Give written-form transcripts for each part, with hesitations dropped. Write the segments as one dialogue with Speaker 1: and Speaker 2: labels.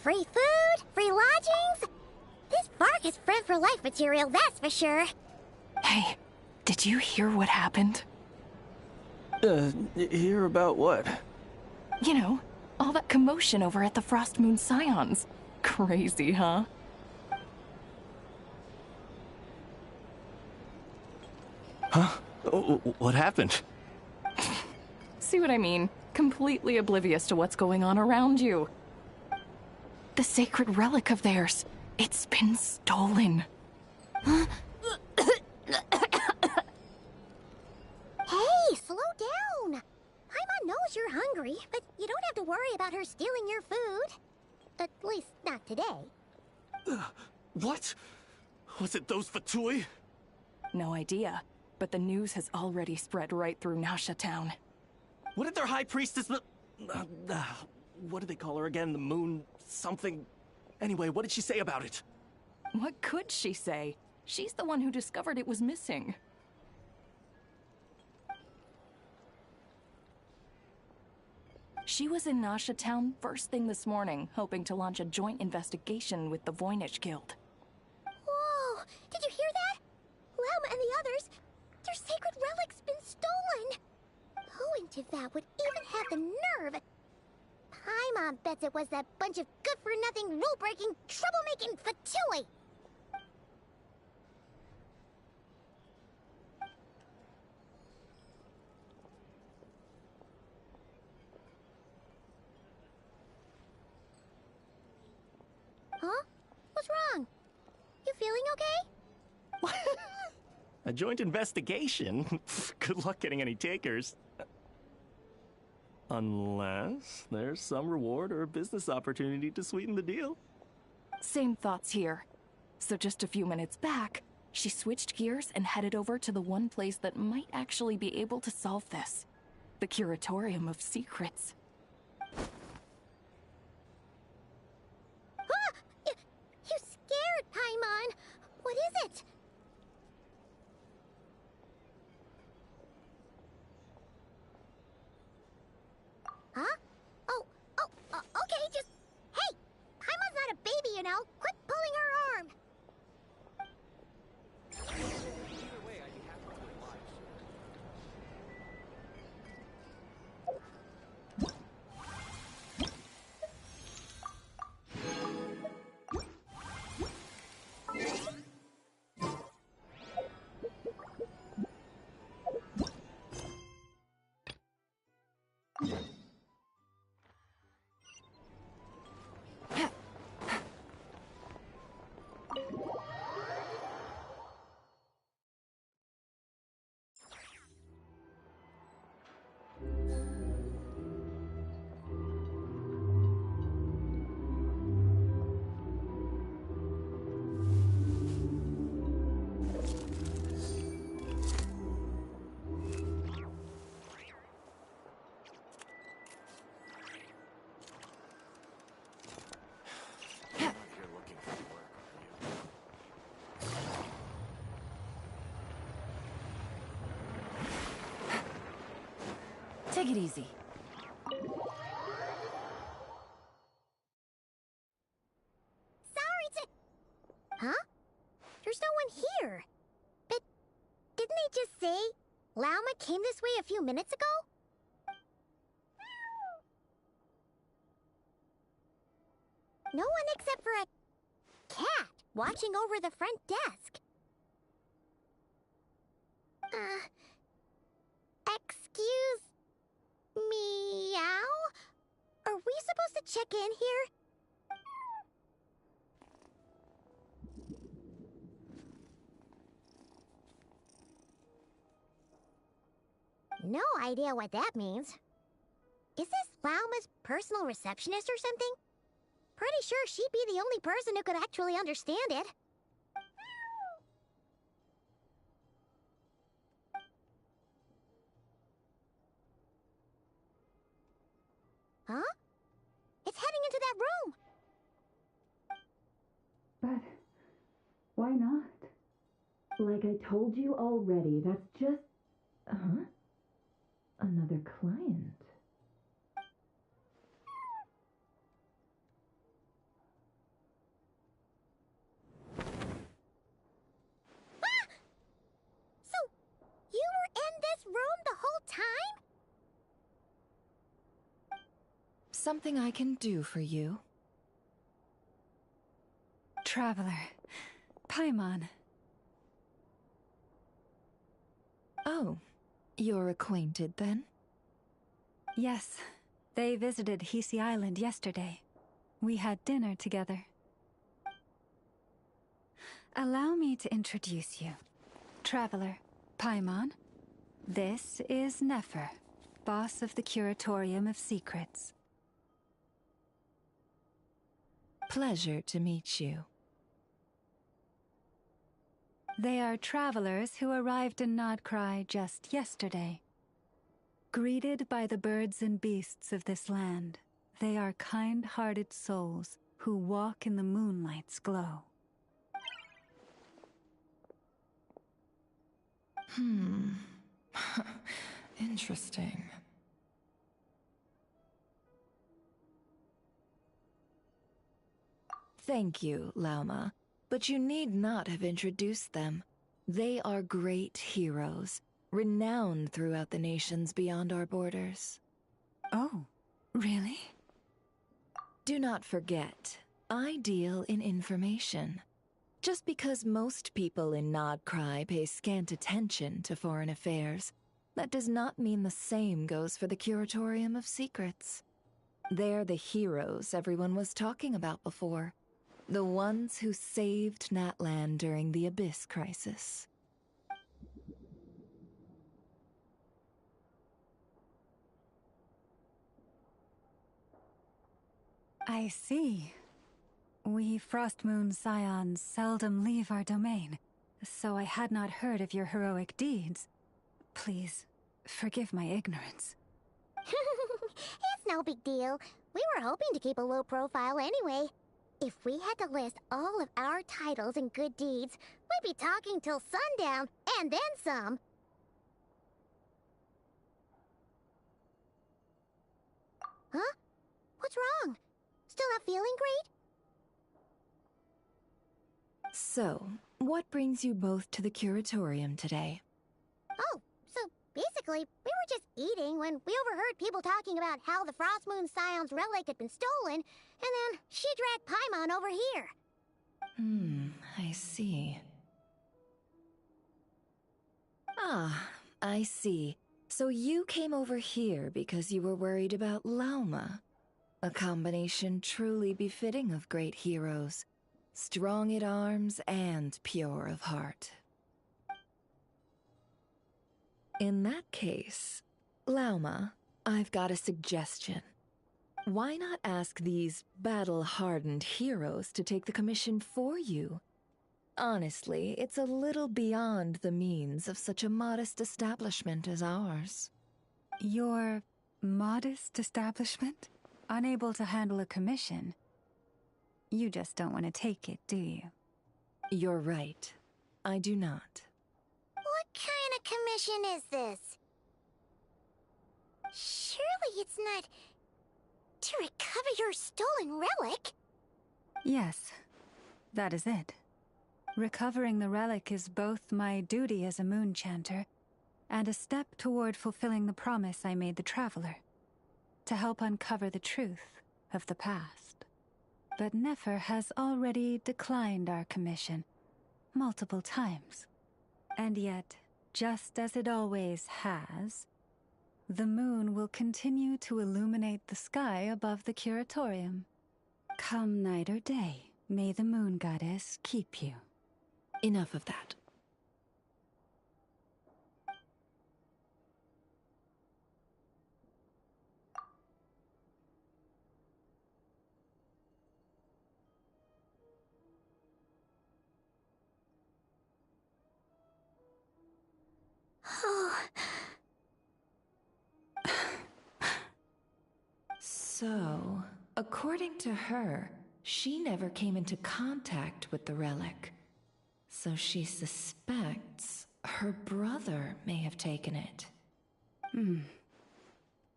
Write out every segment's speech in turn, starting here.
Speaker 1: Free food, free lodgings. This park is friend for life material, that's for sure.
Speaker 2: Hey, did you hear what happened?
Speaker 3: Hear about what?
Speaker 2: You know, all that commotion over at the Frost Moon Scions. Crazy, huh?
Speaker 3: Huh? What happened?
Speaker 2: See what I mean? Completely oblivious to what's going on around you. The sacred relic of theirs, it's been stolen.
Speaker 1: Hey, slow down. Paimon knows you're hungry, but you don't have to worry about her stealing your food. At least not today.
Speaker 3: What? Was it those Fatui?
Speaker 2: No idea, but the news has already spread right through Nasha Town.
Speaker 3: What did their high priestess... what did they call her again? The moon... something... Anyway, what did she say about it?
Speaker 2: What could she say? She's the one who discovered it was missing. She was in Nasha Town first thing this morning, hoping to launch a joint investigation with the Voynich Guild.
Speaker 1: Whoa! Did you hear that? Lauma and the others, their sacred relic's been stolen! Who in Tivat would even have the nerve? Paimon bets it was that bunch of good-for-nothing, rule-breaking, troublemaking Fatui! Huh? What's wrong? You feeling okay?
Speaker 3: A joint investigation? Good luck getting any takers. Unless there's some reward or a business opportunity to sweeten the deal.
Speaker 2: Same thoughts here. So just a few minutes back, she switched gears and headed over to the one place that might actually be able to solve this. The Curatorium of Secrets.
Speaker 1: Ah! You scared, Paimon! What is it? Huh? Okay, just... Hey! Paimon's not a baby, you know! Quit pulling her arm!
Speaker 2: Take it easy.
Speaker 1: Sorry to... Huh? There's no one here. But didn't they just say Lauma came this way a few minutes ago? No one except for a cat watching over the front desk. Excuse... Meow? Are we supposed to check in here? No idea what that means. Is this Lauma's personal receptionist or something? Pretty sure she'd be the only person who could actually understand it. Huh? It's heading into that room!
Speaker 4: But why not? Like I told you already, that's just... Huh? Another client.
Speaker 2: something I can do for you?
Speaker 5: Traveler. Paimon.
Speaker 2: Oh, you're acquainted then?
Speaker 5: Yes, they visited Hisi Island yesterday. We had dinner together. Allow me to introduce you. Traveler, Paimon. This is Nefer, boss of the Curatorium of Secrets.
Speaker 2: Pleasure to meet you.
Speaker 5: They are travelers who arrived in Nodcry just yesterday. Greeted by the birds and beasts of this land, they are kind-hearted souls who walk in the moonlight's glow.
Speaker 2: Interesting. Thank you, Lauma, but you need not have introduced them. They are great heroes, renowned throughout the nations beyond our borders.
Speaker 5: Oh, really?
Speaker 2: Do not forget, I deal in information. Just because most people in Nodcry pay scant attention to foreign affairs, that does not mean the same goes for the Curatorium of Secrets. They're the heroes everyone was talking about before. The ones who saved Natlan during the Abyss crisis.
Speaker 5: I see. We Frostmoon Scions seldom leave our domain, so I had not heard of your heroic deeds. Please, forgive my ignorance.
Speaker 1: It's no big deal. We were hoping to keep a low profile anyway. If we had to list all of our titles and good deeds, we'd be talking till sundown, and then some. Huh? What's wrong? Still not feeling great?
Speaker 2: So, what brings you both to the Curatorium today?
Speaker 1: Oh, so basically, we were just eating when we overheard people talking about how the Frostmoon Scion's relic had been stolen, and then she dragged Paimon over here.
Speaker 2: I see. Ah, I see. So you came over here because you were worried about Lauma. A combination truly befitting of great heroes. Strong at arms and pure of heart. In that case, Lauma, I've got a suggestion. Why not ask these battle-hardened heroes to take the commission for you? Honestly, it's a little beyond the means of such a modest establishment as ours.
Speaker 5: Your modest establishment? Unable to handle a commission? You just don't want to take it, do you?
Speaker 2: You're right. I do not.
Speaker 1: What kind of commission is this? Surely it's not to recover your stolen relic?
Speaker 5: Yes, that is it. Recovering the relic is both my duty as a moon chanter and a step toward fulfilling the promise I made the Traveler, to help uncover the truth of the past. But Nefer has already declined our commission multiple times. And yet, just as it always has, the moon will continue to illuminate the sky above the Curatorium. Come night or day, may the moon goddess keep you.
Speaker 2: Enough of that. So, according to her, she never came into contact with the relic. So she suspects her brother may have taken it.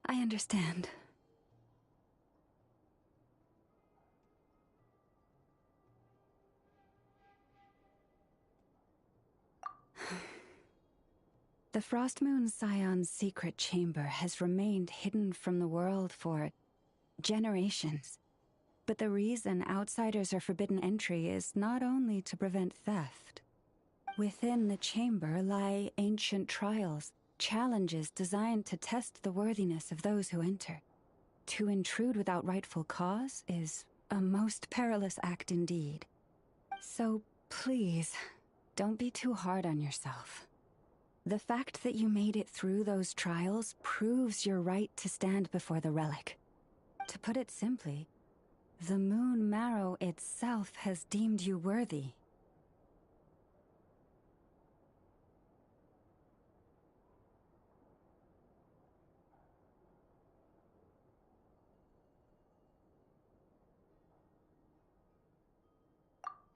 Speaker 5: I understand. The Frostmoon Scion's secret chamber has remained hidden from the world for generations. But the reason outsiders are forbidden entry is not only to prevent theft. Within the chamber lie ancient trials, challenges designed to test the worthiness of those who enter. To intrude without rightful cause is a most perilous act indeed. So please, don't be too hard on yourself. The fact that you made it through those trials proves your right to stand before the relic. To put it simply, the Moon Marrow itself has deemed you worthy.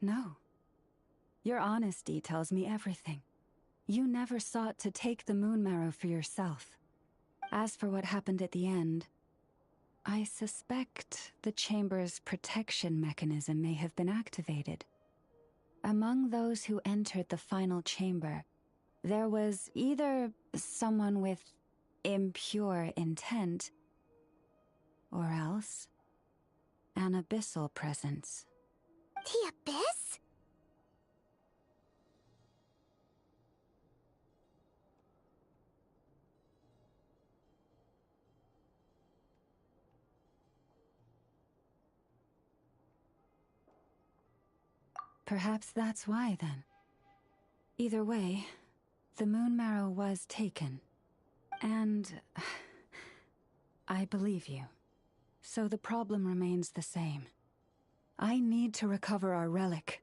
Speaker 5: No. Your honesty tells me everything. You never sought to take the Moon Marrow for yourself. As for what happened at the end, I suspect the Chamber's protection mechanism may have been activated. Among those who entered the final chamber, there was either someone with impure intent, or else an abyssal presence.
Speaker 1: The Abyss?
Speaker 5: Perhaps that's why, then. Either way, the Moon Marrow was taken. And I believe you. So the problem remains the same. I need to recover our relic.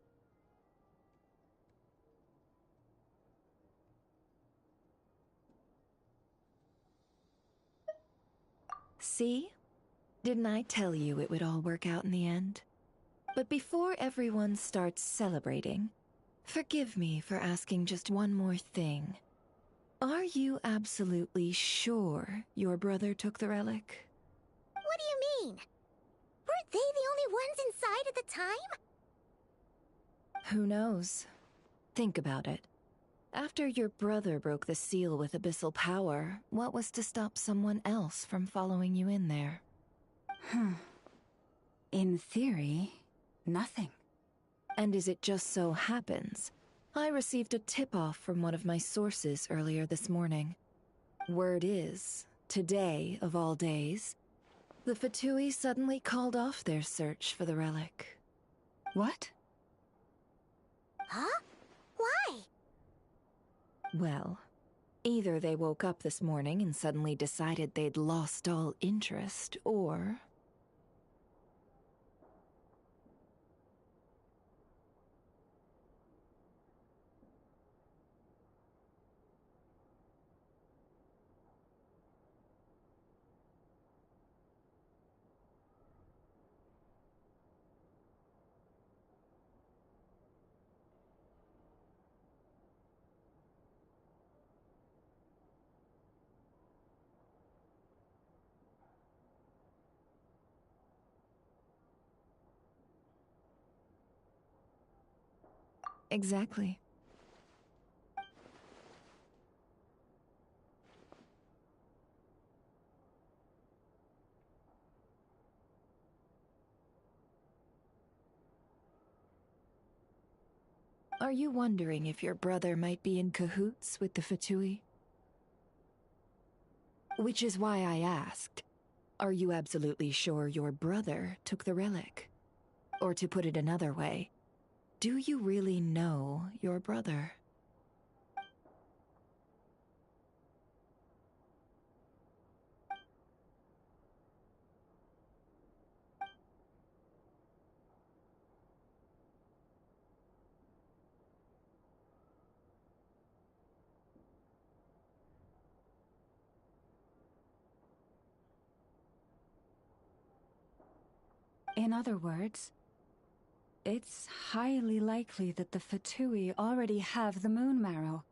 Speaker 2: See? Didn't I tell you it would all work out in the end? But before everyone starts celebrating, forgive me for asking just one more thing. Are you absolutely sure your brother took the relic?
Speaker 1: What do you mean? Weren't they the only ones inside at the time?
Speaker 2: Who knows? Think about it. After your brother broke the seal with abyssal power, what was to stop someone else from following you in there?
Speaker 5: In theory, nothing.
Speaker 2: And as it just so happens, I received a tip-off from one of my sources earlier this morning. Word is, today of all days, the Fatui suddenly called off their search for the relic.
Speaker 5: What?
Speaker 1: Huh? Why?
Speaker 2: Well, either they woke up this morning and suddenly decided they'd lost all interest, or... Exactly. Are you wondering if your brother might be in cahoots with the Fatui? Which is why I asked, are you absolutely sure your brother took the relic? Or to put it another way, do you really know your brother?
Speaker 5: In other words, it's highly likely that the Fatui already have the Moon Marrow.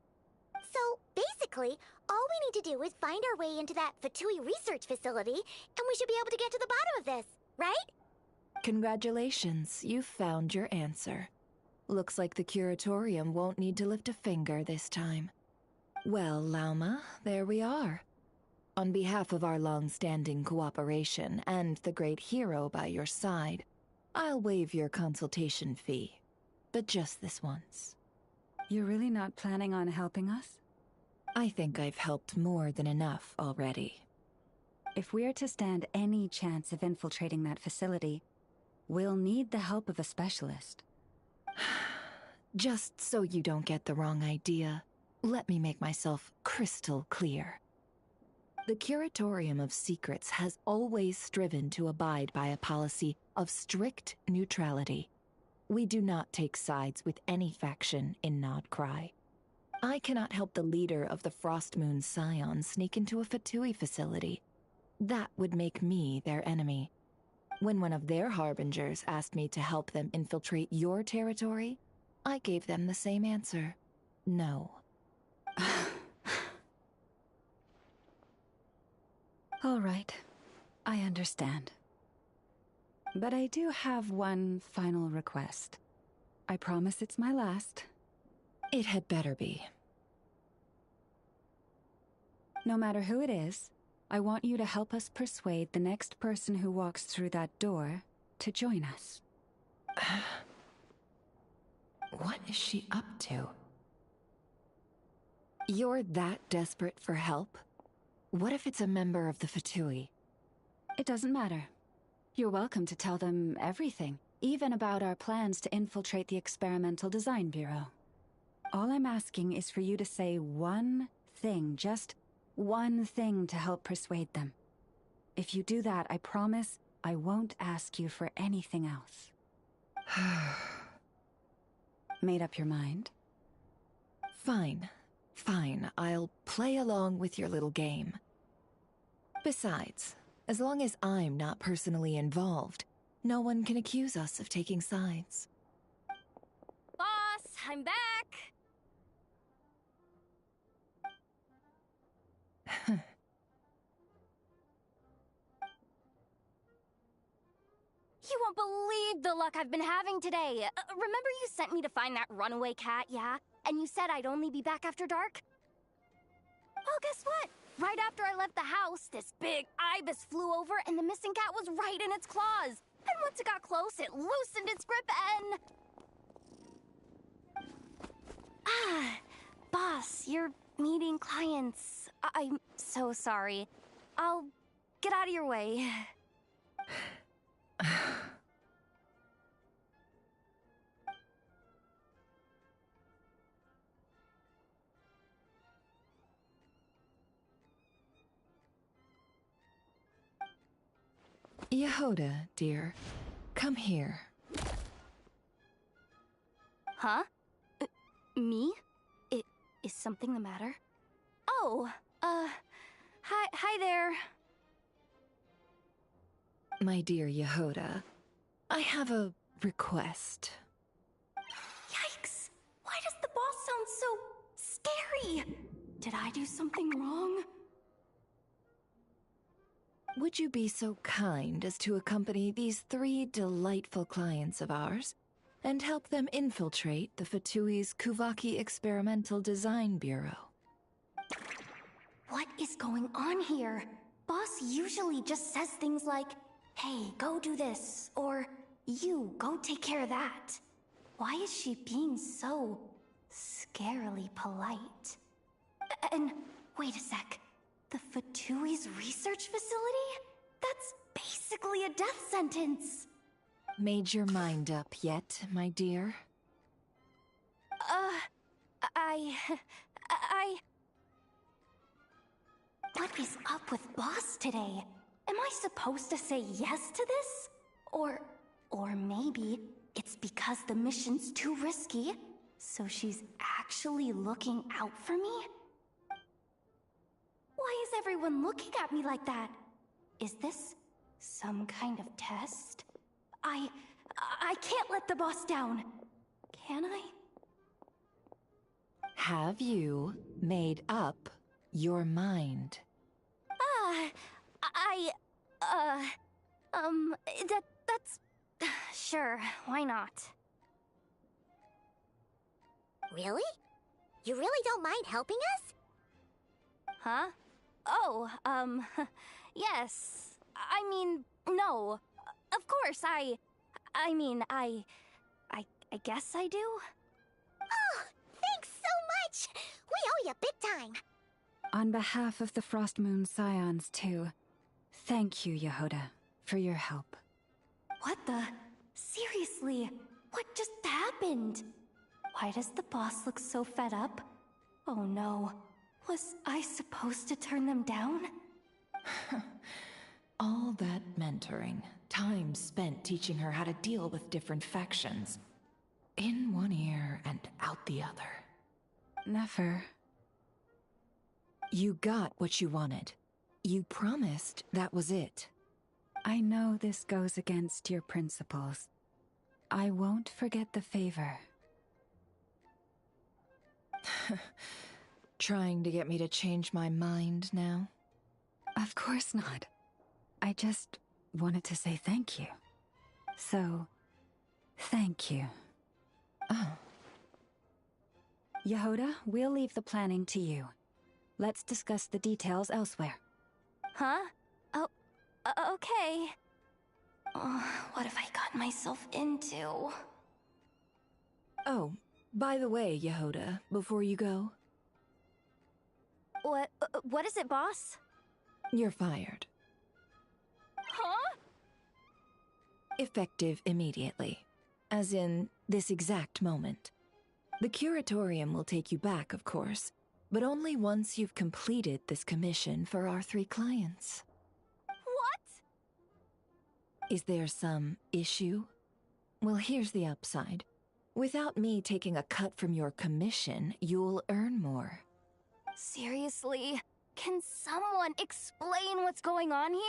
Speaker 1: So, basically, all we need to do is find our way into that Fatui research facility, and we should be able to get to the bottom of this, right?
Speaker 2: Congratulations, you've found your answer. Looks like the Curatorium won't need to lift a finger this time. Well, Lauma, there we are. On behalf of our long-standing cooperation and the great hero by your side, I'll waive your consultation fee. But just this once.
Speaker 5: You're really not planning on helping us?
Speaker 2: I think I've helped more than enough already.
Speaker 5: If we're to stand any chance of infiltrating that facility, we'll need the help of a specialist.
Speaker 2: Just so you don't get the wrong idea, let me make myself crystal clear. The Curatorium of Secrets has always striven to abide by a policy of strict neutrality. We do not take sides with any faction in Nodcry. I cannot help the leader of the Frostmoon Scions sneak into a Fatui facility. That would make me their enemy. When one of their harbingers asked me to help them infiltrate your territory, I gave them the same answer. No.
Speaker 5: All right, I understand. But I do have one final request. I promise it's my last.
Speaker 2: It had better be.
Speaker 5: No matter who it is, I want you to help us persuade the next person who walks through that door to join us.
Speaker 2: What is she up to? You're that desperate for help? What if it's a member of the Fatui?
Speaker 5: It doesn't matter. You're welcome to tell them everything, even about our plans to infiltrate the Experimental Design Bureau. All I'm asking is for you to say one thing, just one thing to help persuade them. If you do that, I promise I won't ask you for anything else. Made up your mind?
Speaker 2: Fine. Fine, I'll play along with your little game. Besides, as long as I'm not personally involved, no one can accuse us of taking sides.
Speaker 1: Boss, I'm back! You won't believe the luck I've been having today. Remember you sent me to find that runaway cat, yeah? And you said I'd only be back after dark? Well, guess what? Right after I left the house, this big ibis flew over and the missing cat was right in its claws. And once it got close, it loosened its grip and... Ah, boss, you're meeting clients. I'm so sorry. I'll get out of your way.
Speaker 2: Yehoda, dear, come here.
Speaker 1: Huh? Me? Is something the matter? Oh, hi there.
Speaker 2: My dear Yehoda, I have a request.
Speaker 1: Yikes! Why does the boss sound so scary? Did I do something wrong?
Speaker 2: Would you be so kind as to accompany these 3 delightful clients of ours and help them infiltrate the Fatui's Kuvaki Experimental Design Bureau?
Speaker 1: What is going on here? Boss usually just says things like, hey, go do this, or you, go take care of that. Why is she being so scarily polite? And wait a sec. The Fatui's research facility? That's basically a death sentence.
Speaker 2: Made your mind up yet, my dear?
Speaker 1: What is up with Boss today? Am I supposed to say yes to this? Or maybe it's because the mission's too risky, so she's actually looking out for me? Why is everyone looking at me like that? Is this some kind of test? I can't let the boss down. Can I?
Speaker 2: Have you made up your mind?
Speaker 1: That's... Sure, why not?
Speaker 6: Really? You really don't mind helping us?
Speaker 1: Huh?
Speaker 6: Oh, yes. I mean, no. Of course, I guess I do?
Speaker 1: Oh, thanks so much! We owe you big time!
Speaker 5: On behalf of the Frost Moon Scions, too, thank you, Yehoda, for your help.
Speaker 6: What the? Seriously, what just happened? Why does the boss look so fed up? Oh no, was I supposed to turn them down?
Speaker 2: All that mentoring, time spent teaching her how to deal with different factions. In one ear and out the other.
Speaker 5: Never.
Speaker 2: You got what you wanted. You promised that was it.
Speaker 5: I know this goes against your principles. I won't forget the favor.
Speaker 2: Trying to get me to change my mind now?
Speaker 5: Of course not. I just wanted to say thank you. So, thank you.
Speaker 2: Oh.
Speaker 5: Yehoda, we'll leave the planning to you. Let's discuss the details elsewhere.
Speaker 6: Huh? Oh, okay. What have I gotten myself into?
Speaker 2: Oh, by the way, Yehoda, before you go...
Speaker 6: What is it, boss?
Speaker 2: You're fired.
Speaker 6: Huh?
Speaker 2: Effective immediately. As in, this exact moment. The Curatorium will take you back, of course, but only once you've completed this commission for our 3 clients.
Speaker 6: What?
Speaker 2: Is there some issue? Well, here's the upside. Without me taking a cut from your commission, you'll earn more.
Speaker 6: Seriously? Can someone explain what's going on here?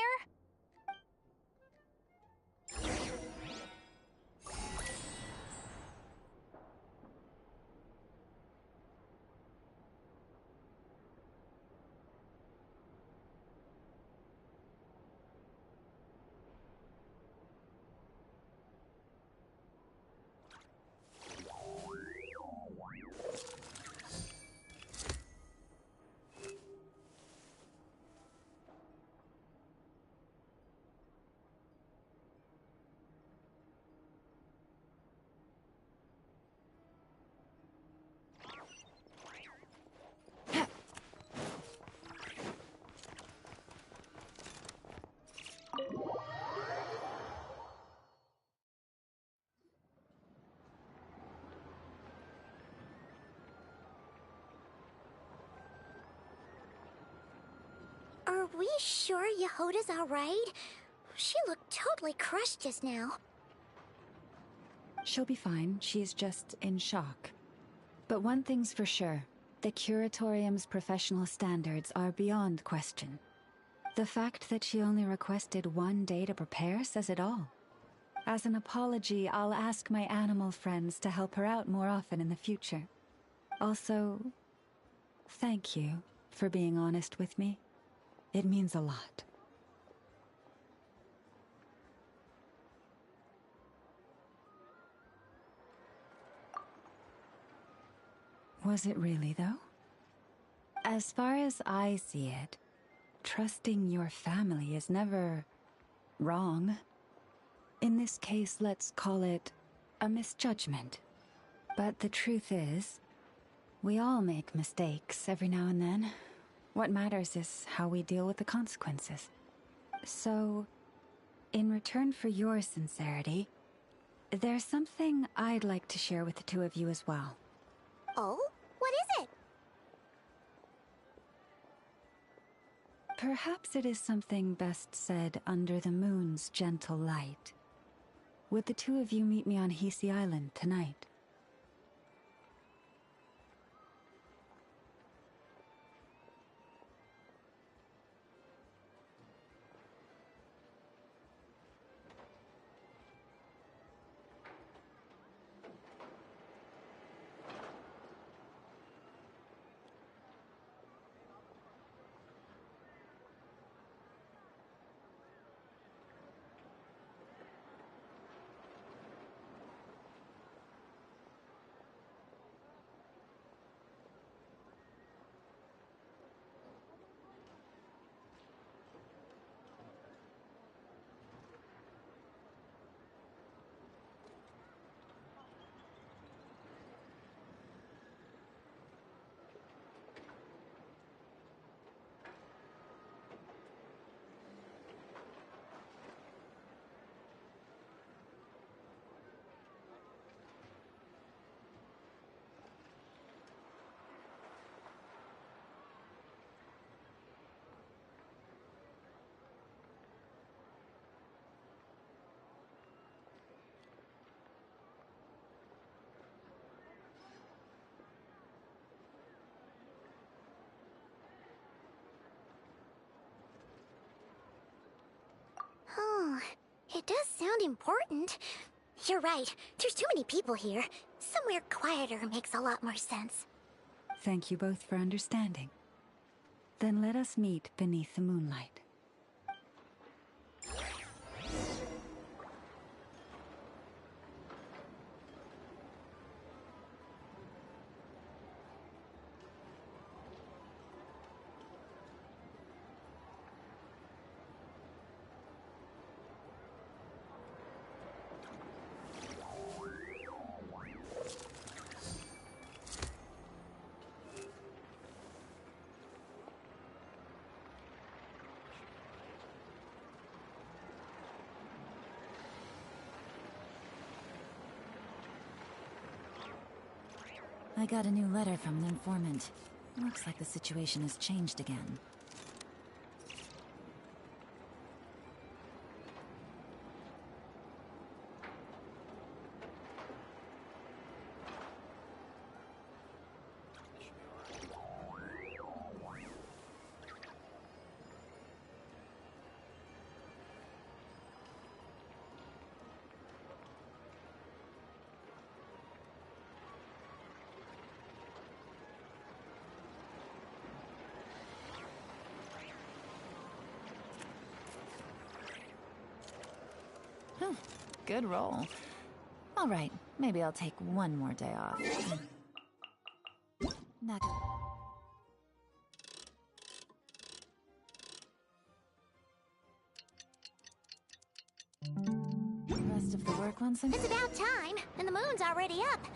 Speaker 1: Are we sure Yehoda's alright? She looked totally crushed just now.
Speaker 5: She'll be fine. She's just in shock. But one thing's for sure. The Curatorium's professional standards are beyond question. The fact that she only requested 1 day to prepare says it all. As an apology, I'll ask my animal friends to help her out more often in the future. Also, thank you for being honest with me. It means a lot. Was it really, though? As far as I see it, trusting your family is never wrong. In this case, let's call it a misjudgment. But the truth is, we all make mistakes every now and then. What matters is how we deal with the consequences. So, in return for your sincerity, there's something I'd like to share with the 2 of you as well.
Speaker 1: Oh? What is it?
Speaker 5: Perhaps it is something best said under the moon's gentle light. Would the 2 of you meet me on Hisi Island tonight?
Speaker 1: Oh, it does sound important. You're right. There's too many people here. Somewhere quieter makes a lot more sense.
Speaker 5: Thank you both for understanding. Then let us meet beneath the moonlight.
Speaker 7: I got a new letter from the informant. Looks like the situation has changed again. Good roll. All right, maybe I'll take one more day off. Not rest of the work on some.
Speaker 1: It's about time, and the moon's already up.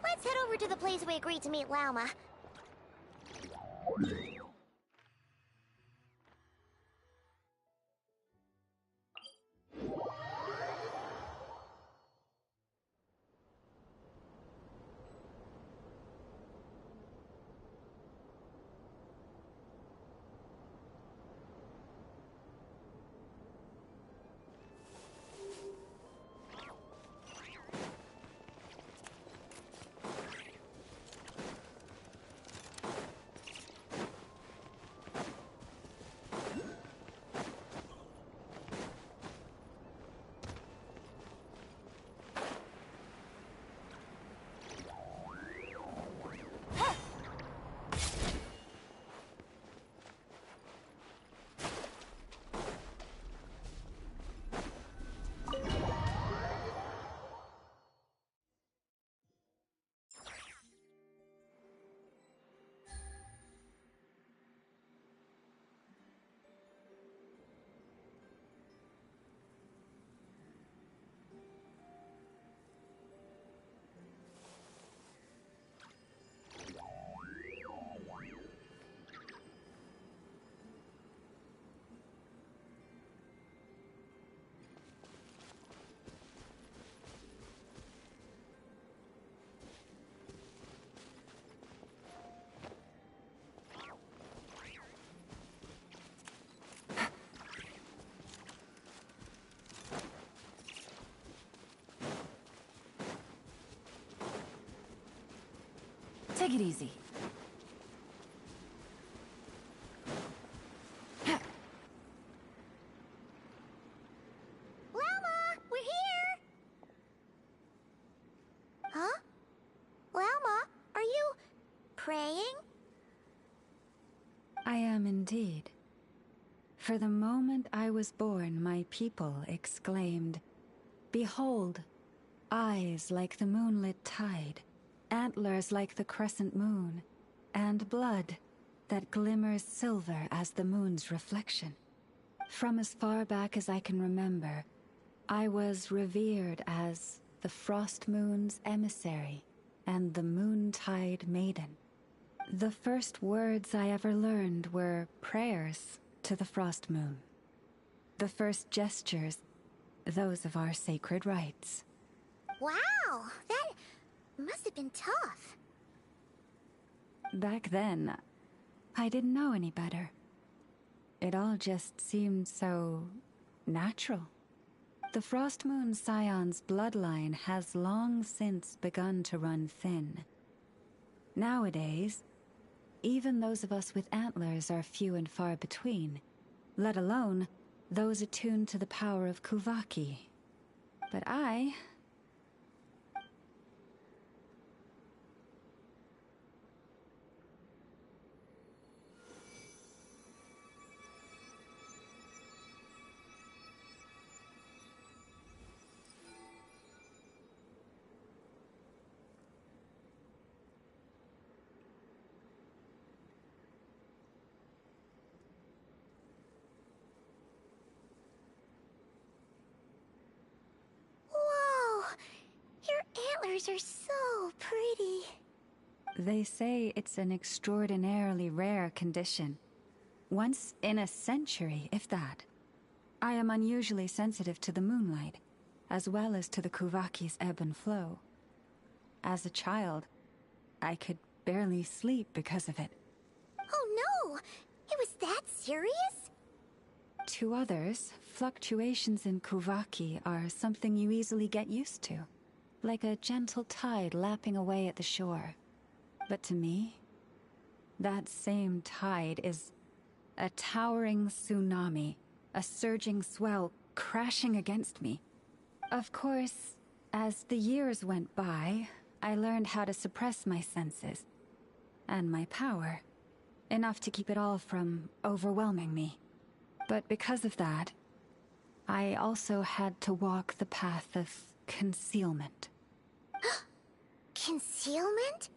Speaker 1: Let's head over to the place we agreed to meet Lauma.
Speaker 7: Take it easy.
Speaker 1: Lauma, we're here! Huh? Lauma, are you praying?
Speaker 5: I am indeed. For the moment I was born, my people exclaimed, "Behold, eyes like the moonlit tide, antlers like the crescent moon, and blood that glimmers silver as the moon's reflection." From as far back as I can remember, I was revered as the Frost Moon's emissary and the Moontide Maiden. The first words I ever learned were prayers to the Frost Moon. The first gestures, those of our sacred rites.
Speaker 1: Wow, that must have been tough.
Speaker 5: Back then, I didn't know any better. It all just seemed so natural. The Frost Moon Scion's bloodline has long since begun to run thin. Nowadays, even those of us with antlers are few and far between, let alone those attuned to the power of Kuvaki. But I...
Speaker 1: Whoa! Your antlers are so pretty.
Speaker 5: They say it's an extraordinarily rare condition. Once in a century, if that. I am unusually sensitive to the moonlight, as well as to the Kuvaki's ebb and flow. As a child, I could barely sleep because of it.
Speaker 1: Oh no! It was that serious?
Speaker 5: To others, fluctuations in Kuvaki are something you easily get used to, like a gentle tide lapping away at the shore. But to me, that same tide is a towering tsunami, a surging swell crashing against me. Of course, as the years went by, I learned how to suppress my senses and my power, enough to keep it all from overwhelming me. But because of that, I also had to walk the path of concealment.
Speaker 1: Concealment?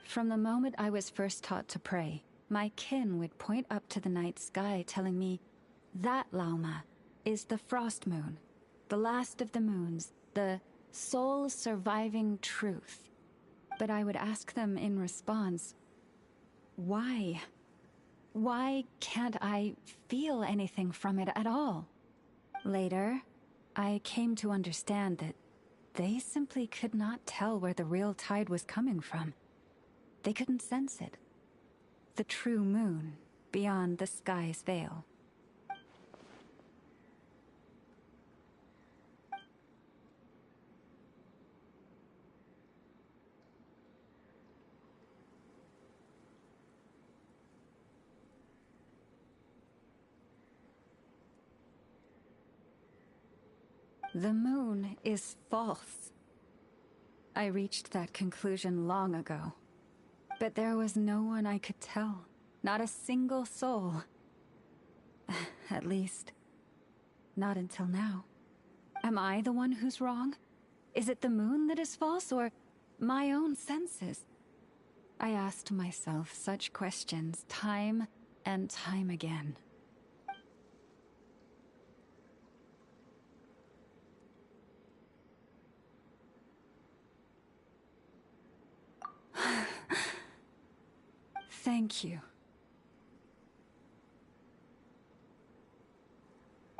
Speaker 5: From the moment I was first taught to pray, my kin would point up to the night sky telling me, that Lauma is the frost moon, the last of the moons, the sole surviving truth. But I would ask them in response, why? Why can't I feel anything from it at all? Later, I came to understand that they simply could not tell where the real tide was coming from. They couldn't sense it. The true moon, beyond the sky's veil. The moon is false. I reached that conclusion long ago. But there was no one I could tell. Not a single soul. At least, not until now. Am I the one who's wrong? Is it the moon that is false, or my own senses? I asked myself such questions time and time again. Thank you.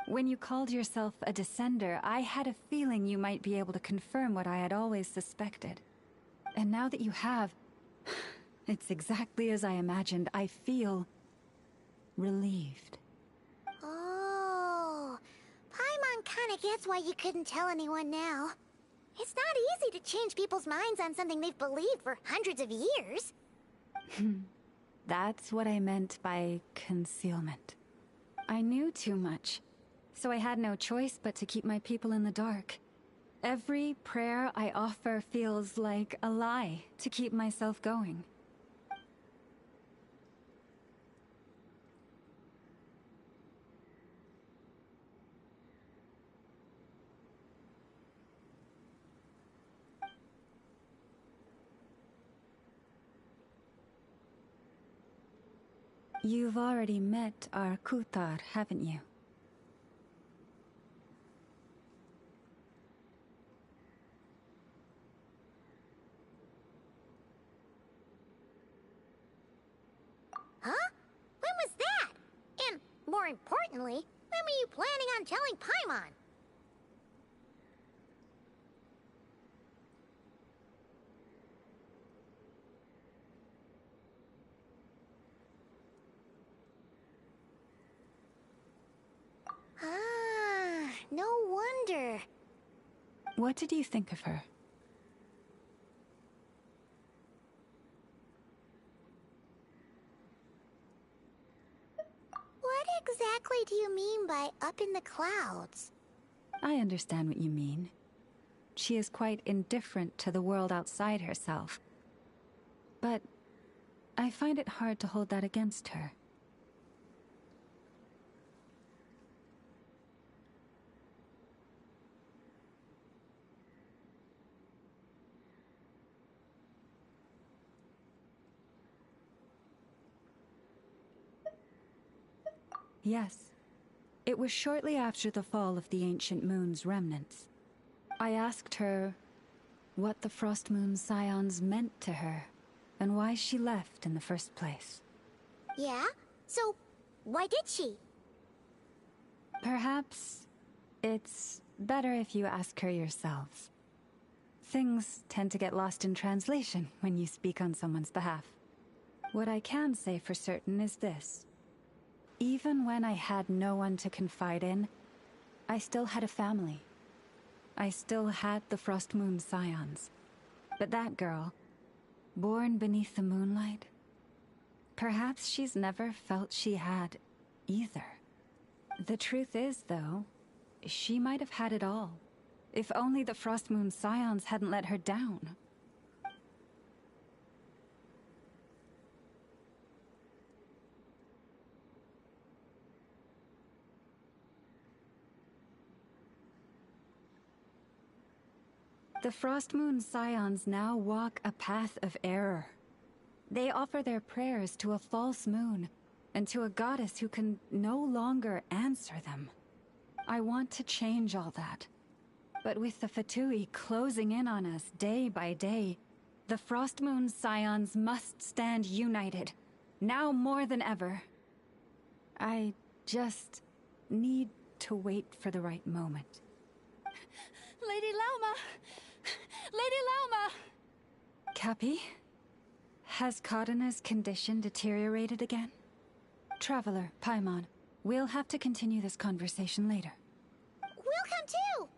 Speaker 5: When you called yourself a descender, I had a feeling you might be able to confirm what I had always suspected. And now that you have, it's exactly as I imagined. I feel relieved.
Speaker 1: Oh, Paimon kinda gets why you couldn't tell anyone now. It's not easy to change people's minds on something they've believed for hundreds of years.
Speaker 5: That's what I meant by concealment. I knew too much, so I had no choice but to keep my people in the dark. Every prayer I offer feels like a lie to keep myself going. You've already met our Kutar, haven't you?
Speaker 1: Huh? When was that? And, more importantly, when were you planning on telling Paimon? Ah, no wonder.
Speaker 5: What did you think of her?
Speaker 1: down by up in the clouds.
Speaker 5: I understand what you mean. She is quite indifferent to the world outside herself. But I find it hard to hold that against her. Yes. It was shortly after the fall of the ancient moon's remnants. I asked her what the Frost Moon Scions meant to her, and why she left in the first place.
Speaker 1: Yeah? So, why did she?
Speaker 5: Perhaps it's better if you ask her yourself. Things tend to get lost in translation when you speak on someone's behalf. What I can say for certain is this. Even when I had no one to confide in, I still had a family. I still had the Frost Moon Scions. But that girl, born beneath the moonlight, perhaps she's never felt she had either. The truth is, though, she might have had it all, if only the Frost Moon Scions hadn't let her down. The Frost Moon Scions now walk a path of error. They offer their prayers to a false moon, and to a goddess who can no longer answer them. I want to change all that. But with the Fatui closing in on us day by day, the Frost Moon Scions must stand united, now more than ever. I just need to wait for the right moment.
Speaker 2: Lady Lauma! Lady Lauma!
Speaker 5: Cappy? Has Kadena's condition deteriorated again? Traveler, Paimon, we'll have to continue this conversation later.
Speaker 1: We'll come too!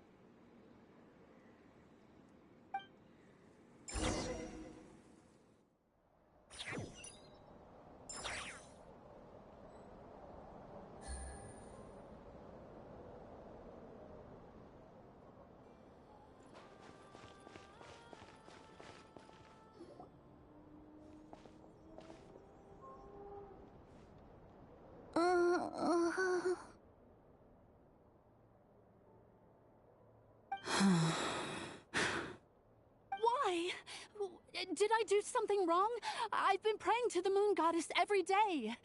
Speaker 2: Why? Did I do something wrong? I've been praying to the moon goddess every day.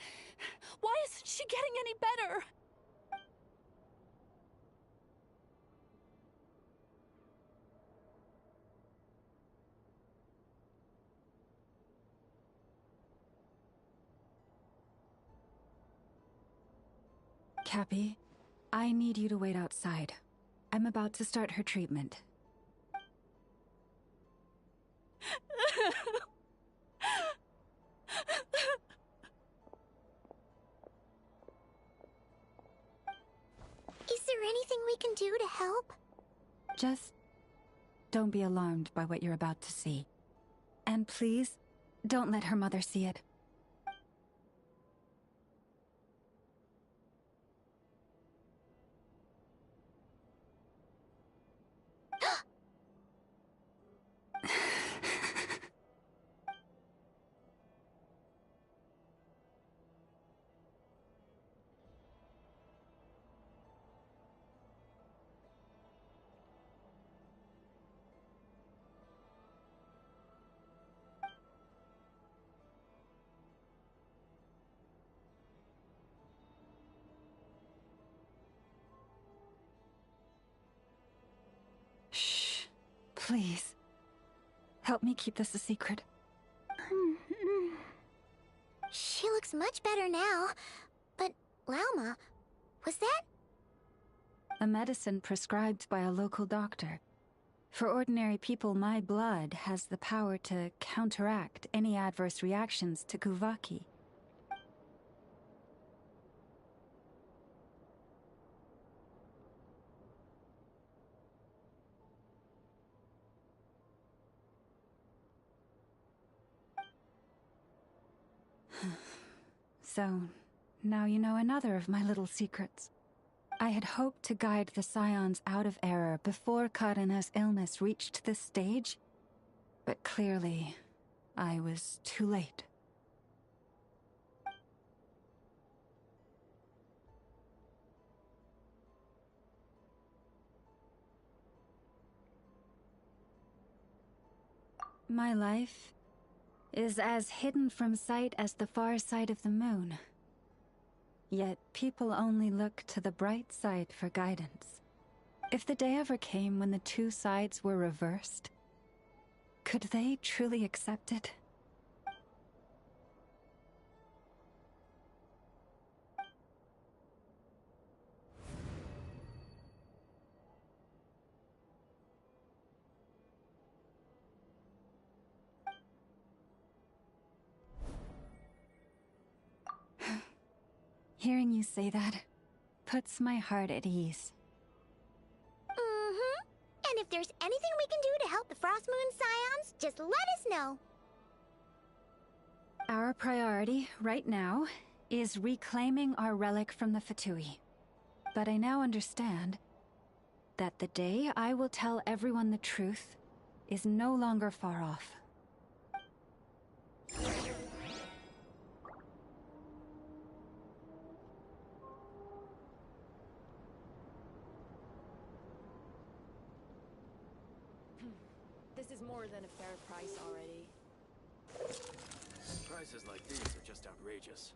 Speaker 2: Why isn't she getting any better?
Speaker 5: Cappy, I need you to wait outside. I'm about to start her treatment.
Speaker 1: Is there anything we can do to help?
Speaker 5: Just don't be alarmed by what you're about to see. And please, don't let her mother see it. Shh. Please. Help me keep this a secret.
Speaker 1: She looks much better now. But, Lauma, was that?
Speaker 5: A medicine prescribed by a local doctor. For ordinary people, my blood has the power to counteract any adverse reactions to Kuvaki. So, now you know another of my little secrets. I had hoped to guide the Scions out of error before Karina's illness reached this stage, but clearly, I was too late. My life is as hidden from sight as the far side of the moon. Yet people only look to the bright side for guidance. If the day ever came when the two sides were reversed, could they truly accept it? Hearing you say that puts my heart at ease.
Speaker 1: Mm-hmm. And if there's anything we can do to help the Frost Moon Scions, just let us know.
Speaker 5: Our priority, right now, is reclaiming our relic from the Fatui. But I now understand that the day I will tell everyone the truth is no longer far off.
Speaker 2: This is more than a fair price already.
Speaker 3: Prices like these are just outrageous.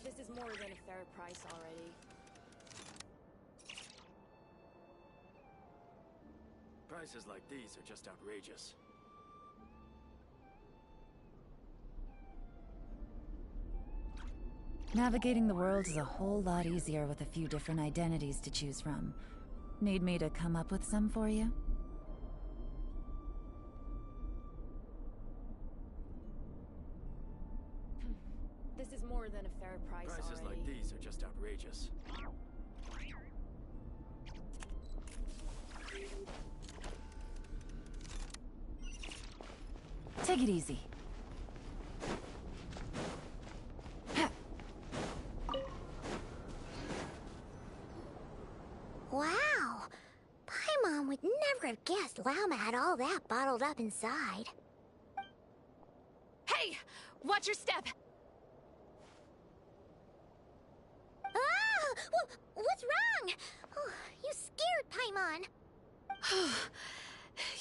Speaker 2: This is more than a fair price already.
Speaker 3: Prices like these are just outrageous.
Speaker 7: Navigating the world is a whole lot easier with a few different identities to choose from. Need me to come up with some for you?
Speaker 2: This is more than a fair price
Speaker 3: Prices
Speaker 2: already.
Speaker 3: like these are just outrageous.
Speaker 7: Take it easy.
Speaker 1: Wow! Paimon would never have guessed Llama had all that bottled up inside.
Speaker 2: Hey! Watch your step!
Speaker 1: Ah! What's wrong? Oh, you scared Paimon.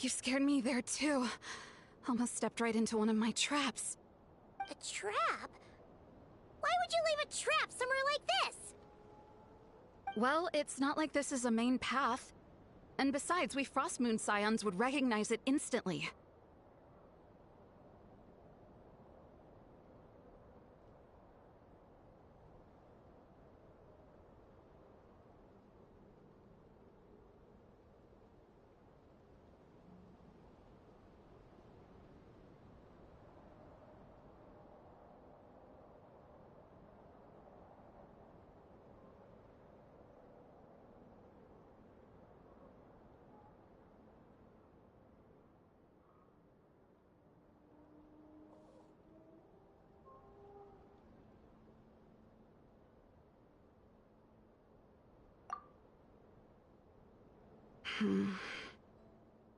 Speaker 8: You scared me there too. Almost stepped right into one of my traps.
Speaker 1: A trap? Why would you leave a trap somewhere like this?
Speaker 8: Well, it's not like this is a main path. And besides, we Frostmoon Scions would recognize it instantly.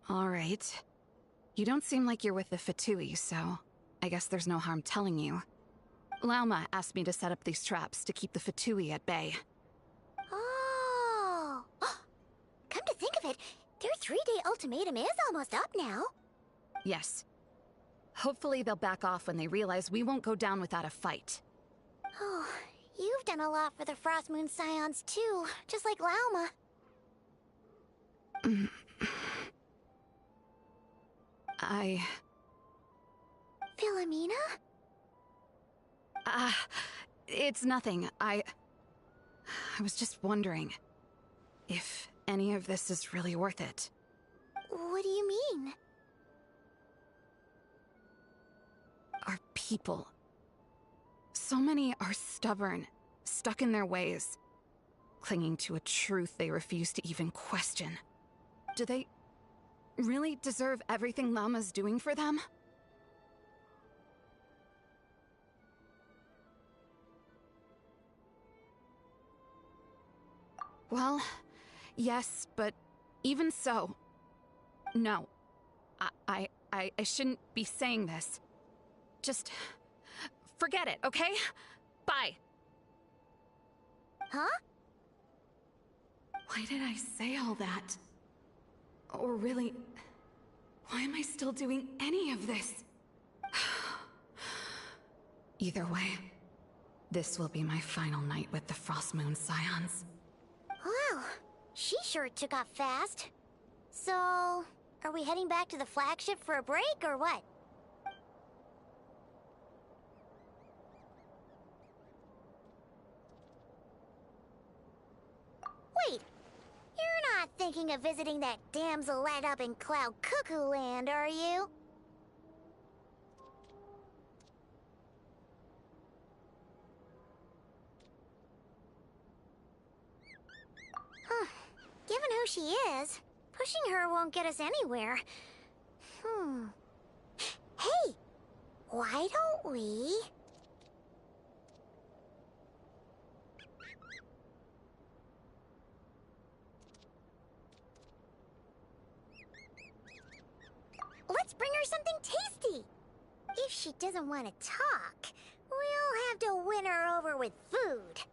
Speaker 8: Alright. You don't seem like you're with the Fatui, so I guess there's no harm telling you. Lauma asked me to set up these traps to keep the Fatui at bay.
Speaker 1: Oh! Come to think of it, their 3-day ultimatum is almost up now.
Speaker 8: Yes. Hopefully they'll back off when they realize we won't go down without a fight.
Speaker 1: Oh, you've done a lot for the Frost Moon Scions too, just like Lauma. Philomena?
Speaker 8: It's nothing. I was just wondering if any of this is really worth it.
Speaker 1: What do you mean?
Speaker 8: Our people So many are stubborn, stuck in their ways, clinging to a truth they refuse to even question. Do they really deserve everything Llama's doing for them? Well, yes, but even so... No. I shouldn't be saying this. Just... forget it, okay? Bye.
Speaker 1: Huh?
Speaker 8: Why did I say all that? Or really... why am I still doing any of this? Either way, this will be my final night with the Frost Moon Scions.
Speaker 1: Wow, she sure took off fast. So, are we heading back to the flagship for a break, or what? Wait, you're not thinking of visiting that damselette up in Cloud Cuckoo Land, are you? Huh. Given who she is, pushing her won't get us anywhere. Hey! Why don't we... Let's bring her something tasty! If she doesn't want to talk, we'll have to win her over with food.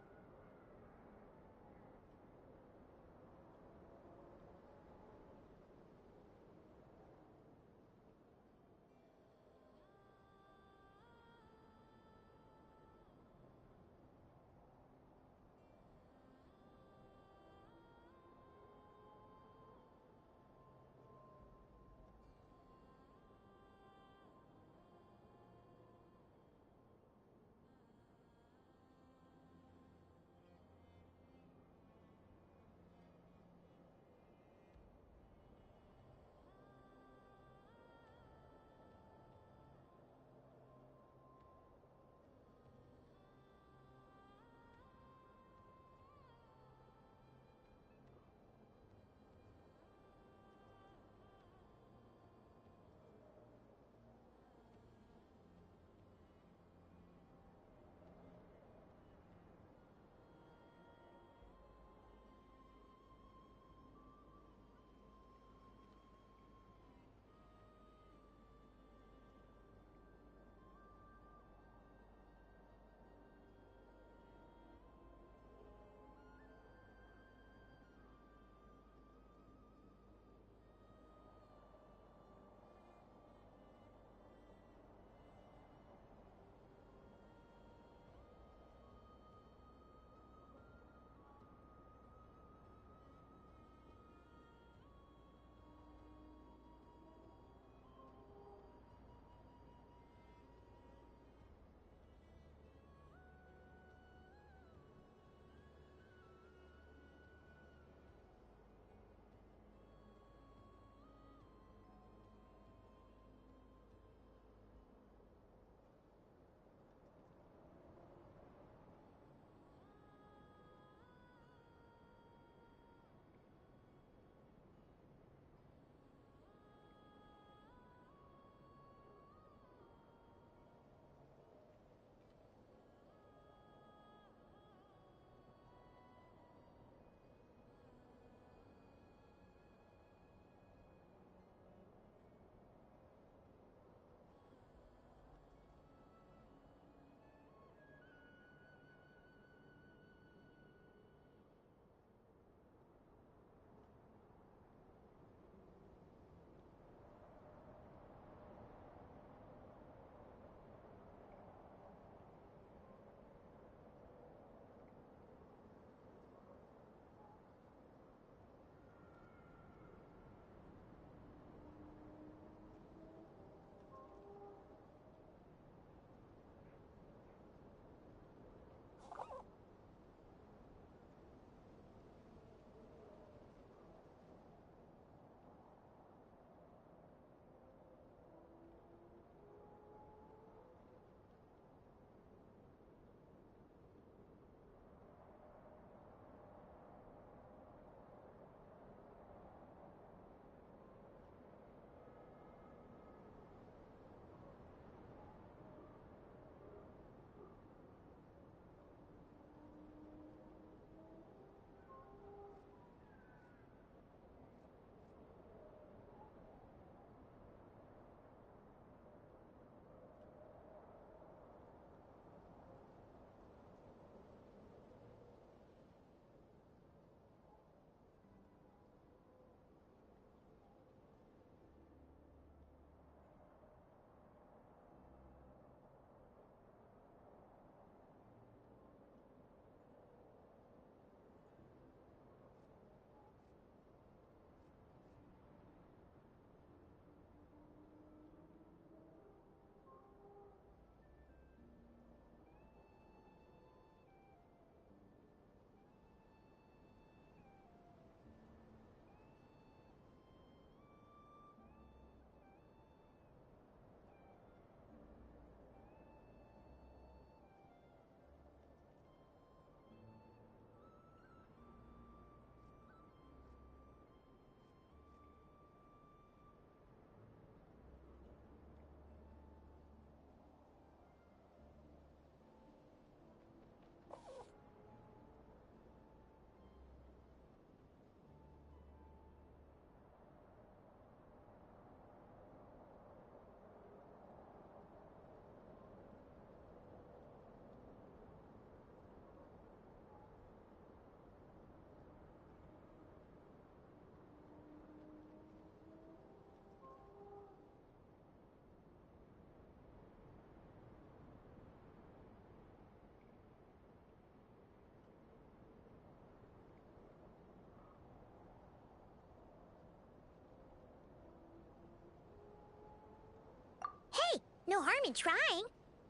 Speaker 1: No harm in trying.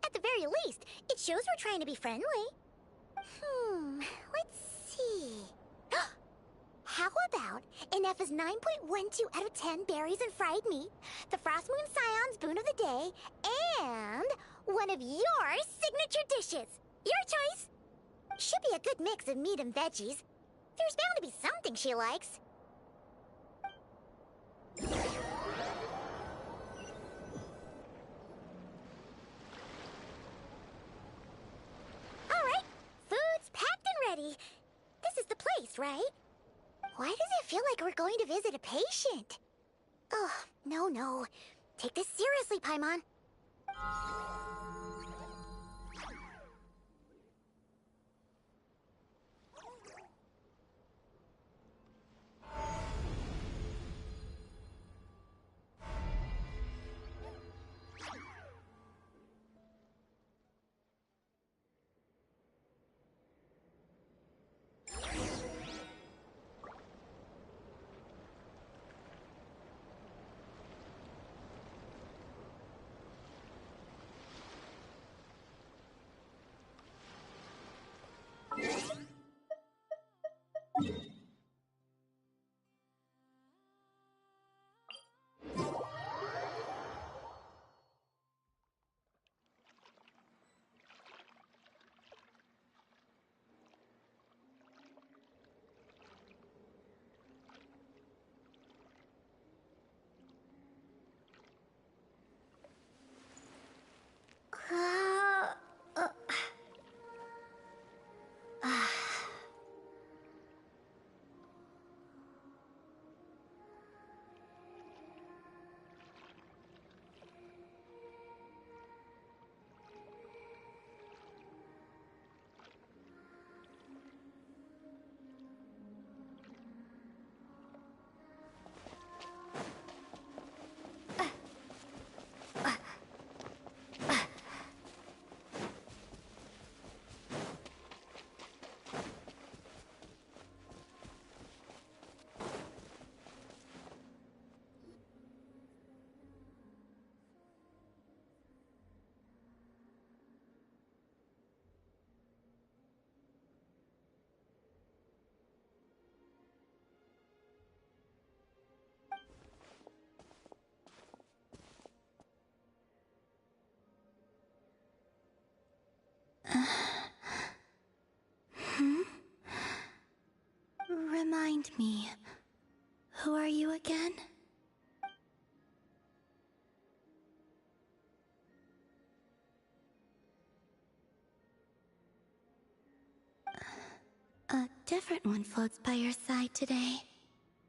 Speaker 1: At the very least, it shows we're trying to be friendly. Let's see. How about Ineffa's 9.12 out of 10 berries and fried meat, the Frost Moon Scion's boon of the day, and one of your signature dishes. Your choice. Should be a good mix of meat and veggies. There's bound to be something she likes. All right, food's packed and ready. This is the place, right? Why does it feel like we're going to visit a patient? Oh, no. Take this seriously, Paimon. Remind me, who are you again? A different one floats by your side today.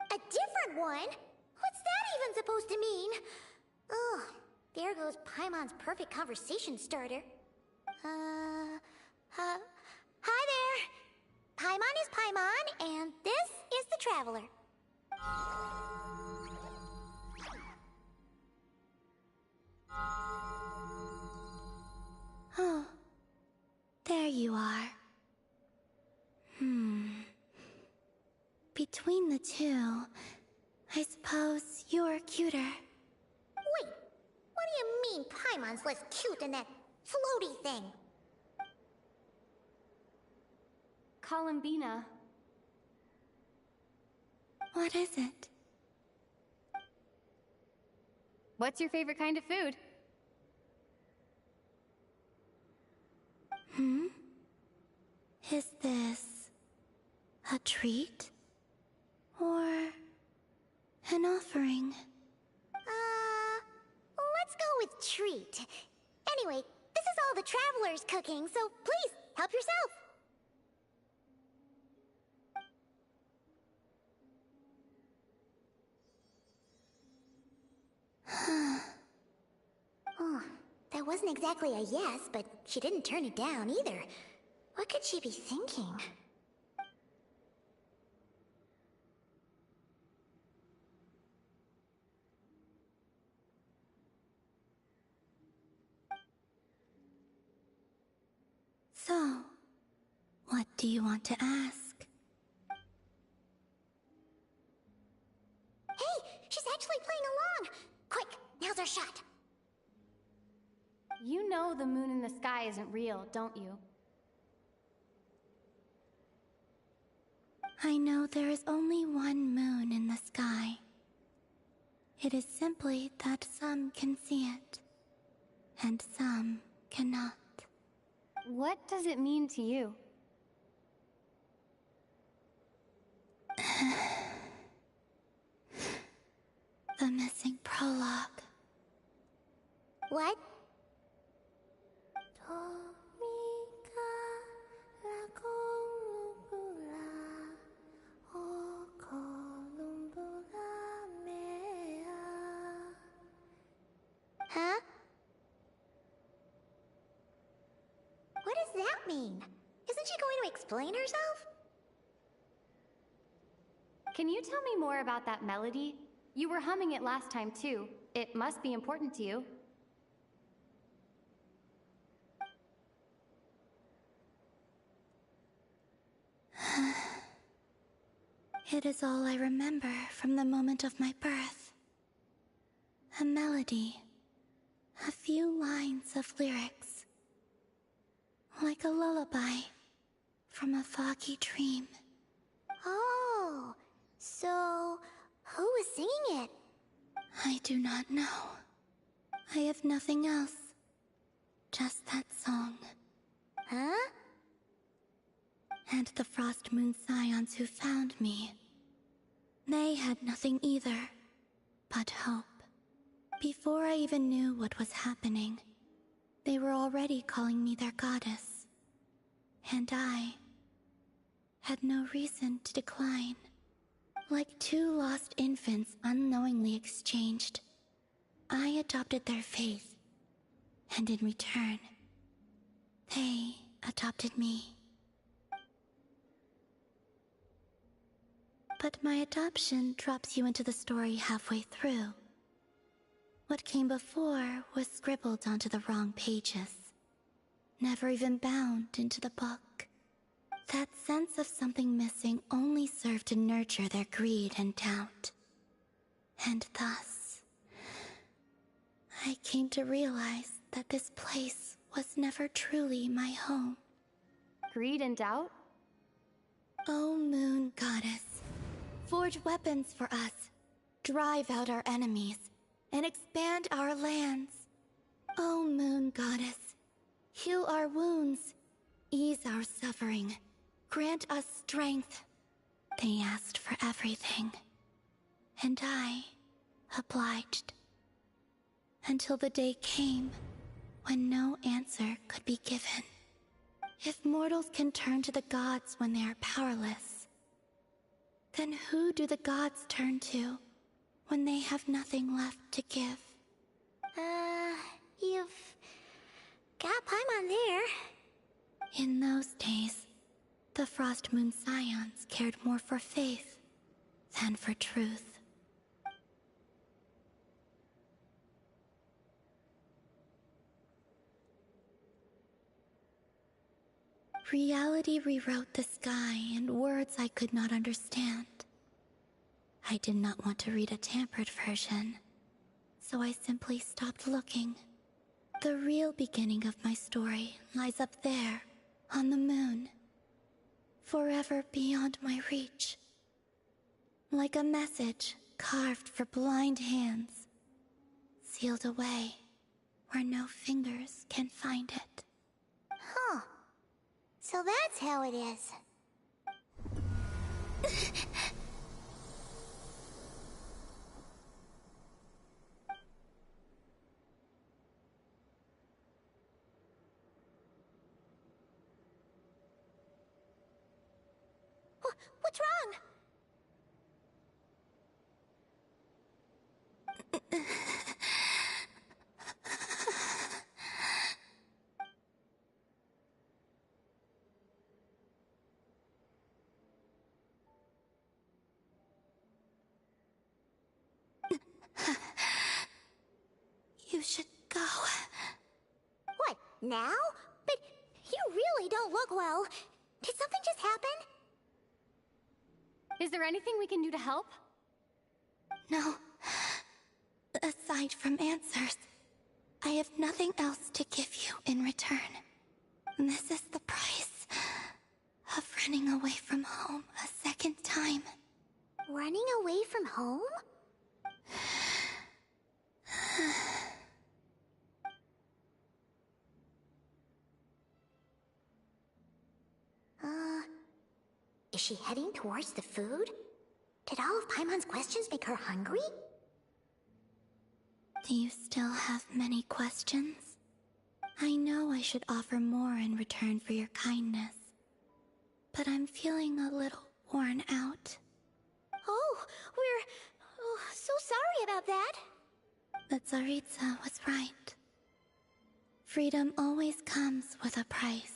Speaker 1: A different one? What's that even supposed to mean? Oh, there goes Paimon's perfect conversation starter. Hi there! Paimon is Paimon, and this is the Traveler. Oh, there you are. Between the two, I suppose you're cuter. Wait, what do you mean Paimon's less cute than that floaty thing?
Speaker 6: Columbina.
Speaker 1: What is it?
Speaker 6: What's your favorite kind of food?
Speaker 1: Is this a treat? Or an offering? Let's go with treat. Anyway, this is all the Traveler's cooking, so please, help yourself. Oh, that wasn't exactly a yes, but she didn't turn it down either. What could she be thinking? So, what do you want to ask? Hey, she's actually playing along! Quick, now's our shot.
Speaker 6: real, don't you?
Speaker 1: I know there is only one moon in the sky. It is simply that some can see it, and some cannot.
Speaker 6: What does it mean to you?
Speaker 1: The missing prologue. What? Huh? What does that mean? Isn't she going to explain herself?
Speaker 6: Can you tell me more about that melody? You were humming it last time too. It must be important to you.
Speaker 1: It is all I remember from the moment of my birth. A melody. A few lines of lyrics. Like a lullaby from a foggy dream. Oh, so who was singing it? I do not know. I have nothing else. Just that song. Huh? And the Frost Moon Scions who found me. They had nothing either, but hope. Before I even knew what was happening, they were already calling me their goddess. And I had no reason to decline. Like two lost infants unknowingly exchanged, I adopted their faith, and in return, they adopted me. But my adoption drops you into the story halfway through. What came before was scribbled onto the wrong pages, never even bound into the book. That sense of something missing only served to nurture their greed and doubt. And thus, I came to realize that this place was never truly my home.
Speaker 6: Greed and doubt?
Speaker 1: O Moon Goddess, forge weapons for us, drive out our enemies, and expand our lands. O Moon Goddess, heal our wounds, ease our suffering, grant us strength. They asked for everything, and I obliged. Until the day came when no answer could be given. If mortals can turn to the gods when they are powerless, then who do the gods turn to when they have nothing left to give? You've got Paimon there. In those days, the Frost Moon Scions cared more for faith than for truth. Reality rewrote the sky in words I could not understand. I did not want to read a tampered version, so I simply stopped looking. The real beginning of my story lies up there, on the moon, forever beyond my reach. Like a message carved for blind hands, sealed away where no fingers can find it. Huh. So that's how it is. What's wrong? You should go. What, now? But you really don't look well. Did something just happen?
Speaker 6: Is there anything we can do to help?
Speaker 1: No. Aside from answers, I have nothing else to give you in return.
Speaker 6: This is the price of running away from home a second time.
Speaker 1: Running away from home? Is she heading towards the food? Did all of Paimon's questions make her hungry?
Speaker 6: Do you still have many questions? I know I should offer more in return for your kindness, but I'm feeling a little worn out.
Speaker 1: Oh, we're so sorry about that.
Speaker 6: But Tsaritsa was right. Freedom always comes with a price.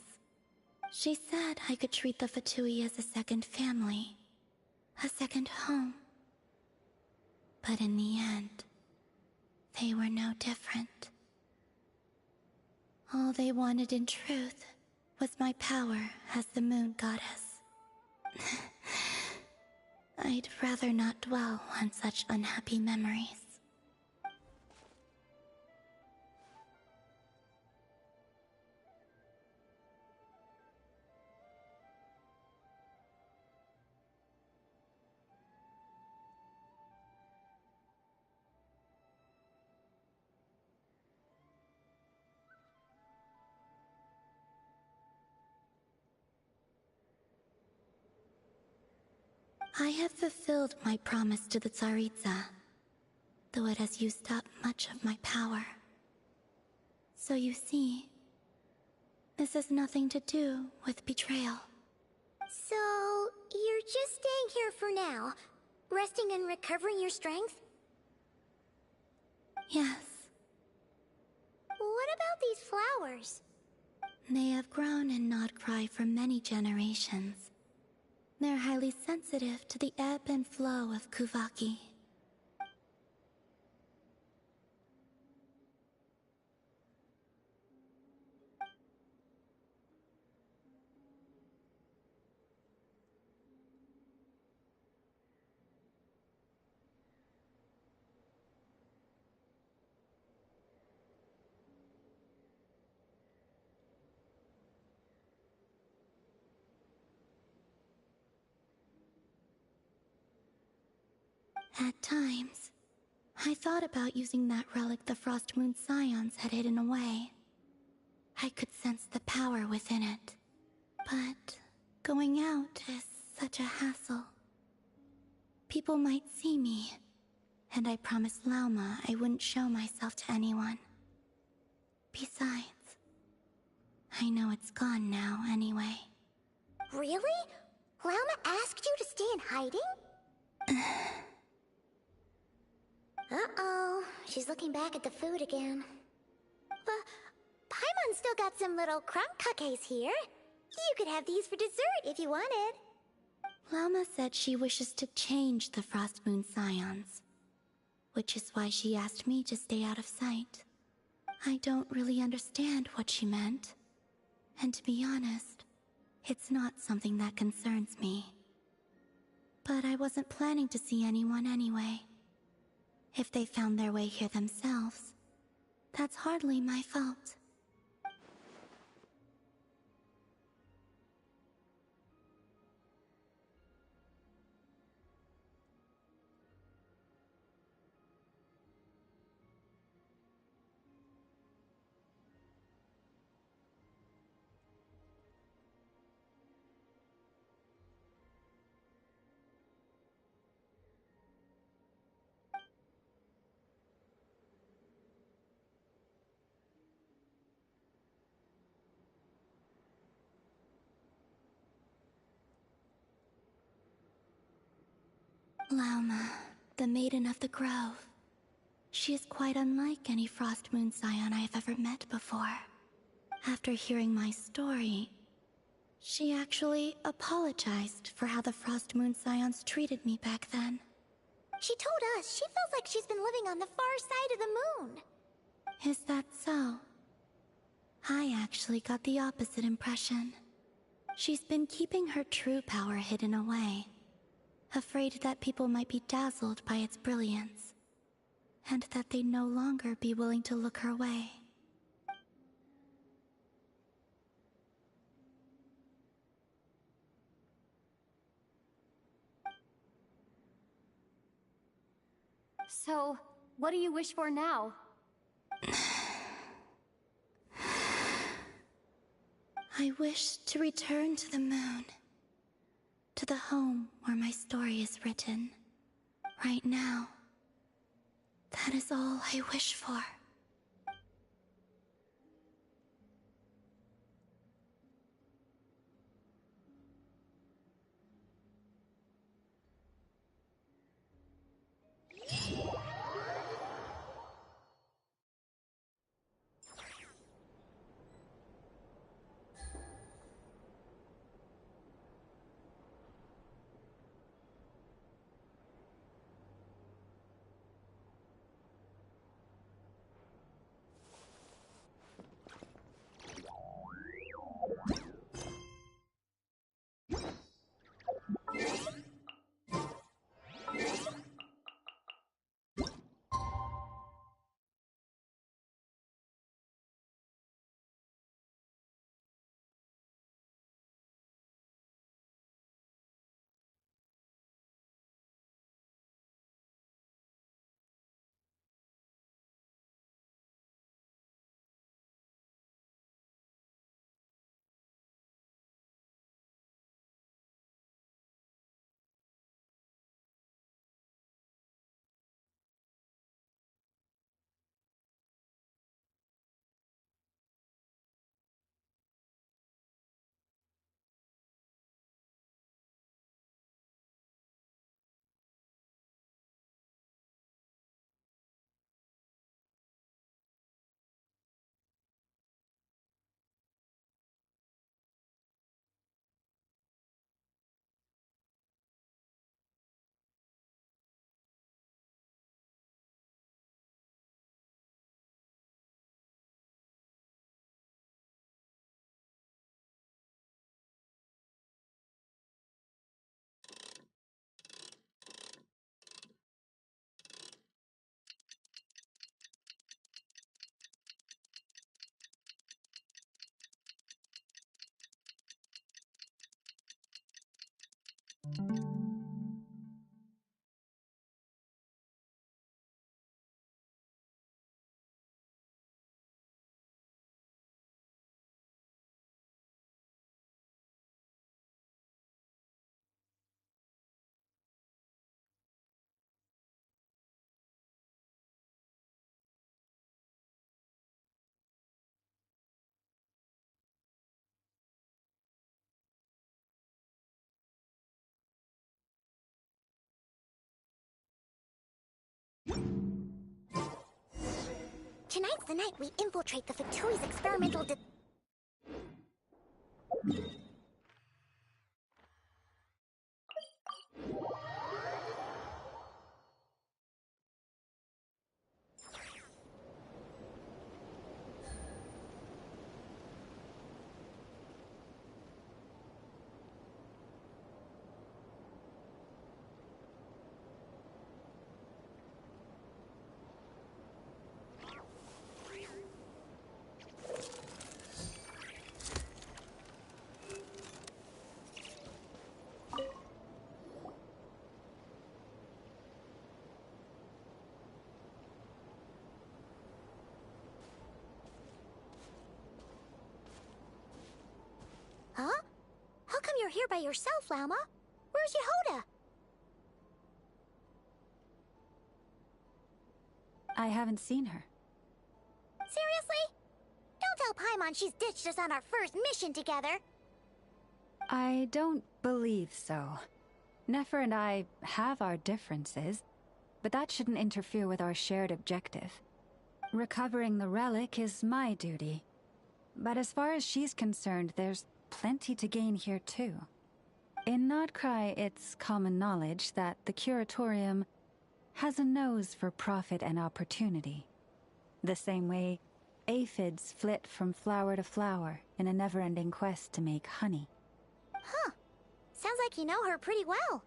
Speaker 6: She said I could treat the Fatui as a second family, a second home. But in the end, they were no different. All they wanted in truth was my power as the moon goddess. I'd rather not dwell on such unhappy memories. I have fulfilled my promise to the Tsaritsa, though it has used up much of my power. So you see, this has nothing to do with betrayal.
Speaker 1: So, you're just staying here for now, resting and recovering your strength?
Speaker 6: Yes.
Speaker 1: What about these flowers?
Speaker 6: They have grown in Nodcry for many generations. They're highly sensitive to the ebb and flow of Kuvaki. At times, I thought about using that relic the Frost Moon Scions had hidden away. I could sense the power within it. But going out is such a hassle. People might see me, and I promised Lauma I wouldn't show myself to anyone. Besides, I know it's gone now anyway.
Speaker 1: Really? Lauma asked you to stay in hiding? Uh-oh, she's looking back at the food again. Paimon's still got some little crumb cookies here. You could have these for dessert if you wanted.
Speaker 6: Lauma said she wishes to change the Frost Moon Scions, which is why she asked me to stay out of sight. I don't really understand what she meant, and to be honest, it's not something that concerns me. But I wasn't planning to see anyone anyway. If they found their way here themselves, that's hardly my fault. Lauma, the Maiden of the Grove. She is quite unlike any Frost Moon Scion I have ever met before. After hearing my story, she actually apologized for how the Frost Moon Scions treated me back then.
Speaker 1: She told us she feels like she's been living on the far side of the moon.
Speaker 6: Is that so? I actually got the opposite impression. She's been keeping her true power hidden away, afraid that people might be dazzled by its brilliance, and that they'd no longer be willing to look her way. So, what do you wish for now?
Speaker 1: I wish to return to the moon. To the home where my story is written. Right now. That is all I wish for. Tonight's the night we infiltrate the Fatui's experimental Huh? How come you're here by yourself, Lauma? Where's Yehoda?
Speaker 5: I haven't seen her.
Speaker 1: Seriously? Don't tell Paimon she's ditched us on our first mission together.
Speaker 5: I don't believe so. Nefer and I have our differences, but that shouldn't interfere with our shared objective. Recovering the relic is my duty. But as far as she's concerned, there's plenty to gain here too. In Nodcry, it's common knowledge that the Curatorium has a nose for profit and opportunity. The same way aphids flit from flower to flower in a never-ending quest to make honey.
Speaker 1: Huh. Sounds like you know her pretty well.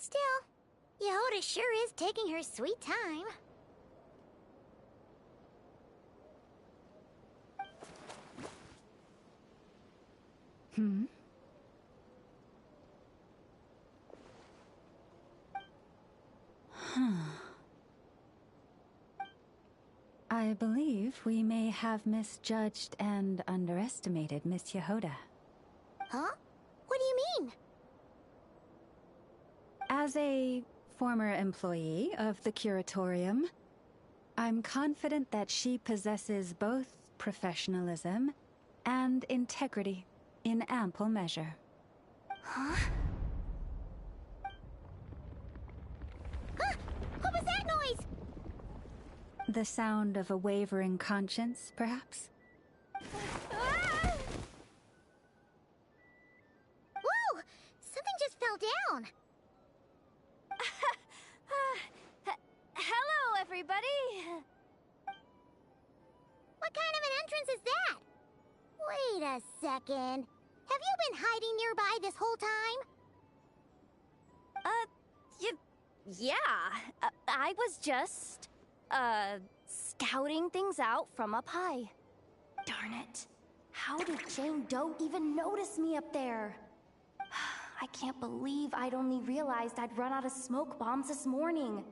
Speaker 1: Still, Yehoda sure is taking her sweet time.
Speaker 5: I believe we may have misjudged and underestimated Miss Yehoda.
Speaker 1: Huh? What do you mean?
Speaker 5: As a former employee of the Curatorium, I'm confident that she possesses both professionalism and integrity in ample measure.
Speaker 1: Huh? Huh? What was that noise?
Speaker 5: The sound of a wavering conscience, perhaps?
Speaker 1: Ah! Whoa! Something just fell down.
Speaker 6: Hello, everybody!
Speaker 1: What kind of an entrance is that? Wait a second. Have you been hiding nearby this whole time?
Speaker 6: Yeah. I was just, scouting things out from up high. Darn it. How did Jane Doe even notice me up there? I can't believe I'd only realized I'd run out of smoke bombs this morning.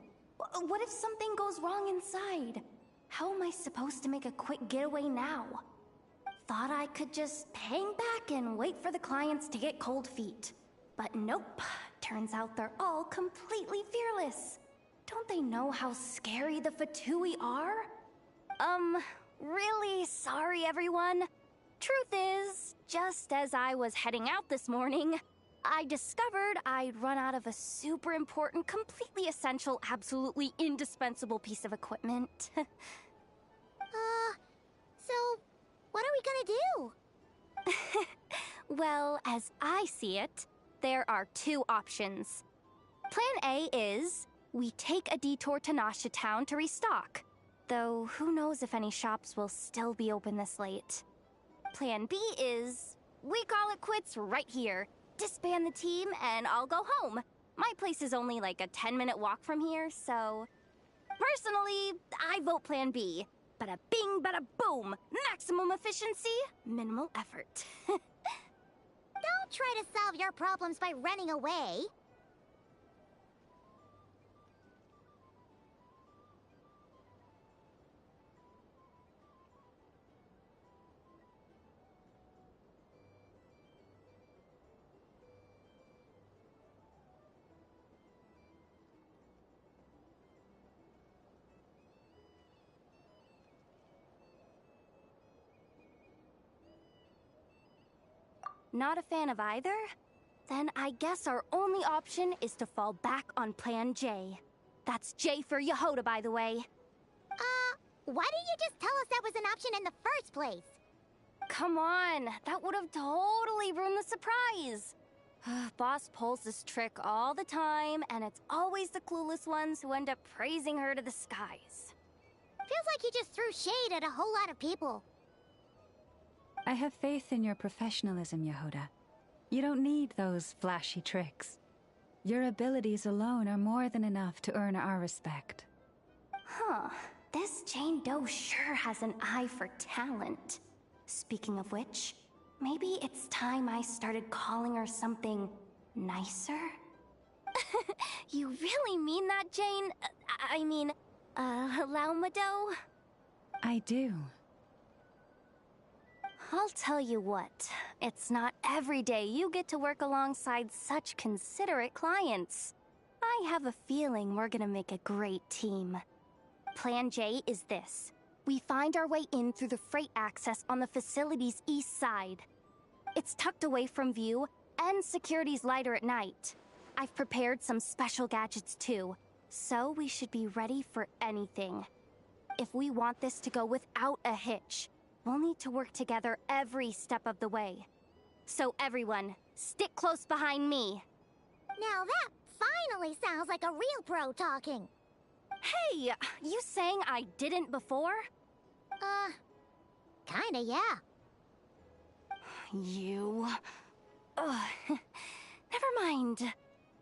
Speaker 6: What if something goes wrong inside? How am I supposed to make a quick getaway now? Thought I could just hang back and wait for the clients to get cold feet. But nope. Turns out they're all completely fearless. Don't they know how scary the Fatui are? Really sorry, everyone. Truth is, just as I was heading out this morning, I discovered I'd run out of a super important, completely essential, absolutely indispensable piece of equipment.
Speaker 1: So, what are we gonna do?
Speaker 6: Well, as I see it, there are two options. Plan A is, we take a detour to Nasha Town to restock. Though, who knows if any shops will still be open this late. Plan B is, we call it quits right here. Disband the team and I'll go home. My place is only like a 10-minute walk from here, so... Personally, I vote Plan B. Bada bing, bada boom. Maximum efficiency, minimal effort.
Speaker 1: Don't try to solve your problems by running away.
Speaker 6: Not a fan of either? Then I guess our only option is to fall back on Plan J. That's J for Yehoda, by the way.
Speaker 1: Why didn't you just tell us that was an option in the first place?
Speaker 6: Come on, that would have totally ruined the surprise. Boss pulls this trick all the time, and it's always the clueless ones who end up praising her to the skies.
Speaker 1: Feels like you just threw shade at a whole lot of people.
Speaker 5: I have faith in your professionalism, Yehoda. You don't need those flashy tricks. Your abilities alone are more than enough to earn our respect.
Speaker 6: Huh. This Jane Doe sure has an eye for talent. Speaking of which, maybe it's time I started calling her something nicer? You really mean that, Jane? Lauma Doe?
Speaker 5: I do.
Speaker 6: I'll tell you what, it's not every day you get to work alongside such considerate clients. I have a feeling we're gonna make a great team. Plan J is this. We find our way in through the freight access on the facility's east side. It's tucked away from view, and security's lighter at night. I've prepared some special gadgets too, so we should be ready for anything. If we want this to go without a hitch, we'll need to work together every step of the way. So everyone, stick close behind me.
Speaker 1: Now that finally sounds like a real pro talking.
Speaker 6: Hey, you saying I didn't before?
Speaker 1: Kinda, yeah.
Speaker 6: You... Ugh. Never mind.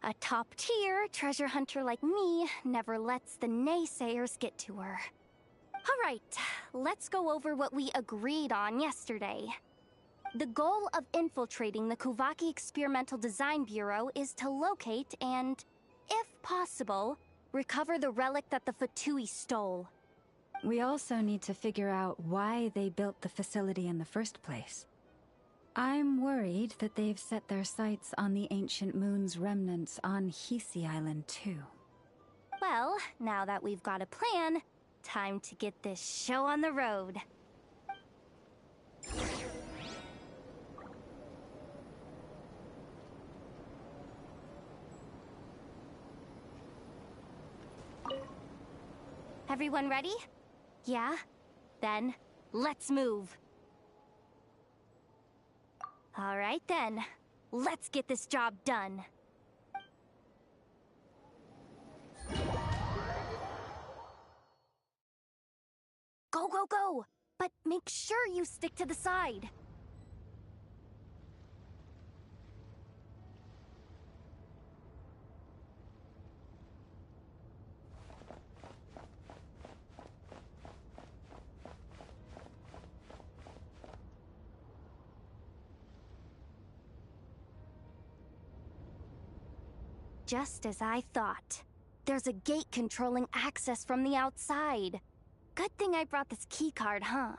Speaker 6: A top-tier treasure hunter like me never lets the naysayers get to her. Alright, let's go over what we agreed on yesterday. The goal of infiltrating the Kuvaki Experimental Design Bureau is to locate and, if possible, recover the relic that the Fatui stole.
Speaker 5: We also need to figure out why they built the facility in the first place. I'm worried that they've set their sights on the ancient moon's remnants on Hisi Island too.
Speaker 6: Well, now that we've got a plan, time to get this show on the road. Everyone ready? Yeah? Then, let's move. All right then, let's get this job done. Go, go, go! But make sure you stick to the side. Just as I thought. There's a gate controlling access from the outside. Good thing I brought this keycard, huh?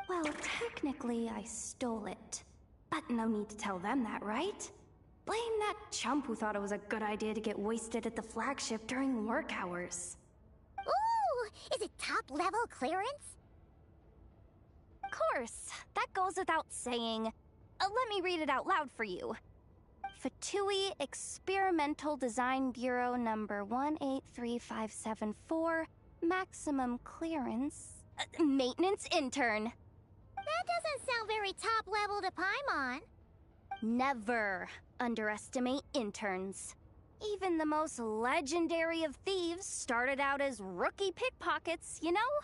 Speaker 6: Well, technically, I stole it. But no need to tell them that, right? Blame that chump who thought it was a good idea to get wasted at the flagship during work hours.
Speaker 1: Ooh! Is it top-level clearance?
Speaker 6: Of course, that goes without saying. Let me read it out loud for you. Fatui Experimental Design Bureau number 183574, maximum clearance, maintenance intern.
Speaker 1: That doesn't sound very top-level to Paimon.
Speaker 6: Never underestimate interns. Even the most legendary of thieves started out as rookie pickpockets, you know?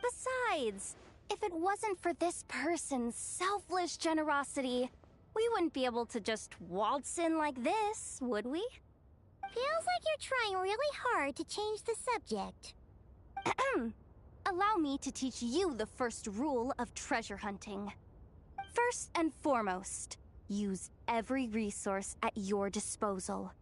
Speaker 6: Besides, if it wasn't for this person's selfless generosity, we wouldn't be able to just waltz in like this, would we?
Speaker 1: Feels like you're trying really hard to change the subject.
Speaker 6: Allow me to teach you the first rule of treasure hunting. First and foremost, use every resource at your disposal.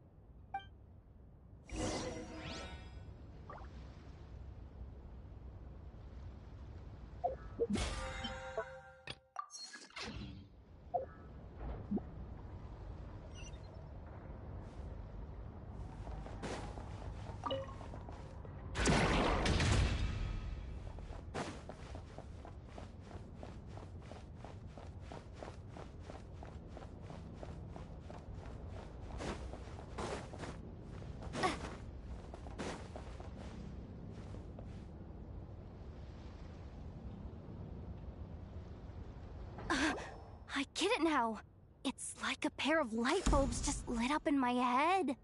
Speaker 6: I get it now. It's like a pair of light bulbs just lit up in my head.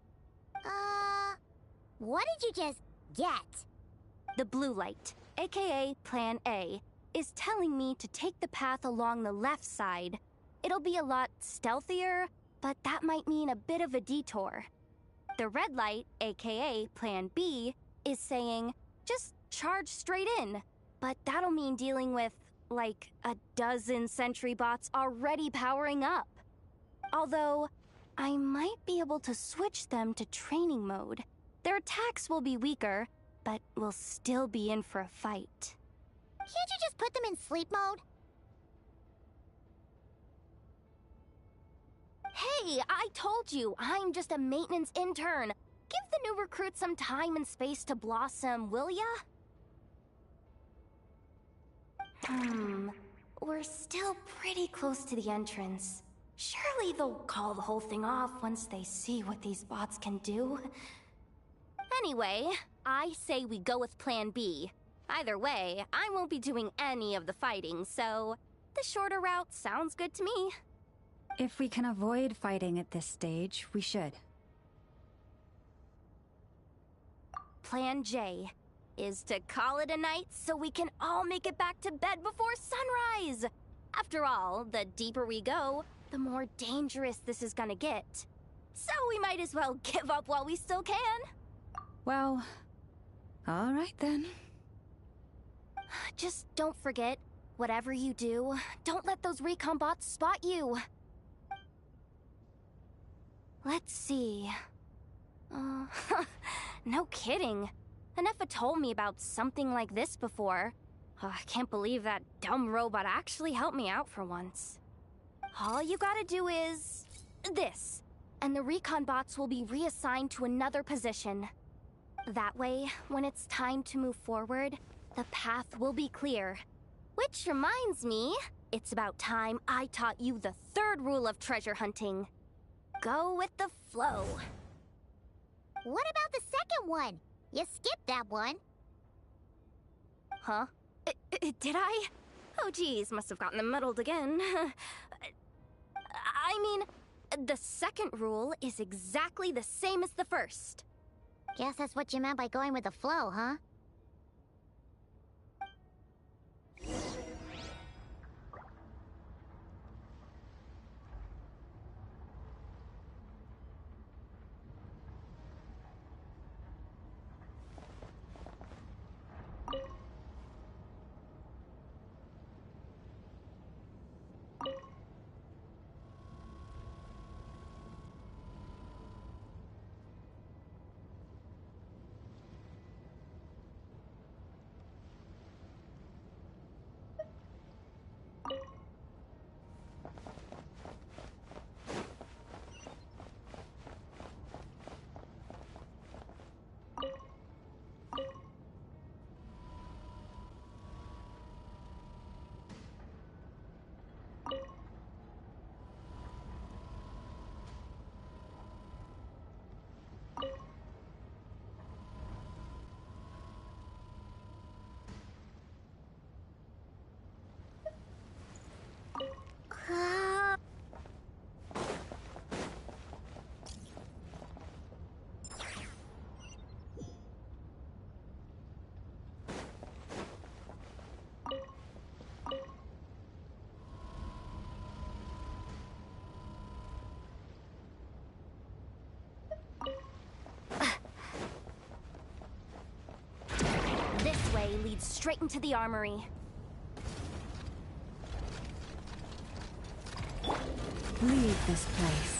Speaker 1: What did you just get?
Speaker 6: The blue light, aka Plan A, is telling me to take the path along the left side. It'll be a lot stealthier, but that might mean a bit of a detour. The red light, aka Plan B, is saying, just charge straight in. But that'll mean dealing with, like, a dozen sentry bots already powering up. Although, I might be able to switch them to training mode. Their attacks will be weaker, but we'll still be in for a fight.
Speaker 1: Can't you just put them in sleep mode?
Speaker 6: Hey, I told you, I'm just a maintenance intern. Give the new recruit some time and space to blossom, will ya? We're still pretty close to the entrance. Surely they'll call the whole thing off once they see what these bots can do. Anyway, I say we go with Plan B. Either way, I won't be doing any of the fighting, so the shorter route sounds good to me.
Speaker 5: If we can avoid fighting at this stage, we should.
Speaker 6: Plan J is to call it a night so we can all make it back to bed before sunrise. After all, the deeper we go, the more dangerous this is gonna get. So we might as well give up while we still can.
Speaker 5: Well, all right then.
Speaker 6: Just don't forget, whatever you do, don't let those recon bots spot you. Let's see. No kidding. Anefa told me about something like this before. I can't believe that dumb robot actually helped me out for once. All you gotta do is... this. And the recon bots will be reassigned to another position. That way, when it's time to move forward, the path will be clear. Which reminds me, it's about time I taught you the third rule of treasure hunting. Go with the flow.
Speaker 1: What about the second one? You skipped that one.
Speaker 6: Huh? Did I? Oh geez, must have gotten them muddled again. I mean, the second rule is exactly the same as the first.
Speaker 1: Guess that's what you meant by going with the flow, huh?
Speaker 6: This way leads straight into the armory.
Speaker 5: Leave this place.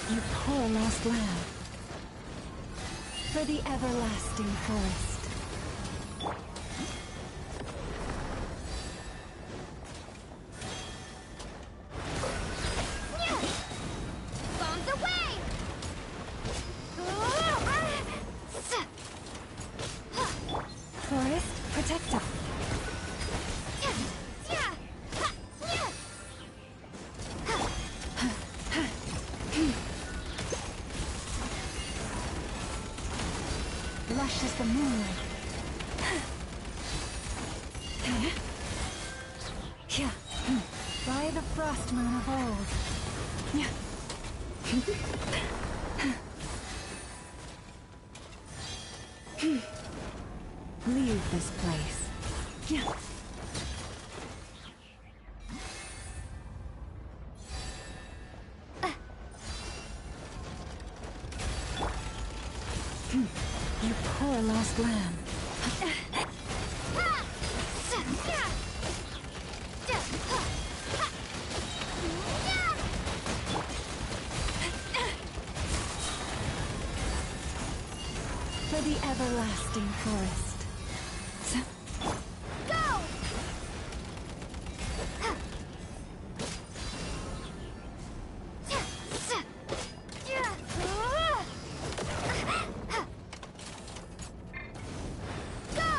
Speaker 5: You poor lost lamb. For the everlasting forest.
Speaker 1: Bombs away!
Speaker 5: Forest protected. Lush as the moonlight. By the frost moon of old. Leave this place. You poor lost lamb. For the everlasting forest.
Speaker 1: Go! Go!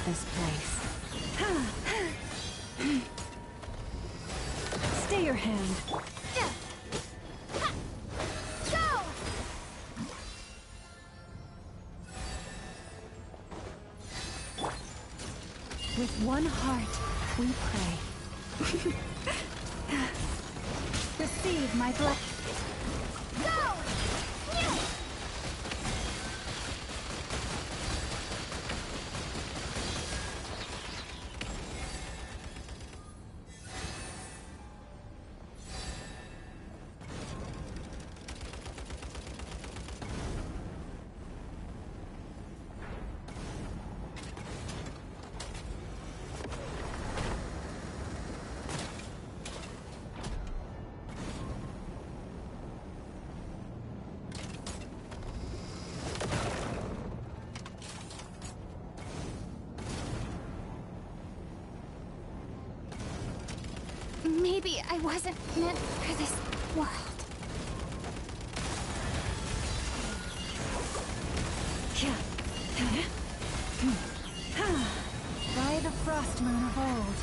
Speaker 5: this place. Stay your hand.
Speaker 1: Go!
Speaker 5: With one heart, we pray. Receive my blessing.
Speaker 1: Go! Maybe I wasn't meant for this world.
Speaker 5: By the frost moon of old.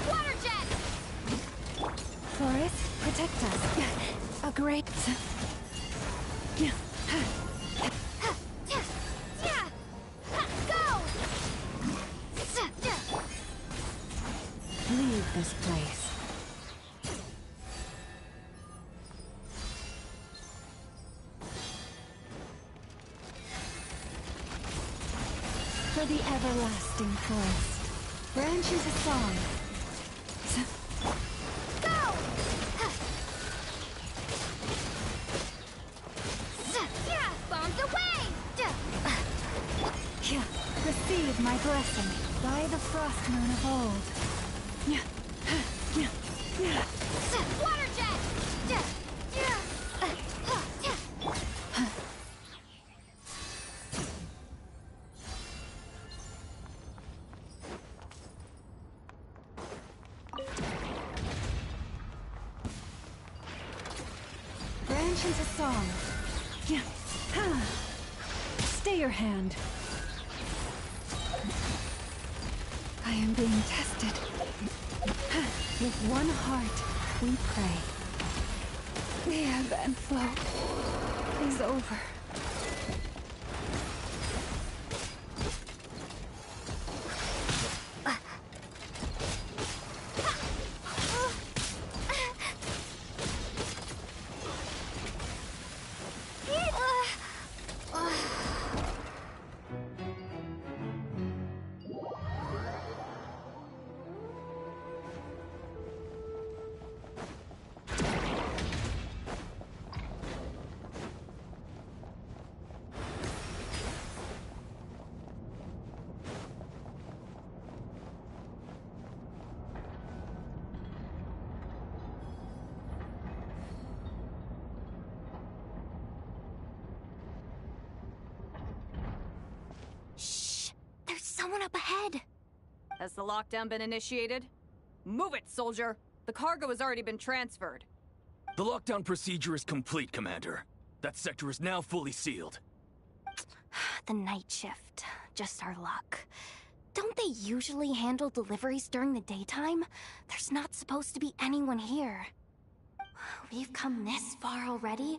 Speaker 1: Water jet!
Speaker 5: Forest, protect us. A great...
Speaker 1: Go!
Speaker 5: Leave this place. For the everlasting forest. Branches a song.
Speaker 1: Go! Bombs away!
Speaker 5: Receive my blessing by the frost moon of old.
Speaker 1: Water jet!
Speaker 5: Branches a song. Stay your hand. I am being tested. With one heart, we pray. The ebb and flow is over.
Speaker 1: There's someone up ahead.
Speaker 9: Has the lockdown been initiated? Move it, soldier! The cargo has already been transferred.
Speaker 10: The lockdown procedure is complete, Commander. That sector is now fully sealed.
Speaker 6: The night shift. Just our luck. Don't they usually handle deliveries during the daytime? There's not supposed to be anyone here. We've come this far already,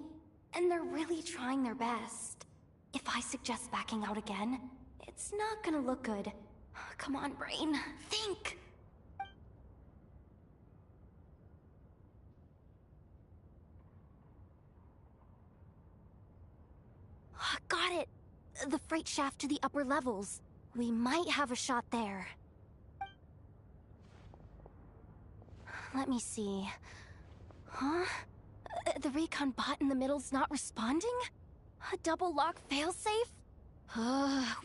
Speaker 6: and they're really trying their best. If I suggest backing out again, it's not gonna look good. Come on, brain. Think! Got it! The freight shaft to the upper levels. We might have a shot there. Let me see. Huh? The recon bot in the middle's not responding? A double lock failsafe?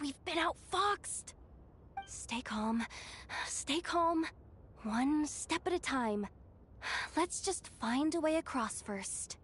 Speaker 6: We've been outfoxed. Stay calm. Stay calm. One step at a time. Let's just find a way across first.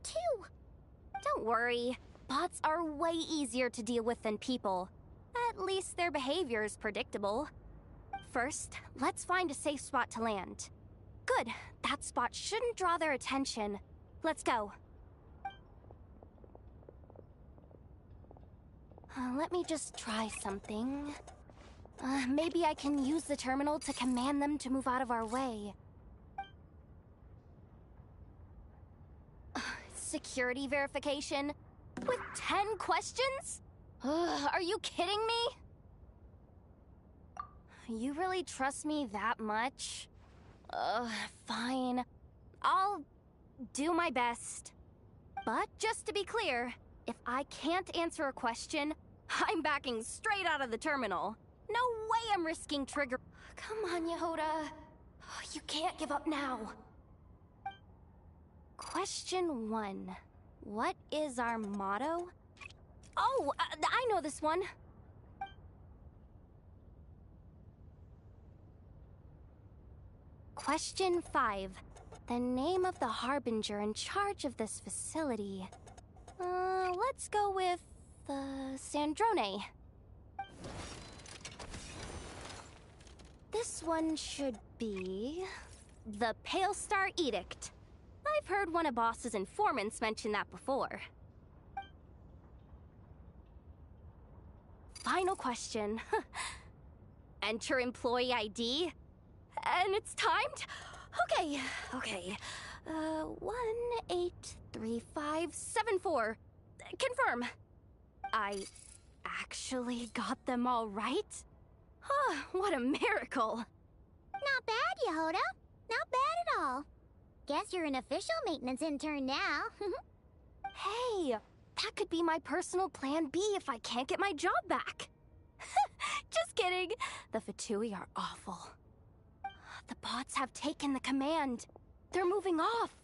Speaker 1: too.
Speaker 6: Don't worry. Bots are way easier to deal with than people. At least their behavior is predictable. First, let's find a safe spot to land. Good. That spot shouldn't draw their attention. Let's go. Let me just try something. Maybe I can use the terminal to command them to move out of our way. Security verification? With 10 questions? Are you kidding me? You really trust me that much? Fine. I'll do my best. But just to be clear, if I can't answer a question, I'm backing straight out of the terminal. No way I'm risking trigger. Come on, Yehoda. You can't give up now. Question 1. What is our motto? Oh, I know this one. Question 5. The name of the Harbinger in charge of this facility. Let's go with, Sandrone. This one should be... the Pale Star Edict. I've heard one of Boss's informants mention that before. Final question. Enter employee ID. And it's timed? Okay. 183574. Confirm. I actually got them all right? What a miracle.
Speaker 1: Not bad, Yehoda. Not bad at all. Guess you're an official maintenance intern now.
Speaker 6: Hey, that could be my personal plan B if I can't get my job back. Just kidding. The Fatui are awful. The bots have taken the command. They're moving off.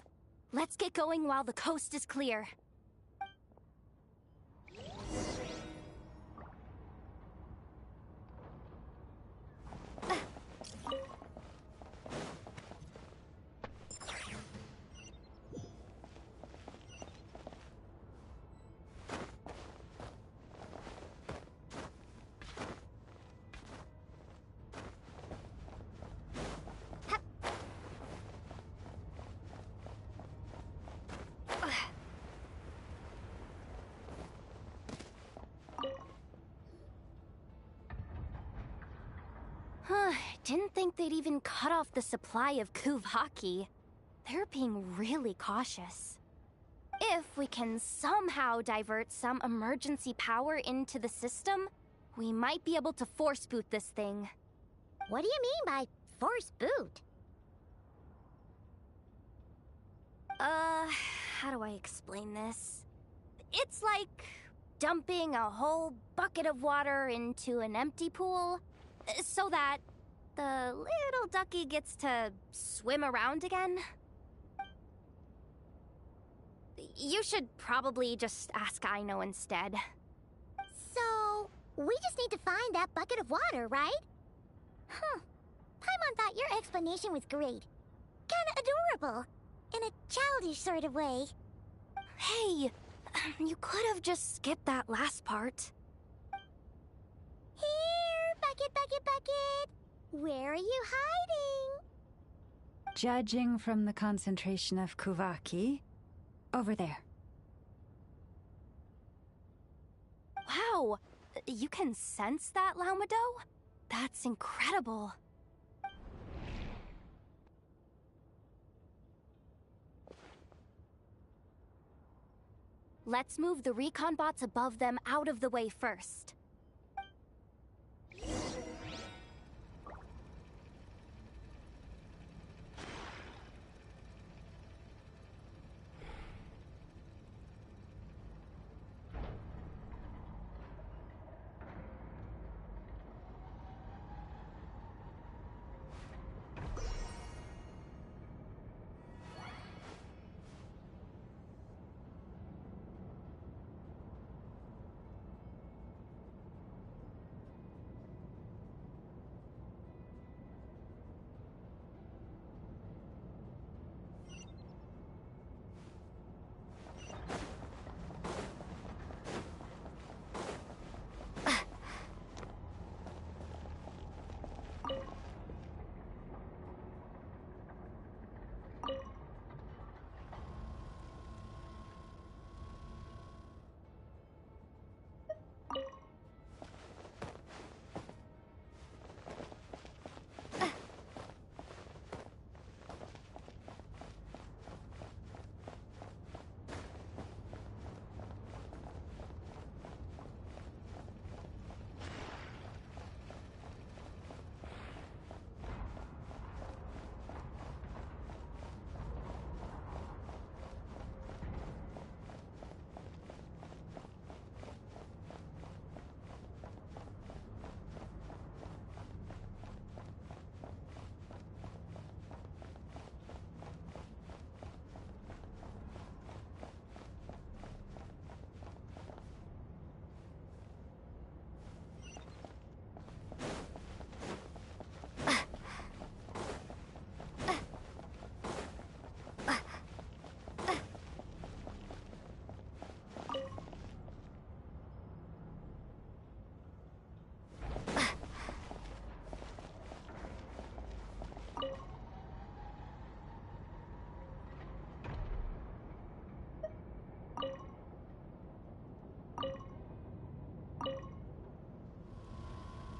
Speaker 6: Let's get going while the coast is clear. Didn't think they'd even cut off the supply of Kuvaki. They're being really cautious. If we can somehow divert some emergency power into the system, we might be able to force boot this thing.
Speaker 1: What do you mean by force boot?
Speaker 6: How do I explain this? It's like dumping a whole bucket of water into an empty pool, so that the little ducky gets to swim around again. You should probably just ask Aino instead.
Speaker 1: So, we just need to find that bucket of water, right? Paimon thought your explanation was great. Kinda adorable. In a childish sort of way.
Speaker 6: Hey, you could have just skipped that last part.
Speaker 1: Here, bucket, bucket, bucket. Where are you hiding?
Speaker 5: Judging from the concentration of Kuvaki, over there.
Speaker 6: Wow, you can sense that, Laumado? That's incredible. Let's move the recon bots above them out of the way first.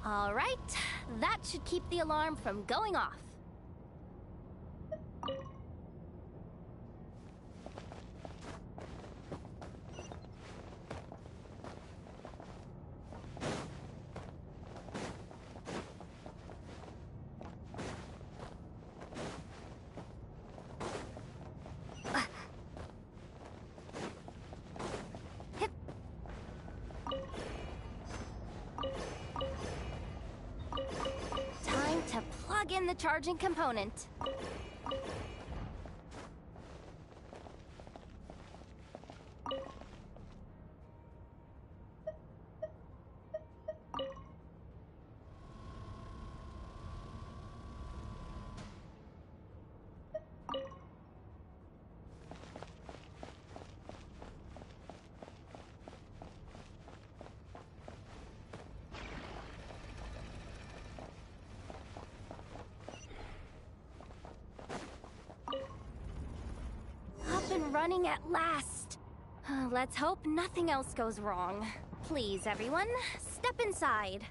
Speaker 6: All right, that should keep the alarm from going off. Time to plug in the charging component. Up and running at last. Let's hope nothing else goes wrong. Please, everyone, step inside.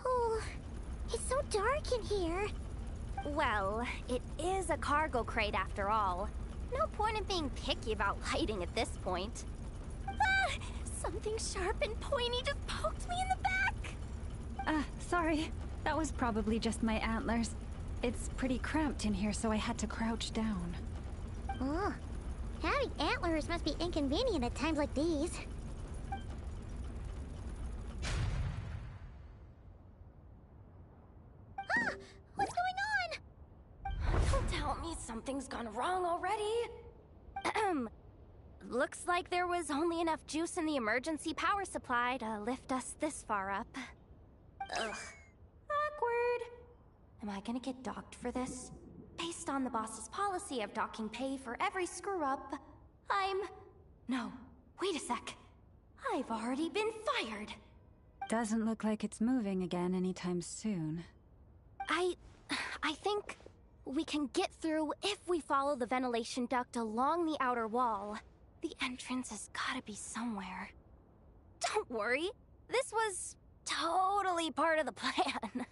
Speaker 1: Oh, it's so dark in here.
Speaker 6: Well, it is a cargo crate after all. No point in being picky about lighting at this point. Ah! Something sharp and pointy just poked me in the back!
Speaker 5: Sorry. That was probably just my antlers. It's pretty cramped in here, so I had to crouch down.
Speaker 1: Oh, having antlers must be inconvenient at times like these. Ah! What's going on?
Speaker 6: Don't tell me something's gone wrong already. Looks like there was only enough juice in the emergency power supply to lift us this far up. Ugh. Awkward. Am I gonna get docked for this? Based on the boss's policy of docking pay for every screw-up, No, wait a sec. I've already been fired.
Speaker 5: Doesn't look like it's moving again anytime soon.
Speaker 6: I think we can get through if we follow the ventilation duct along the outer wall. The entrance has gotta be somewhere. Don't worry, this was totally part of the plan.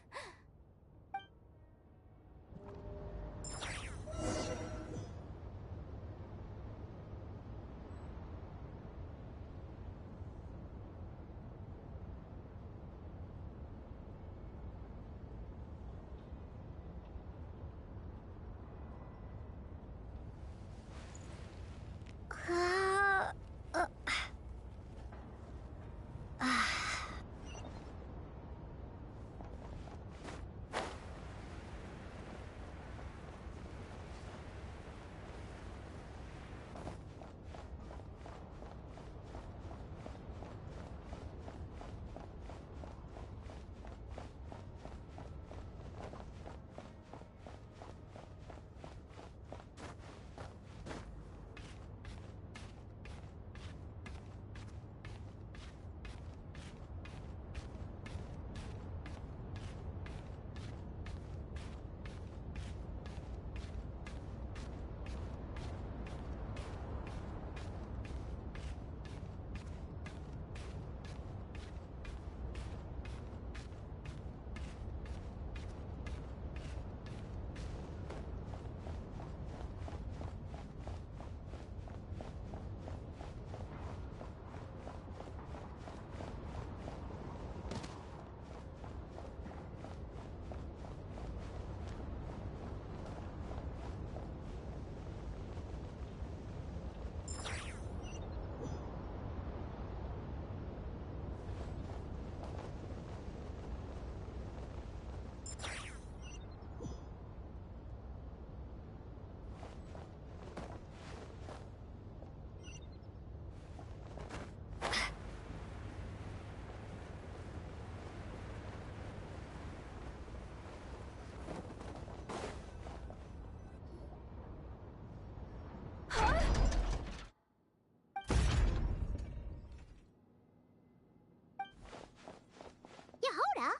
Speaker 1: Yehoda?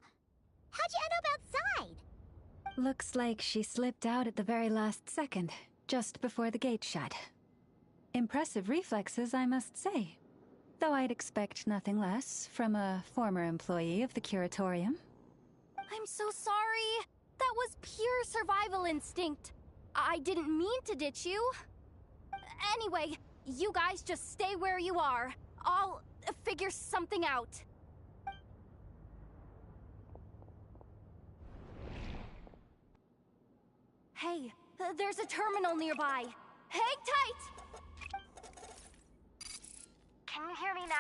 Speaker 1: How'd you end up outside?
Speaker 5: Looks like she slipped out at the very last second, just before the gate shut. Impressive reflexes, I must say. Though I'd expect nothing less from a former employee of the Curatorium.
Speaker 6: I'm so sorry. That was pure survival instinct. I didn't mean to ditch you. Anyway, you guys just stay where you are. I'll figure something out. Hey, there's a terminal nearby. Hang tight! Can you hear me now?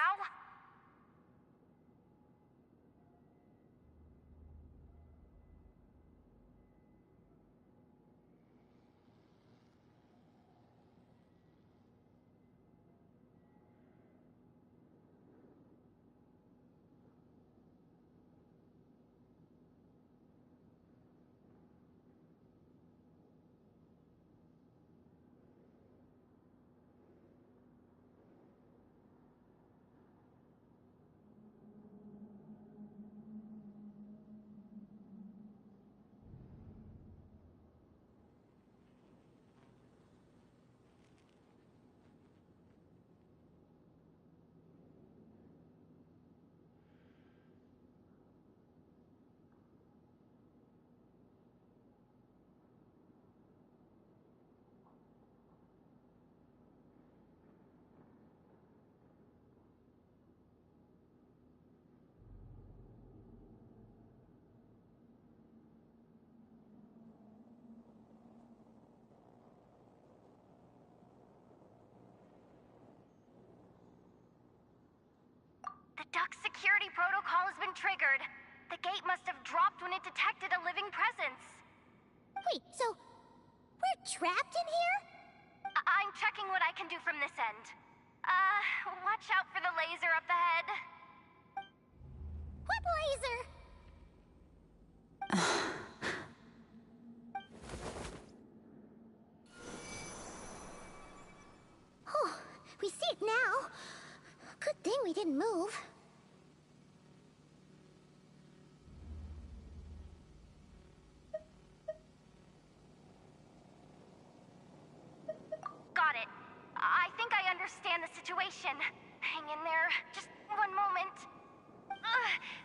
Speaker 6: The duck security protocol has been triggered. The gate must have dropped when it detected a living presence.
Speaker 1: Wait, so we're trapped in here?
Speaker 6: I'm checking what I can do from this end. Watch out for the laser up ahead.
Speaker 1: What laser? Oh, we see it now. Good thing we didn't move.
Speaker 6: Got it. I think I understand the situation. Hang in there. Just one moment.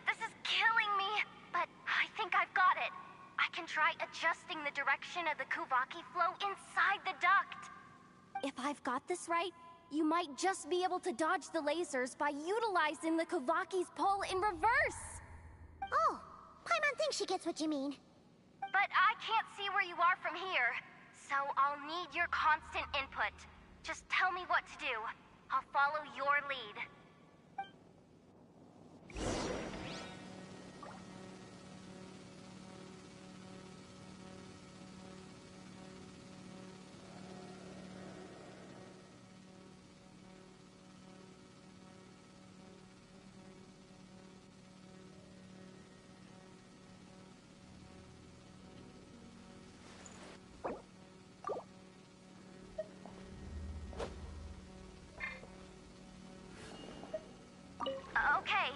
Speaker 6: This is killing me, but I think I've got it. I can try adjusting the direction of the Kuvaki flow inside the duct. If I've got this right, you might just be able to dodge the lasers by utilizing the Kuvaki's pull in reverse.
Speaker 1: Oh, Paimon thinks she gets what you mean.
Speaker 6: But I can't see where you are from here, so I'll need your constant input. Just tell me what to do. I'll follow your lead. Okay.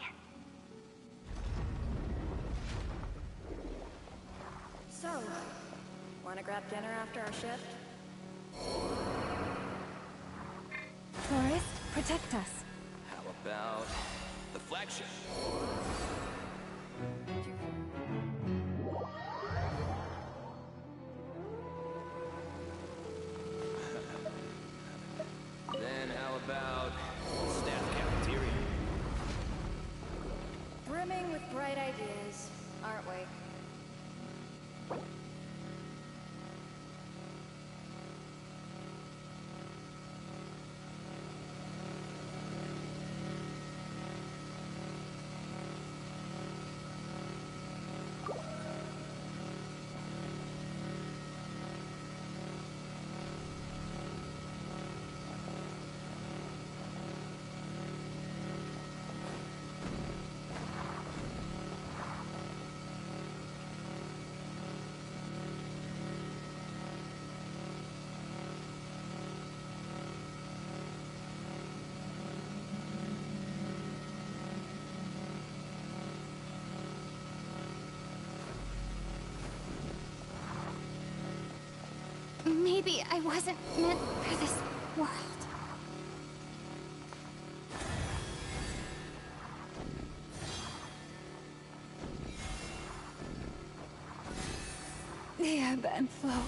Speaker 11: So, wanna grab dinner after our shift?
Speaker 5: Forest, protect us.
Speaker 10: How about the flagship? Then how about staff cafeteria?
Speaker 11: Brimming with bright ideas, aren't we?
Speaker 6: Maybe I wasn't meant for this world.
Speaker 5: The ebb and flow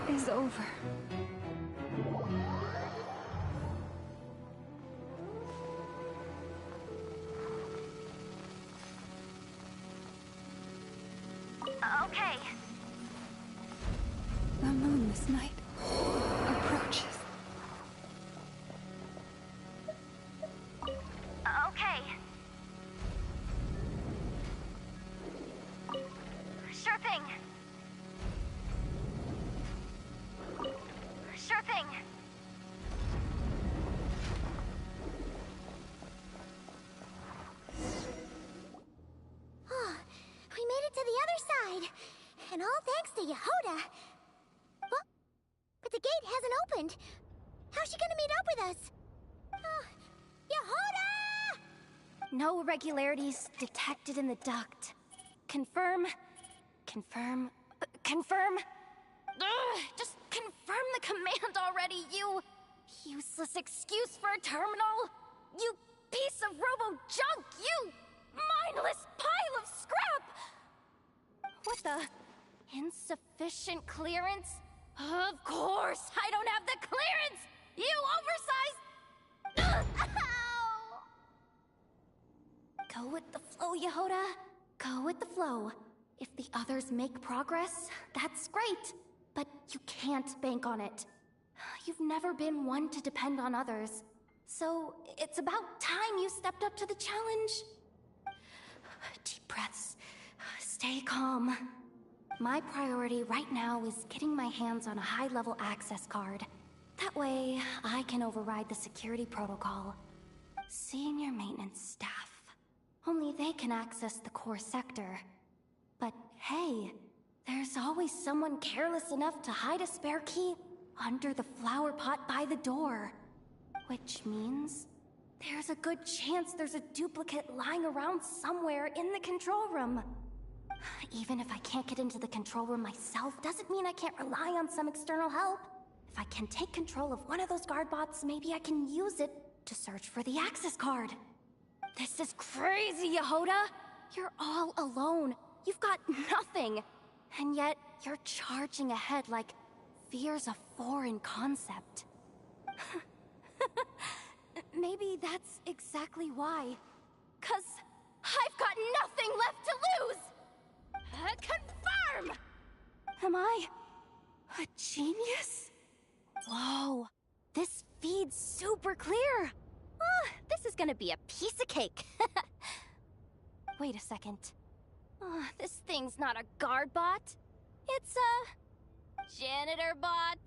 Speaker 5: is over.
Speaker 1: Okay.
Speaker 5: The moonless night approaches.
Speaker 1: Okay. Sure thing. Sure thing. Oh, we made it to the other side. And all thanks to Yehoda. Well, but the gate hasn't opened. How's she gonna meet up with us? Yehoda!
Speaker 6: No irregularities detected in the duct. Confirm. Confirm. Confirm. Ugh, just confirm the command already, you useless excuse for a terminal. You piece of robo-junk, you mindless pile of scrap! What the? Insufficient clearance? Of course, I don't have the clearance! You oversized... Ow! Go with the flow, Yehoda. Go with the flow. If the others make progress, that's great. But you can't bank on it. You've never been one to depend on others. So, it's about time you stepped up to the challenge. Deep breaths. Stay calm. My priority right now is getting my hands on a high-level access card. That way, I can override the security protocol. Senior maintenance staff. Only they can access the core sector. But hey, there's always someone careless enough to hide a spare key under the flower pot by the door. Which means there's a good chance there's a duplicate lying around somewhere in the control room. Even if I can't get into the control room myself, doesn't mean I can't rely on some external help. If I can take control of one of those guard bots, maybe I can use it to search for the access card. This is crazy, Yehoda! You're all alone. You've got nothing. And yet, you're charging ahead like fear's a foreign concept. Maybe that's exactly why. 'Cause I've got nothing left to lose! Confirm! Am I a genius? Whoa, this feed's super clear. Oh, this is gonna be a piece of cake. Wait a second. Oh, this thing's not a guard bot. It's a janitor bot.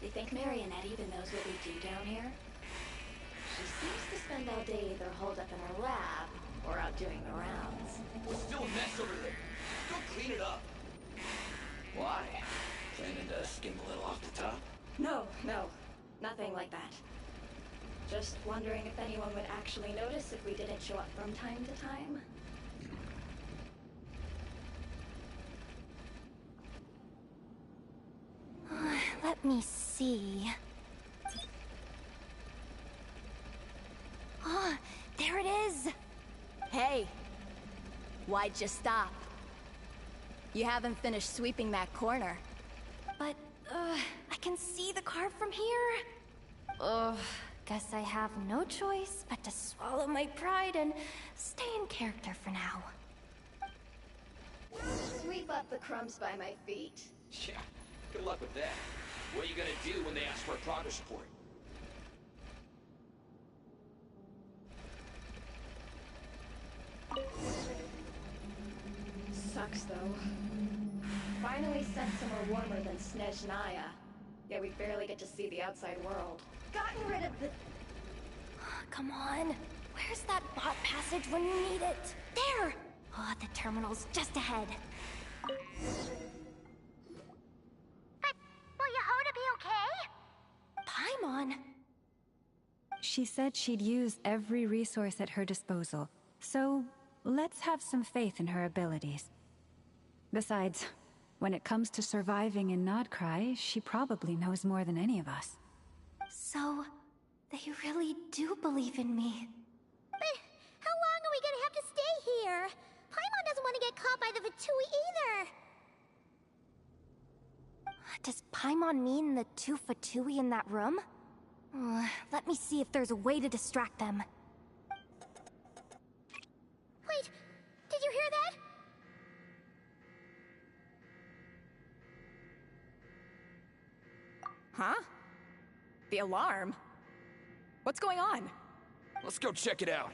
Speaker 11: You think Marionette even knows what we do down here? She seems to spend all day either holed up in her lab or out doing the rounds.
Speaker 10: There's still a mess over there. Go clean it up. Why? Planning to skim a little off the top?
Speaker 11: No, nothing like that. Just wondering if anyone would actually notice if we didn't show up from time to time.
Speaker 6: Let me see. Oh, there it is!
Speaker 12: Hey! Why'd you stop? You haven't finished sweeping that corner.
Speaker 6: But, I can see the card from here. Guess I have no choice but to swallow my pride and stay in character for now.
Speaker 11: Sweep up the crumbs by my feet.
Speaker 10: Yeah, good luck with that. What are you gonna do when they ask for a progress report?
Speaker 11: Sucks, though. Finally sent somewhere warmer than Snezhnaya. Yet we barely get to see the outside world. Gotten rid of the...
Speaker 6: Come on. Where's that bot passage when you need it? There! Oh, the terminal's just ahead.
Speaker 1: But will Yehoda be okay?
Speaker 6: Paimon?
Speaker 5: She said she'd use every resource at her disposal, so let's have some faith in her abilities. Besides, when it comes to surviving in Nodcry, she probably knows more than any of us.
Speaker 6: So, they really do believe in me.
Speaker 1: But how long are we gonna have to stay here? Paimon doesn't want to get caught by the Fatui either.
Speaker 6: Does Paimon mean the two Fatui in that room? Let me see if there's a way to distract them.
Speaker 1: Wait, did you hear that?
Speaker 9: Huh? The alarm? What's going on?
Speaker 10: Let's go check it out.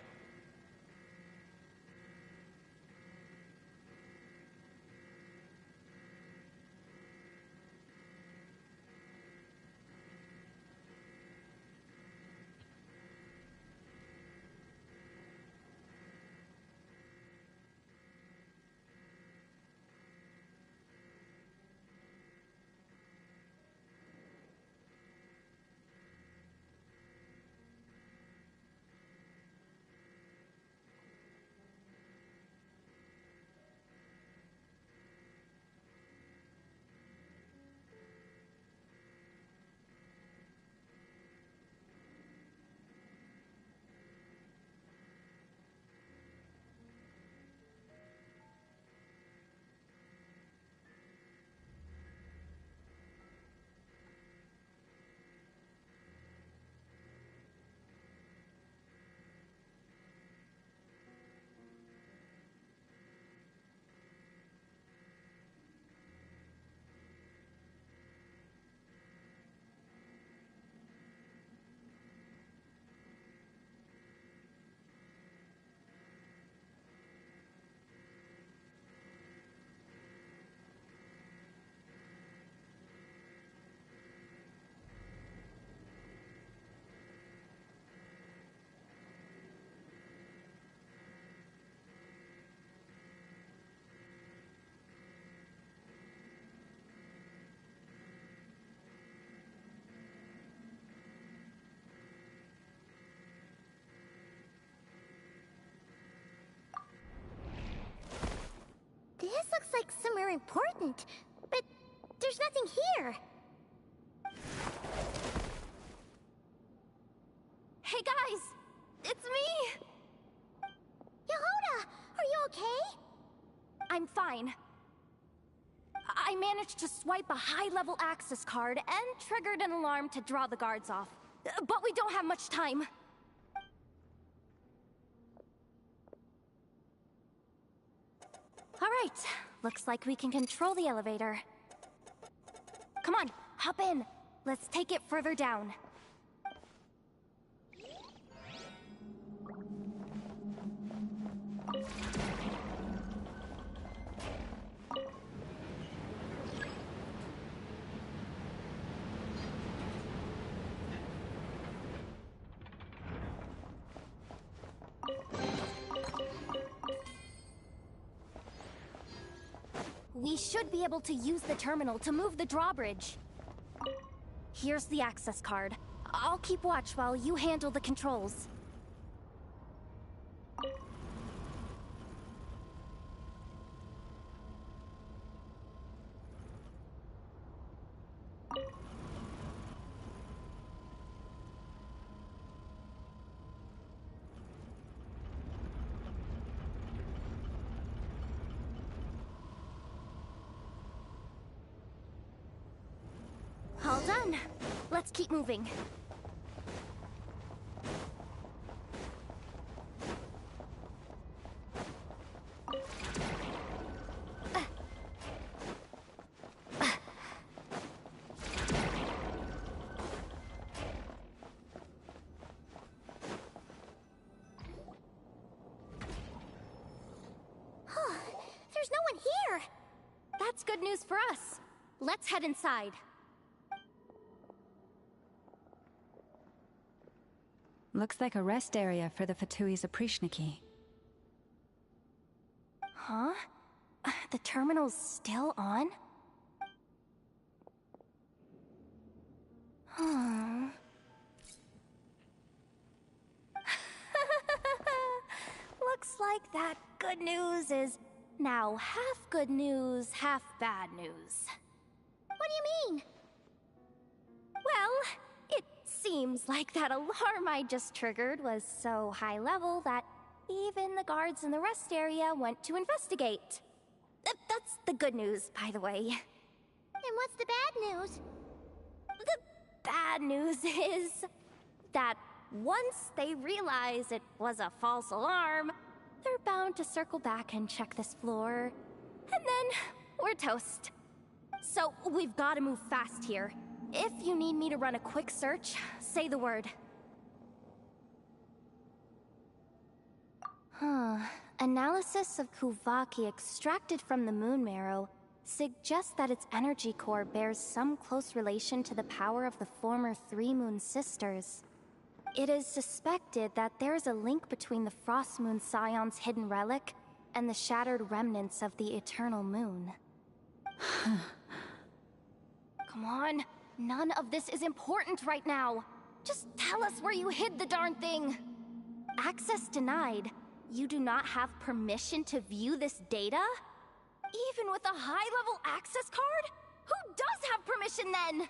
Speaker 1: This looks like somewhere important, but there's nothing here.
Speaker 6: Hey guys! It's me!
Speaker 1: Yehoda, are you okay?
Speaker 6: I'm fine. I managed to swipe a high-level access card and triggered an alarm to draw the guards off. But we don't have much time. All right, looks like we can control the elevator. Come on, hop in. Let's take it further down. We should be able to use the terminal to move the drawbridge. Here's the access card. I'll keep watch while you handle the controls. All done. Let's keep moving. good news for us. Let's head inside.
Speaker 5: Looks like a rest area for the Fatui's Oprishniki.
Speaker 6: Huh? The terminal's still on? Huh. Looks like that good news is now half good news, half bad news.
Speaker 1: What do you mean?
Speaker 6: Well, it seems like that alarm I just triggered was so high level that even the guards in the rest area went to investigate. That's the good news, by the way.
Speaker 1: And what's the bad news?
Speaker 6: The bad news is that once they realize it was a false alarm, they're bound to circle back and check this floor. And then we're toast. So we've got to move fast here. If you need me to run a quick search, say the word. Analysis of Kuvaki extracted from the moon marrow suggests that its energy core bears some close relation to the power of the former Three Moon Sisters. It is suspected that there is a link between the Frost Moon Scion's hidden relic and the shattered remnants of the Eternal Moon. Come on, none of this is important right now. Just tell us where you hid the darn thing. Access denied. You do not have permission to view this data? Even with a high-level access card? Who does have permission then?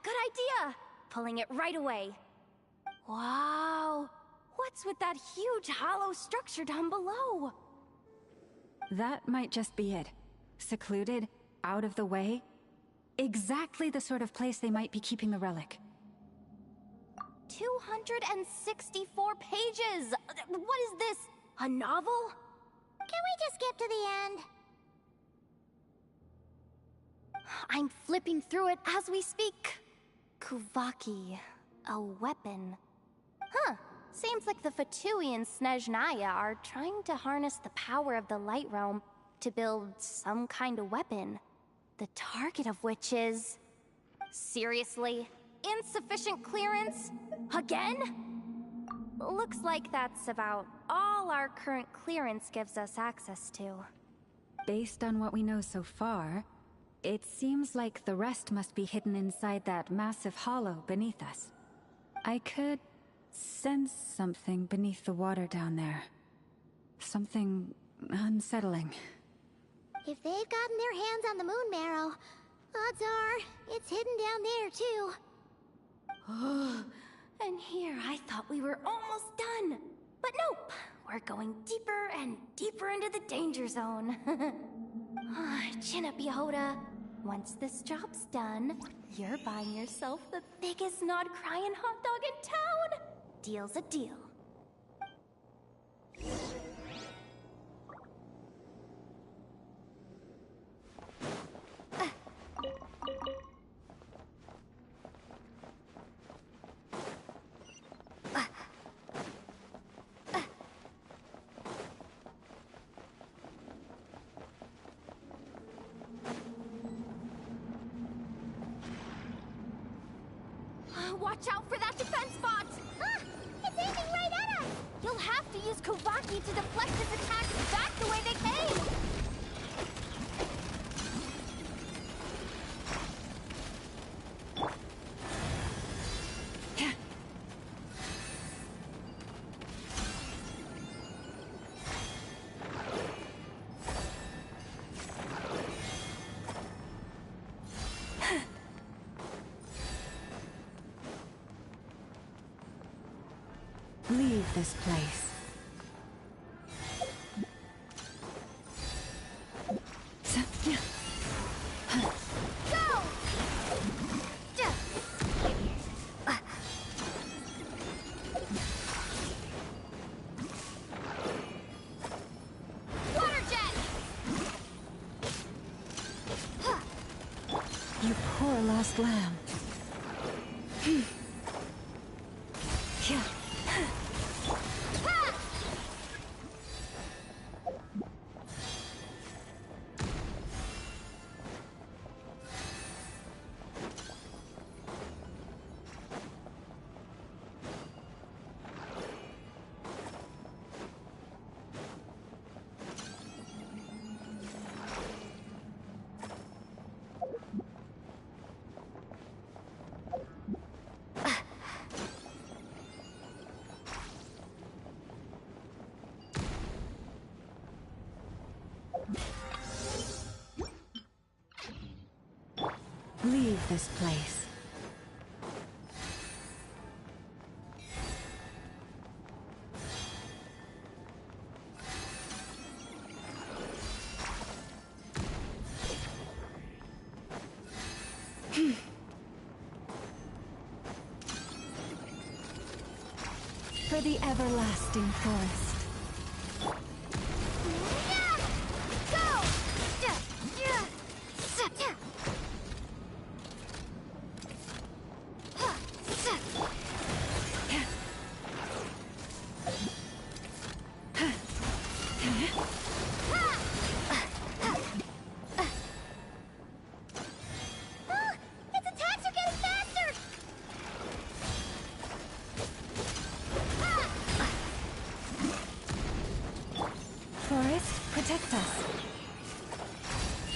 Speaker 6: Good idea. Pulling it right away. Wow. What's with that huge hollow structure down below?
Speaker 5: That might just be it. Secluded, out of the way. Exactly the sort of place they might be keeping the relic.
Speaker 6: 264 pages! What is this? A novel?
Speaker 1: Can we just skip to the end?
Speaker 6: I'm flipping through it as we speak. Kuvaki, a weapon. Seems like the Fatui and Snezhnaya are trying to harness the power of the Light Realm to build some kind of weapon. The target of which is... Seriously? Insufficient clearance? Again? Looks like that's about all our current clearance gives us access to.
Speaker 5: Based on what we know so far, it seems like the rest must be hidden inside that massive hollow beneath us. I could sense something beneath the water down there. Something unsettling.
Speaker 1: If they've gotten their hands on the moon marrow, odds are it's hidden down there too.
Speaker 6: And here I thought we were almost done. But nope, we're going deeper and deeper into the danger zone. Chin up, Yehoda. Once this job's done, you're buying yourself the biggest nod-crying hot dog in town. Deal's a deal. Watch out for that defense bot!
Speaker 1: It's aiming right at us!
Speaker 6: You'll have to use Kuvaki to deflect its attacks back the way they came!
Speaker 5: Leave this place.
Speaker 6: Go! Water jet!
Speaker 5: You poor lost lamb. of this place. For the everlasting forest. Forest, protect us.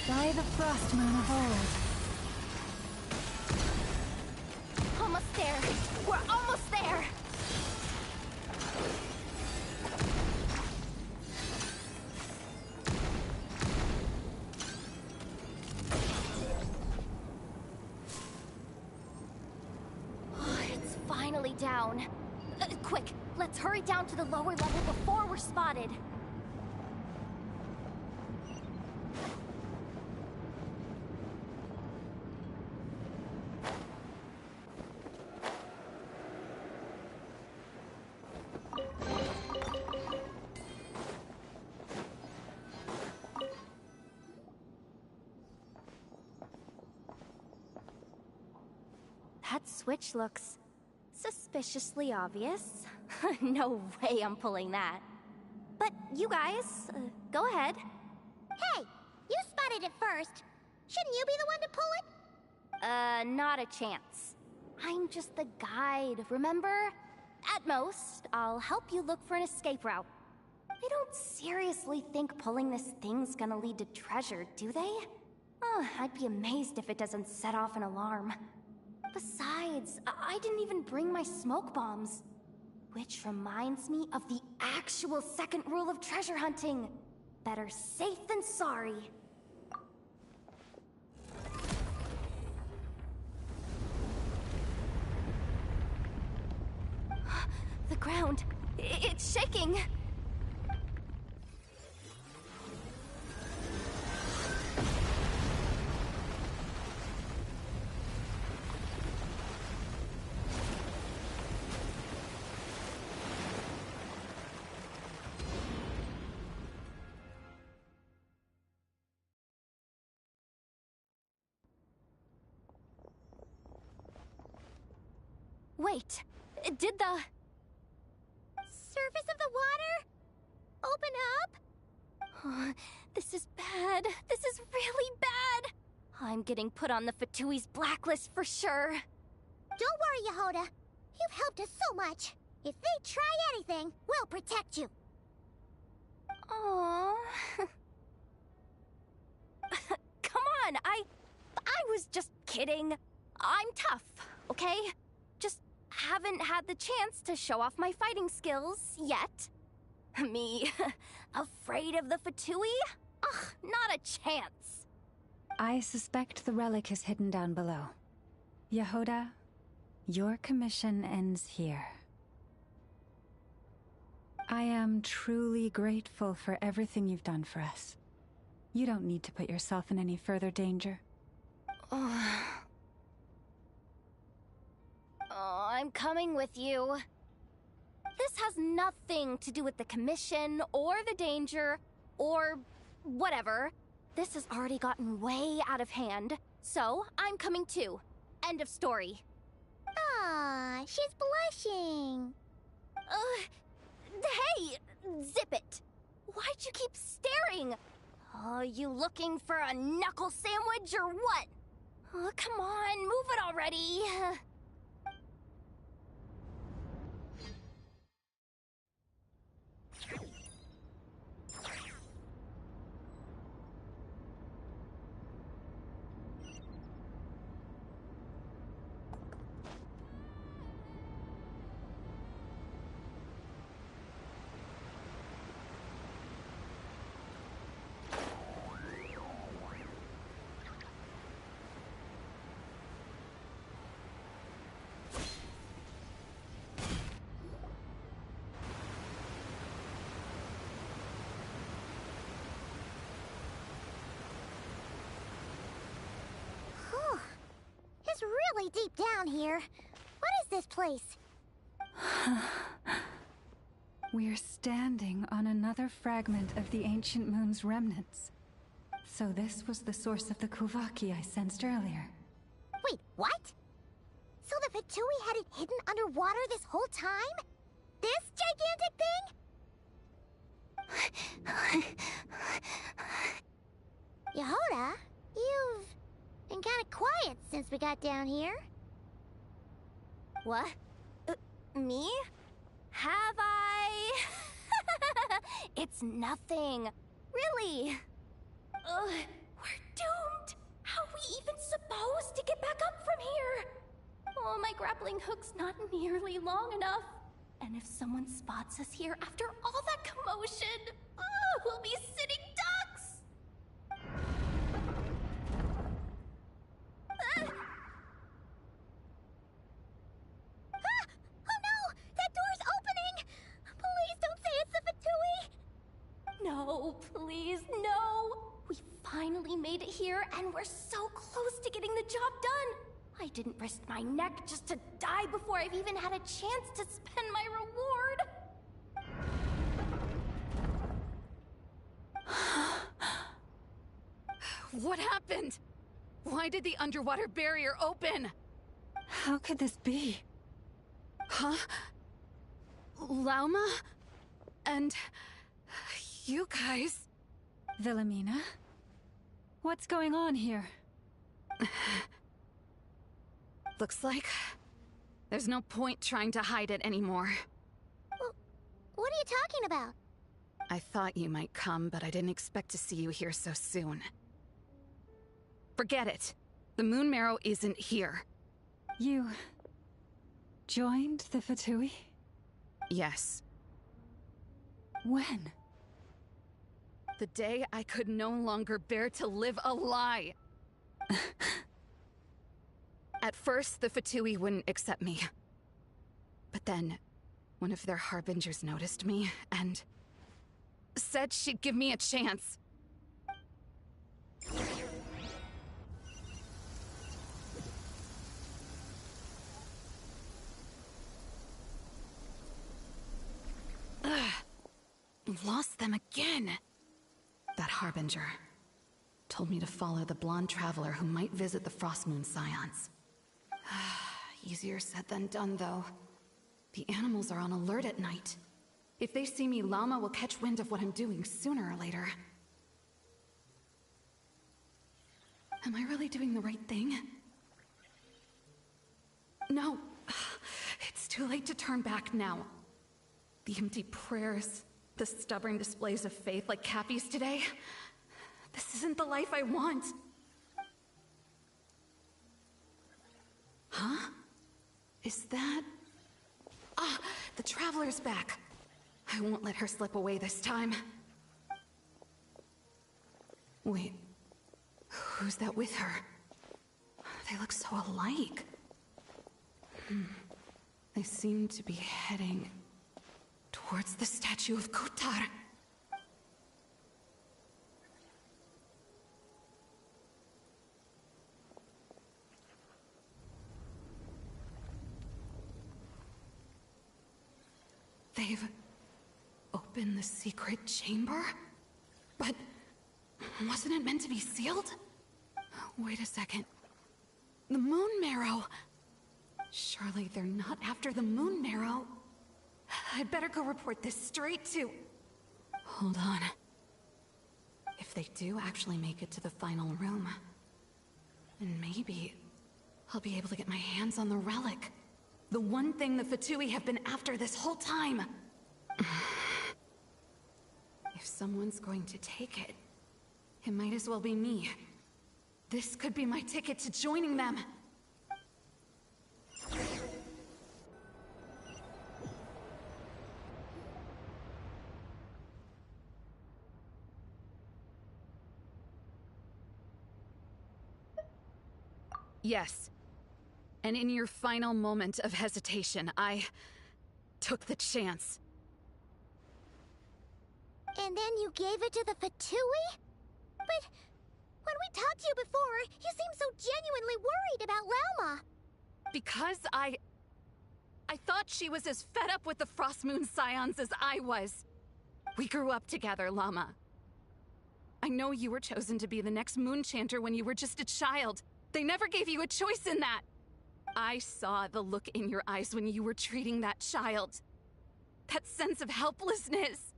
Speaker 5: By the frost moon of old.
Speaker 1: Almost there. We're almost there. It's finally down. Quick, let's hurry down to the lower level before we're spotted. That switch looks suspiciously obvious. No way I'm pulling that. But you guys, go ahead. Hey, you spotted it first. Shouldn't you be the one to pull it? Not a chance. I'm just the guide, remember? At most, I'll help you look for an escape route. They don't seriously think pulling this thing's gonna lead to treasure, do they? I'd be amazed if it doesn't set off an alarm. Besides, I didn't even bring my smoke bombs. Which reminds me of the actual second rule of treasure hunting. Better safe than sorry. The ground, it's shaking. Wait, did the surface of the water open up? This is bad. This is really bad. I'm getting put on the Fatui's blacklist for sure. Don't worry, Yehoda. You've helped us so much. If they try anything, we'll protect you. Aww. Come on, I was just kidding. I'm tough, okay? Just haven't had the chance to show off my fighting skills yet. Me, afraid of the Fatui? Ugh, not a chance.
Speaker 5: I suspect the relic is hidden down below. Yehoda, your commission ends here. I am truly grateful for everything you've done for us. You don't need to put yourself in any further danger.
Speaker 1: I'm coming with you. This has nothing to do with the commission, or the danger, or whatever. This has already gotten way out of hand, so I'm coming too. End of story. Ah, she's blushing. Hey, zip it. Why'd you keep staring? Oh, you looking for a knuckle sandwich or what? Oh, come on, move it already. It's really deep down here. What is this place?
Speaker 5: We're standing on another fragment of the ancient moon's remnants. So this was the source of the Kuvaki I sensed earlier.
Speaker 1: Wait, what? So the Fatui had it hidden underwater this whole time? This gigantic thing? Yehoda, you've been kind of quiet since we got down here.
Speaker 6: What? Me? Have I? It's nothing. Really. We're doomed. How are we even supposed to get back up from here? Oh, my grappling hook's not nearly long enough. And if someone spots us here after all that commotion, we'll be sitting ducks!
Speaker 1: Oh no! That door's opening! Please don't say it's the Fatui!
Speaker 6: No, please, no! We finally made it here, and we're so close to getting the job done! I didn't risk my neck just to die before I've even had a chance to spend my reward!
Speaker 8: What happened? Why did the underwater barrier open?
Speaker 5: How could this be?
Speaker 8: Huh? Lauma? And... you guys...
Speaker 5: Wilhelmina? What's going on here?
Speaker 8: Looks like... there's no point trying to hide it anymore.
Speaker 1: Well, what are you talking about?
Speaker 8: I thought you might come, but I didn't expect to see you here so soon. Forget it. The Moon Marrow isn't here.
Speaker 5: You... joined the Fatui?
Speaker 8: Yes.
Speaker 5: When?
Speaker 8: The day I could no longer bear to live a lie. At first, the Fatui wouldn't accept me. But then, one of their harbingers noticed me, and... said she'd give me a chance. Lost them again. That harbinger told me to follow the blonde traveler who might visit the Frostmoon Scions. Easier said than done, though. The animals are on alert at night. If they see me, Lauma will catch wind of what I'm doing sooner or later. Am I really doing the right thing? No. It's too late to turn back now. The empty prayers, the stubborn displays of faith like Cappy's today. This isn't the life I want. Huh? Is that... Ah, the Traveler's back. I won't let her slip away this time. Wait, who's that with her? They look so alike. They seem to be heading towards the statue of Kutar. They've opened the secret chamber? But wasn't it meant to be sealed? Wait a second. The Moon Marrow! Surely they're not after the Moon Marrow. I'd better go report this straight to... Hold on. If they do actually make it to the final room, then maybe I'll be able to get my hands on the relic. The one thing the Fatui have been after this whole time. If someone's going to take it, it might as well be me. This could be my ticket to joining them. Yes. And in your final moment of hesitation, I took the chance.
Speaker 1: And then you gave it to the Fatui? But When we talked to you before, you seemed so genuinely worried about Lauma.
Speaker 8: Because I thought she was as fed up with the Frost Moon Scions as I was. We grew up together, Llama. I know you were chosen to be the next Moon Chanter when you were just a child. They never gave you a choice in that. I saw the look in your eyes when you were treating that child. That sense of helplessness.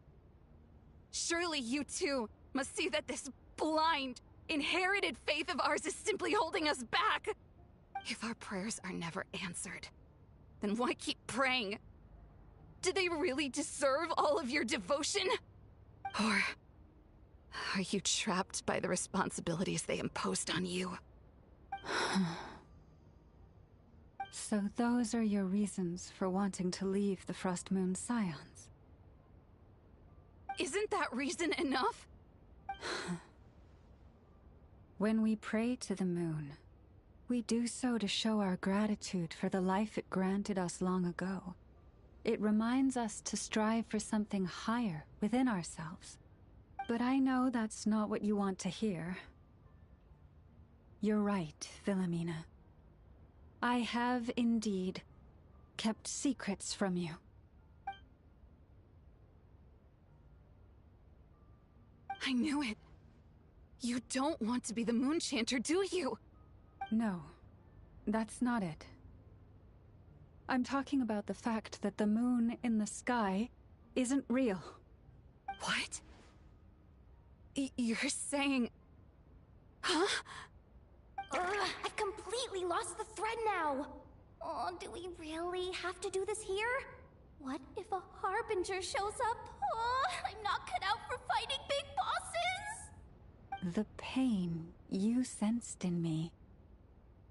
Speaker 8: Surely you too must see that this blind, inherited faith of ours is simply holding us back. If our prayers are never answered, then why keep praying? Do they really deserve all of your devotion? Or are you trapped by the responsibilities they imposed on you?
Speaker 5: So those are your reasons for wanting to leave the Frost Moon Scions?
Speaker 8: Isn't that reason enough?
Speaker 5: When we pray to the moon, we do so to show our gratitude for the life it granted us long ago. It reminds us to strive for something higher within ourselves. But I know that's not what you want to hear. You're right, Philomena. I have indeed kept secrets from you.
Speaker 8: I knew it. You don't want to be the Moon Chanter, do you?
Speaker 5: No, that's not it. I'm talking about the fact that the moon in the sky isn't real.
Speaker 8: What? You're saying... Huh?
Speaker 6: I've completely lost the thread now. Oh, do we really have to do this here? What if a Harbinger shows up? Oh, I'm not cut out for fighting big bosses!
Speaker 5: The pain you sensed in me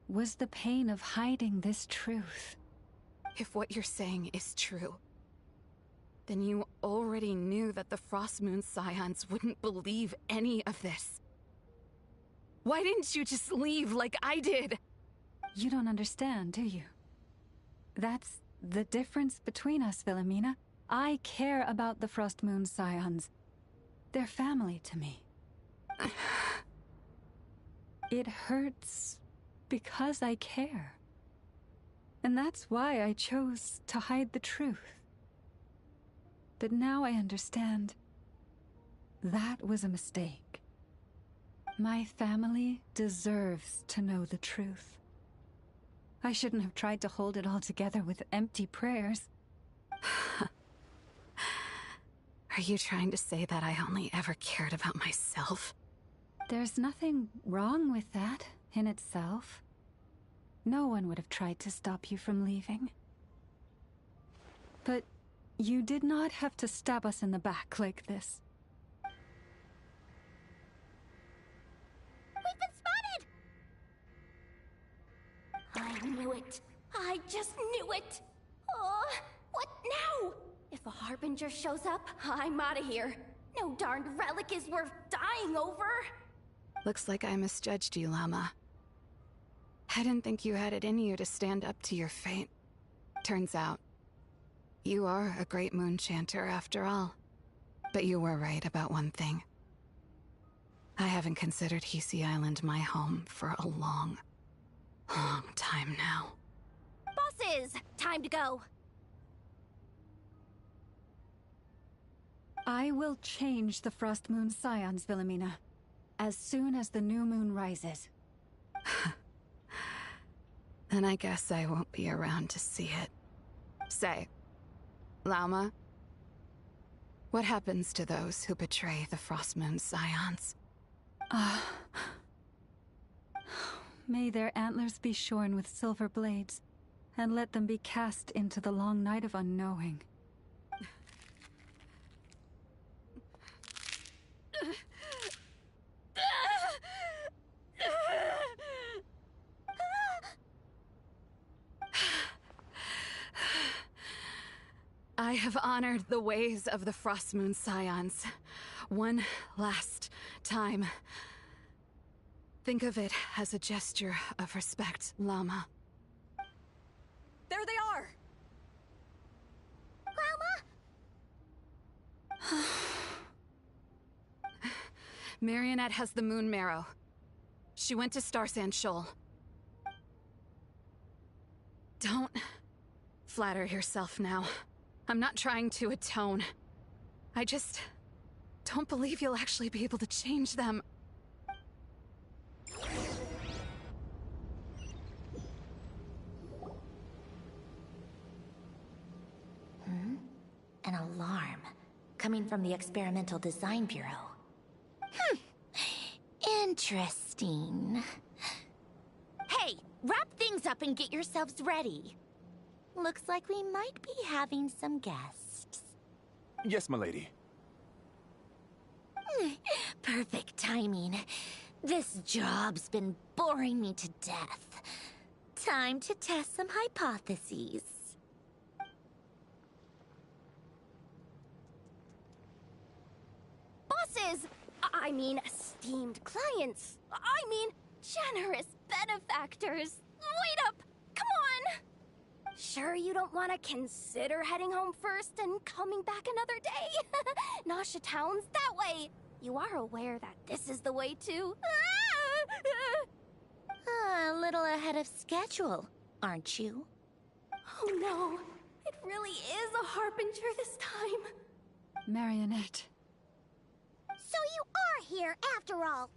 Speaker 5: was the pain of hiding this truth.
Speaker 8: If what you're saying is true, then you already knew that the Frost Moon Scions wouldn't believe any of this. Why didn't you just leave like I did?
Speaker 5: You don't understand, do you? That's the difference between us, Philomena. I care about the Frost Moon Scions. They're family to me. It hurts because I care. And that's why I chose to hide the truth. But now I understand. That was a mistake. My family deserves to know the truth. I shouldn't have tried to hold it all together with empty prayers.
Speaker 8: Are you trying to say that I only ever cared about myself?
Speaker 5: There's nothing wrong with that in itself. No one would have tried to stop you from leaving. But you did not have to stab us in the back like this.
Speaker 1: We've been spotted!
Speaker 6: I knew it. I just knew it. Oh, what now? If a Harbinger shows up, I'm out of here. No darned relic is worth dying over.
Speaker 8: Looks like I misjudged you, Llama. I didn't think you had it in you to stand up to your fate. Turns out, you are a great Moon Chanter after all. But you were right about one thing. I haven't considered Hisi Island my home for a long time now.
Speaker 6: Bosses, time to go.
Speaker 5: I will change the Frost Moon Scions, Philomena, as soon as the new moon rises.
Speaker 8: Then I guess I won't be around to see it. Say, Lauma, what happens to those who betray the Frost Moon Scions?
Speaker 5: May their antlers be shorn with silver blades, and let them be cast into the long night of unknowing.
Speaker 8: I have honored the ways of the Frost Moon Scions one last time. Think of it as a gesture of respect, Llama.
Speaker 9: There they are!
Speaker 1: Lauma?
Speaker 8: Marionette has the Moon Marrow. She went to Star Sand Shoal. Don't flatter yourself now. I'm not trying to atone. I just don't believe you'll actually be able to change them.
Speaker 13: An alarm coming from the Experimental Design Bureau. Interesting. Hey, wrap things up and get yourselves ready. Looks like we might be having some guests.
Speaker 14: Yes, milady.
Speaker 13: Perfect timing. This job's been boring me to death. Time to test some hypotheses.
Speaker 1: Bosses! I mean, esteemed clients. I mean, generous benefactors. Wait up! Come on! Sure you don't want to consider heading home first and coming back another day? Nasha Town's that way. You are aware that this is the way too.
Speaker 13: A little ahead of schedule, aren't you?
Speaker 1: Oh no, it really is a harbinger this time.
Speaker 5: Marionette.
Speaker 1: So you are here after all.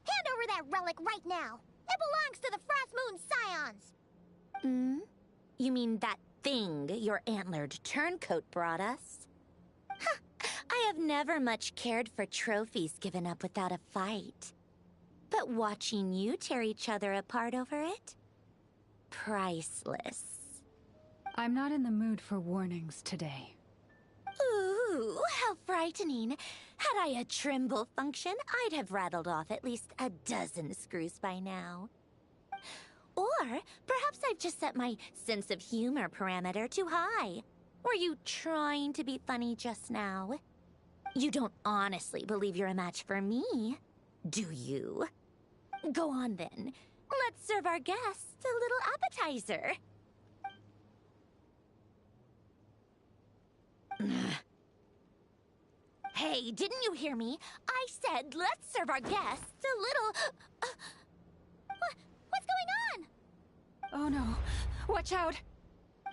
Speaker 1: Hand over that relic right now. It belongs to the Frost Moon Scions.
Speaker 13: You mean that thing your antlered turncoat brought us? I have never much cared for trophies given up without a fight. But watching you tear each other apart over it? Priceless.
Speaker 5: I'm not in the mood for warnings today.
Speaker 13: Ooh, how frightening. Had I a Trimble function, I'd have rattled off at least a dozen screws by now. Or perhaps I've just set my sense of humor parameter too high. Were you trying to be funny just now? You don't honestly believe you're a match for me, do you? Go on then. Let's serve our guests a little appetizer. Hey, didn't you hear me? I said let's serve our guests a little... What's going on?
Speaker 5: Oh no. Watch out.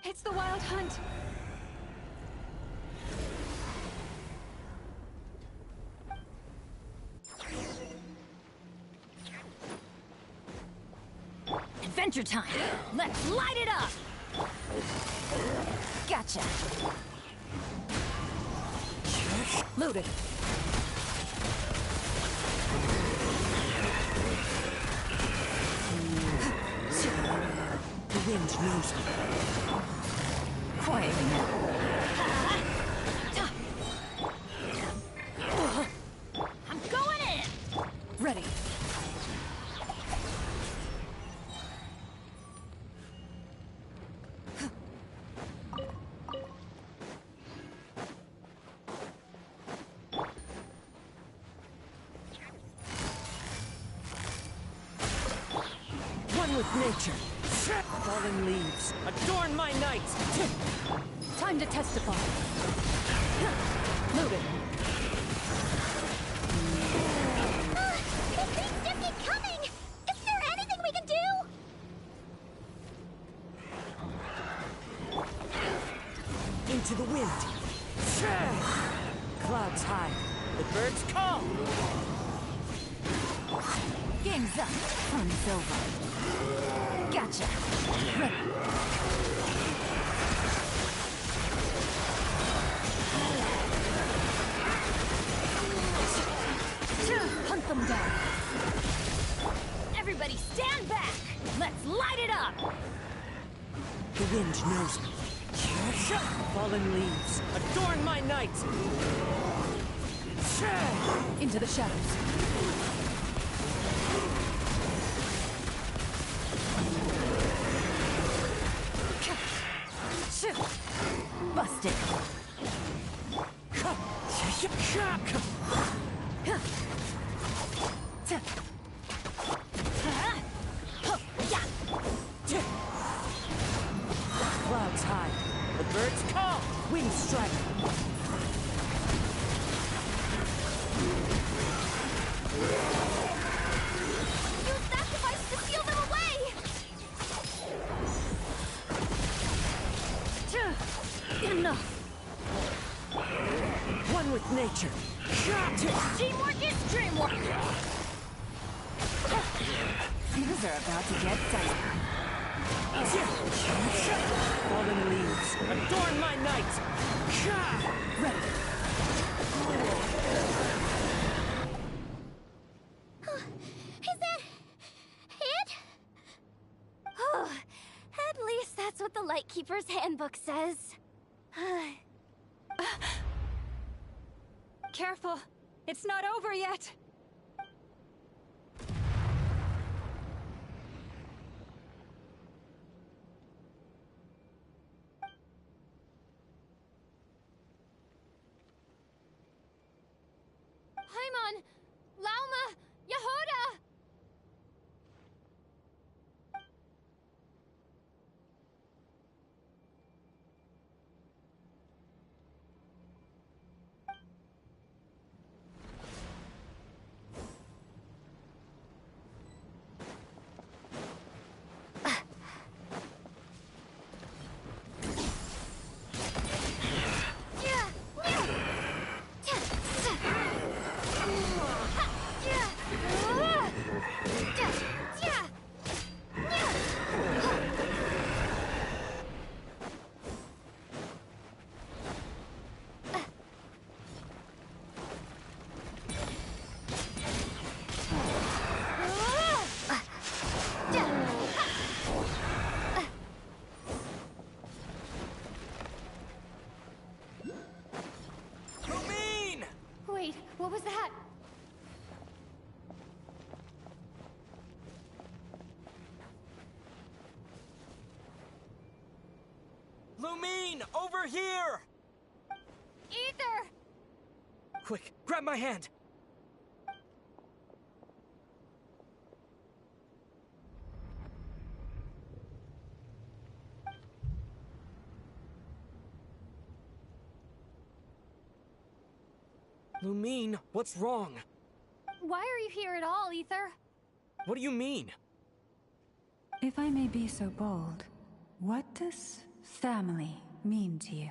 Speaker 5: It's the Wild Hunt.
Speaker 13: Adventure time! Let's light it up! Gotcha!
Speaker 5: Loaded.
Speaker 3: The wind knows me.
Speaker 13: Quietly now. I'm going in!
Speaker 5: Ready.
Speaker 3: One with nature. Fallen leaves, adorn my night!
Speaker 5: Time to testify. Loaded.
Speaker 1: These things just keep coming! Is there anything we can do?
Speaker 3: Into the wind. Clouds high, the birds call.
Speaker 13: Game's up. Fun's over. Gotcha. Ready.
Speaker 5: Hunt them down.
Speaker 13: Everybody stand back! Let's light it up!
Speaker 3: The wind knows me. Fallen leaves, adorn my night!
Speaker 5: Into the shadows.
Speaker 13: Busted.
Speaker 3: Clouds high, the birds call, wings strike.
Speaker 1: Use that
Speaker 3: one with nature.
Speaker 6: Teamwork is dreamwork!
Speaker 2: Things are about to get dicey.
Speaker 3: Fallen leaves, adorn my night!
Speaker 2: Ready.
Speaker 1: Is that it?
Speaker 6: Oh, at least that's what the Lightkeeper's handbook says.
Speaker 5: Careful! It's not over yet!
Speaker 6: Paimon! Lauma! Yehuda! Wait, what was that?
Speaker 3: Lumine, over here!
Speaker 6: Ether!
Speaker 3: Quick, grab my hand! Lumine, what's wrong?
Speaker 6: Why are you here at all, Ether?
Speaker 3: What do you mean?
Speaker 5: If I may be so bold, what does family mean to you?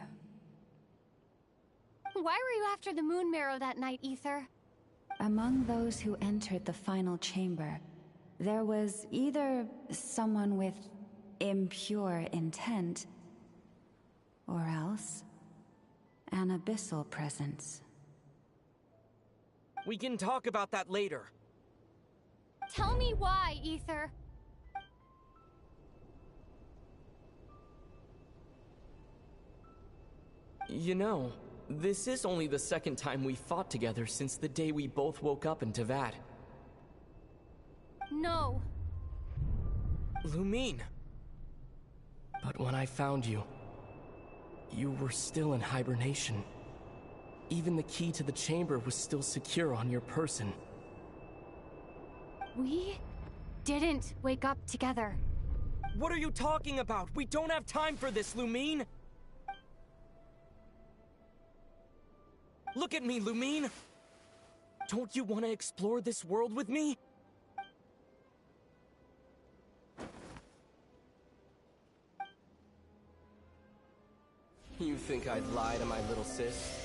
Speaker 6: Why were you after the Moon Marrow that night, Ether?
Speaker 5: Among those who entered the final chamber, there was either someone with impure intent, or else an abyssal presence.
Speaker 3: We can talk about that later.
Speaker 6: Tell me why, Ether.
Speaker 3: You know, this is only the second time we fought together since the day we both woke up in Teyvat.
Speaker 6: No.
Speaker 3: Lumine. But when I found you, you were still in hibernation. Even the key to the chamber was still secure on your person.
Speaker 6: We didn't wake up together.
Speaker 3: What are you talking about? We don't have time for this, Lumine! Look at me, Lumine! Don't you want to explore this world with me? You think I'd lie to my little sis?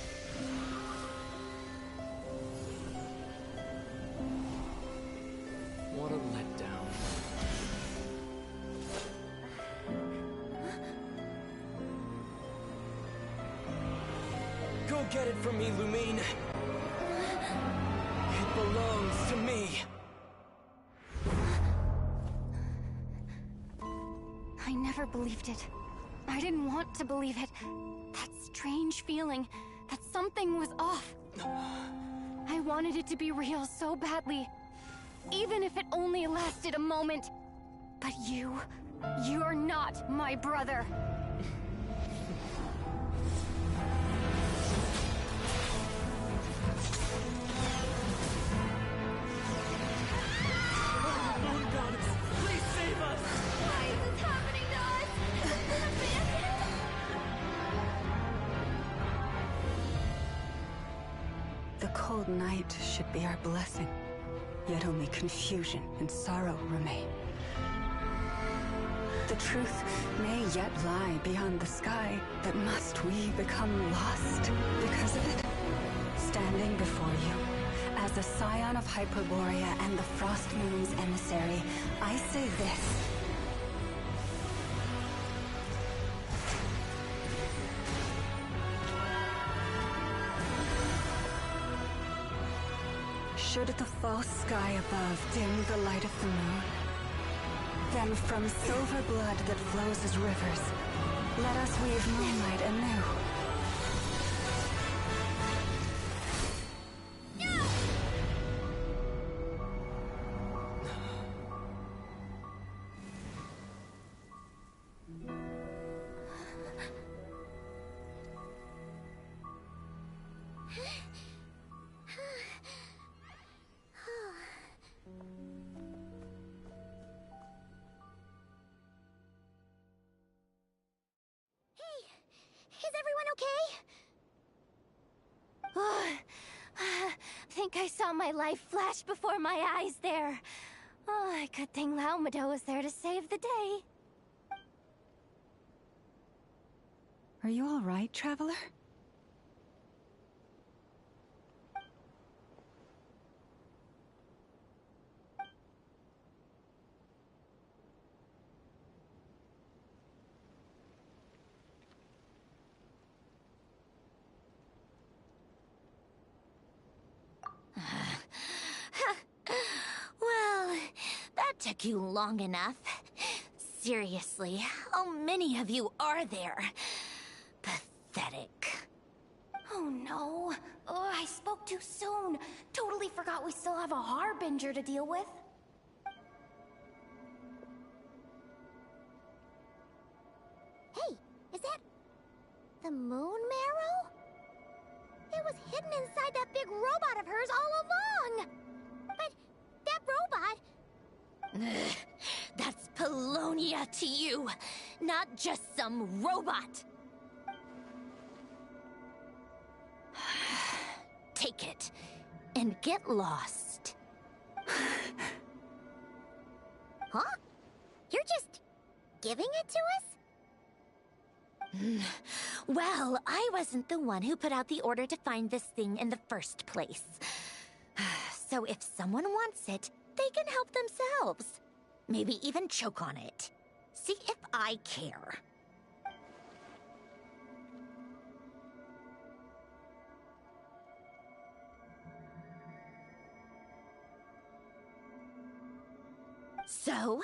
Speaker 3: What a letdown. Go get it from me, Lumine. It belongs to me.
Speaker 6: I never believed it. I didn't want to believe it. That strange feeling that something was off. I wanted it to be real so badly. Even if it only lasted a moment. But you're not my brother.
Speaker 3: Moon Goddess, please save us!
Speaker 6: Why is this happening to us?
Speaker 5: The cold night should be our blessing, yet only confusion and sorrow remain. The truth may yet lie beyond the sky, but must we become lost because of it? As a scion of Hyperborea and the Frost Moon's emissary, I say this. Should the false sky above dim the light of the moon, then from silver blood that flows as rivers, let us weave moonlight anew.
Speaker 6: I think I saw my life flash before my eyes there. Oh, good thing Laumado was there to save the day.
Speaker 5: Are you all right, Traveler?
Speaker 13: Well, that took you long enough. Seriously, how many of you are there? Pathetic.
Speaker 6: Oh no. Oh, I spoke too soon. Totally forgot we still have a Harbinger to deal with.
Speaker 1: Hey, is that the moon marrow? It was hidden inside that big robot of hers all along. But that robot...
Speaker 13: That's Polonia to you, not just some robot. Take it and get lost.
Speaker 1: Huh? You're just giving it to us?
Speaker 13: Well, I wasn't the one who put out the order to find this thing in the first place. So if someone wants it, they can help themselves. Maybe even choke on it. See if I care. So,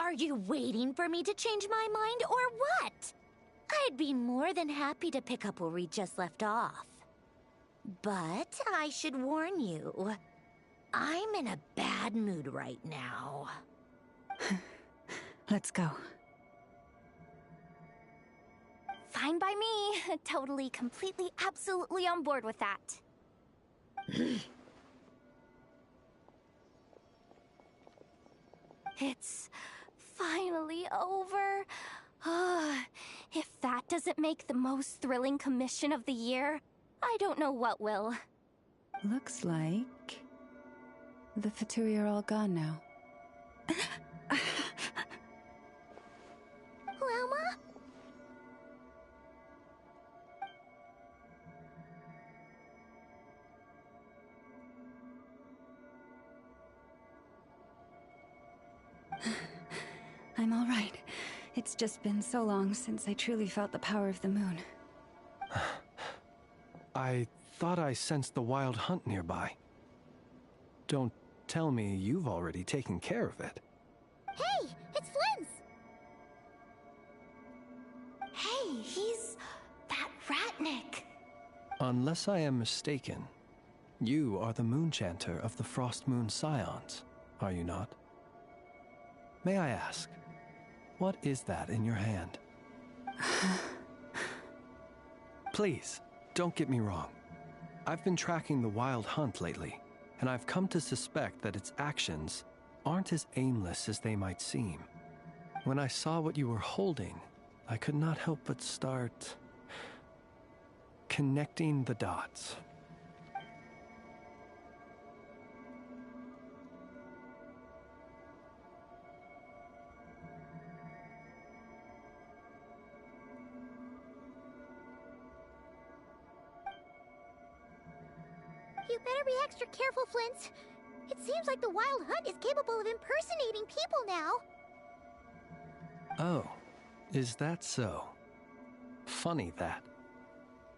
Speaker 13: are you waiting for me to change my mind or what? I'd be more than happy to pick up where we just left off. But I should warn you, I'm in a bad mood right now.
Speaker 5: Let's go.
Speaker 6: Fine by me. Totally, completely, absolutely on board with that. It's finally over. If that doesn't make the most thrilling commission of the year, I don't know what will.
Speaker 5: Looks like the Fatui are all gone now.
Speaker 1: Lauma?
Speaker 5: I'm all right. It's just been so long since I truly felt the power of the moon.
Speaker 14: I thought I sensed the wild hunt nearby. Don't tell me you've already taken care of it.
Speaker 1: Hey, it's Flynn's!
Speaker 6: Hey, he's that Ratnik.
Speaker 14: Unless I am mistaken, you are the Moon Chanter of the Frost Moon Scions, are you not? May I ask, what is that in your hand? Please, don't get me wrong. I've been tracking the wild hunt lately, and I've come to suspect that its actions aren't as aimless as they might seem. When I saw what you were holding, I could not help but start connecting the dots.
Speaker 1: You better be extra careful, Flint. It seems like the Wild Hunt is capable of impersonating people now.
Speaker 14: Oh, is that so? Funny that.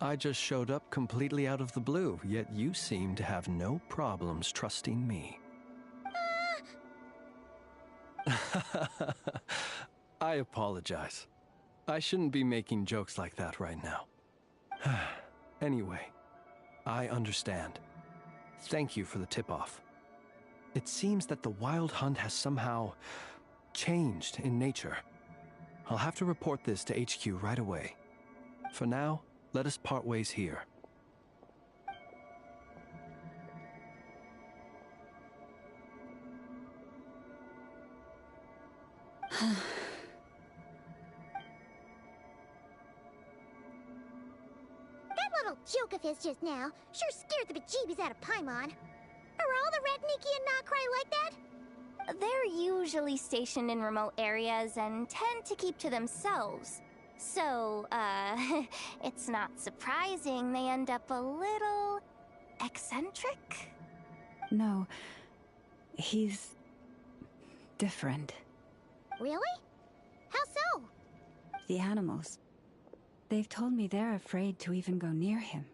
Speaker 14: I just showed up completely out of the blue, yet you seem to have no problems trusting me. I apologize. I shouldn't be making jokes like that right now. Anyway, I understand. Thank you for the tip-off. It seems that the Wild Hunt has somehow changed in nature. I'll have to report this to HQ right away. For now, let us part ways here.
Speaker 1: That little joke of his just now sure scared the bejeebies out of Paimon. Are all the Ratniki and Notcry like that?
Speaker 6: They're usually stationed in remote areas and tend to keep to themselves. So, it's not surprising they end up a little eccentric?
Speaker 5: No, he's different.
Speaker 1: Really? How so?
Speaker 5: The animals. They've told me they're afraid to even go near him.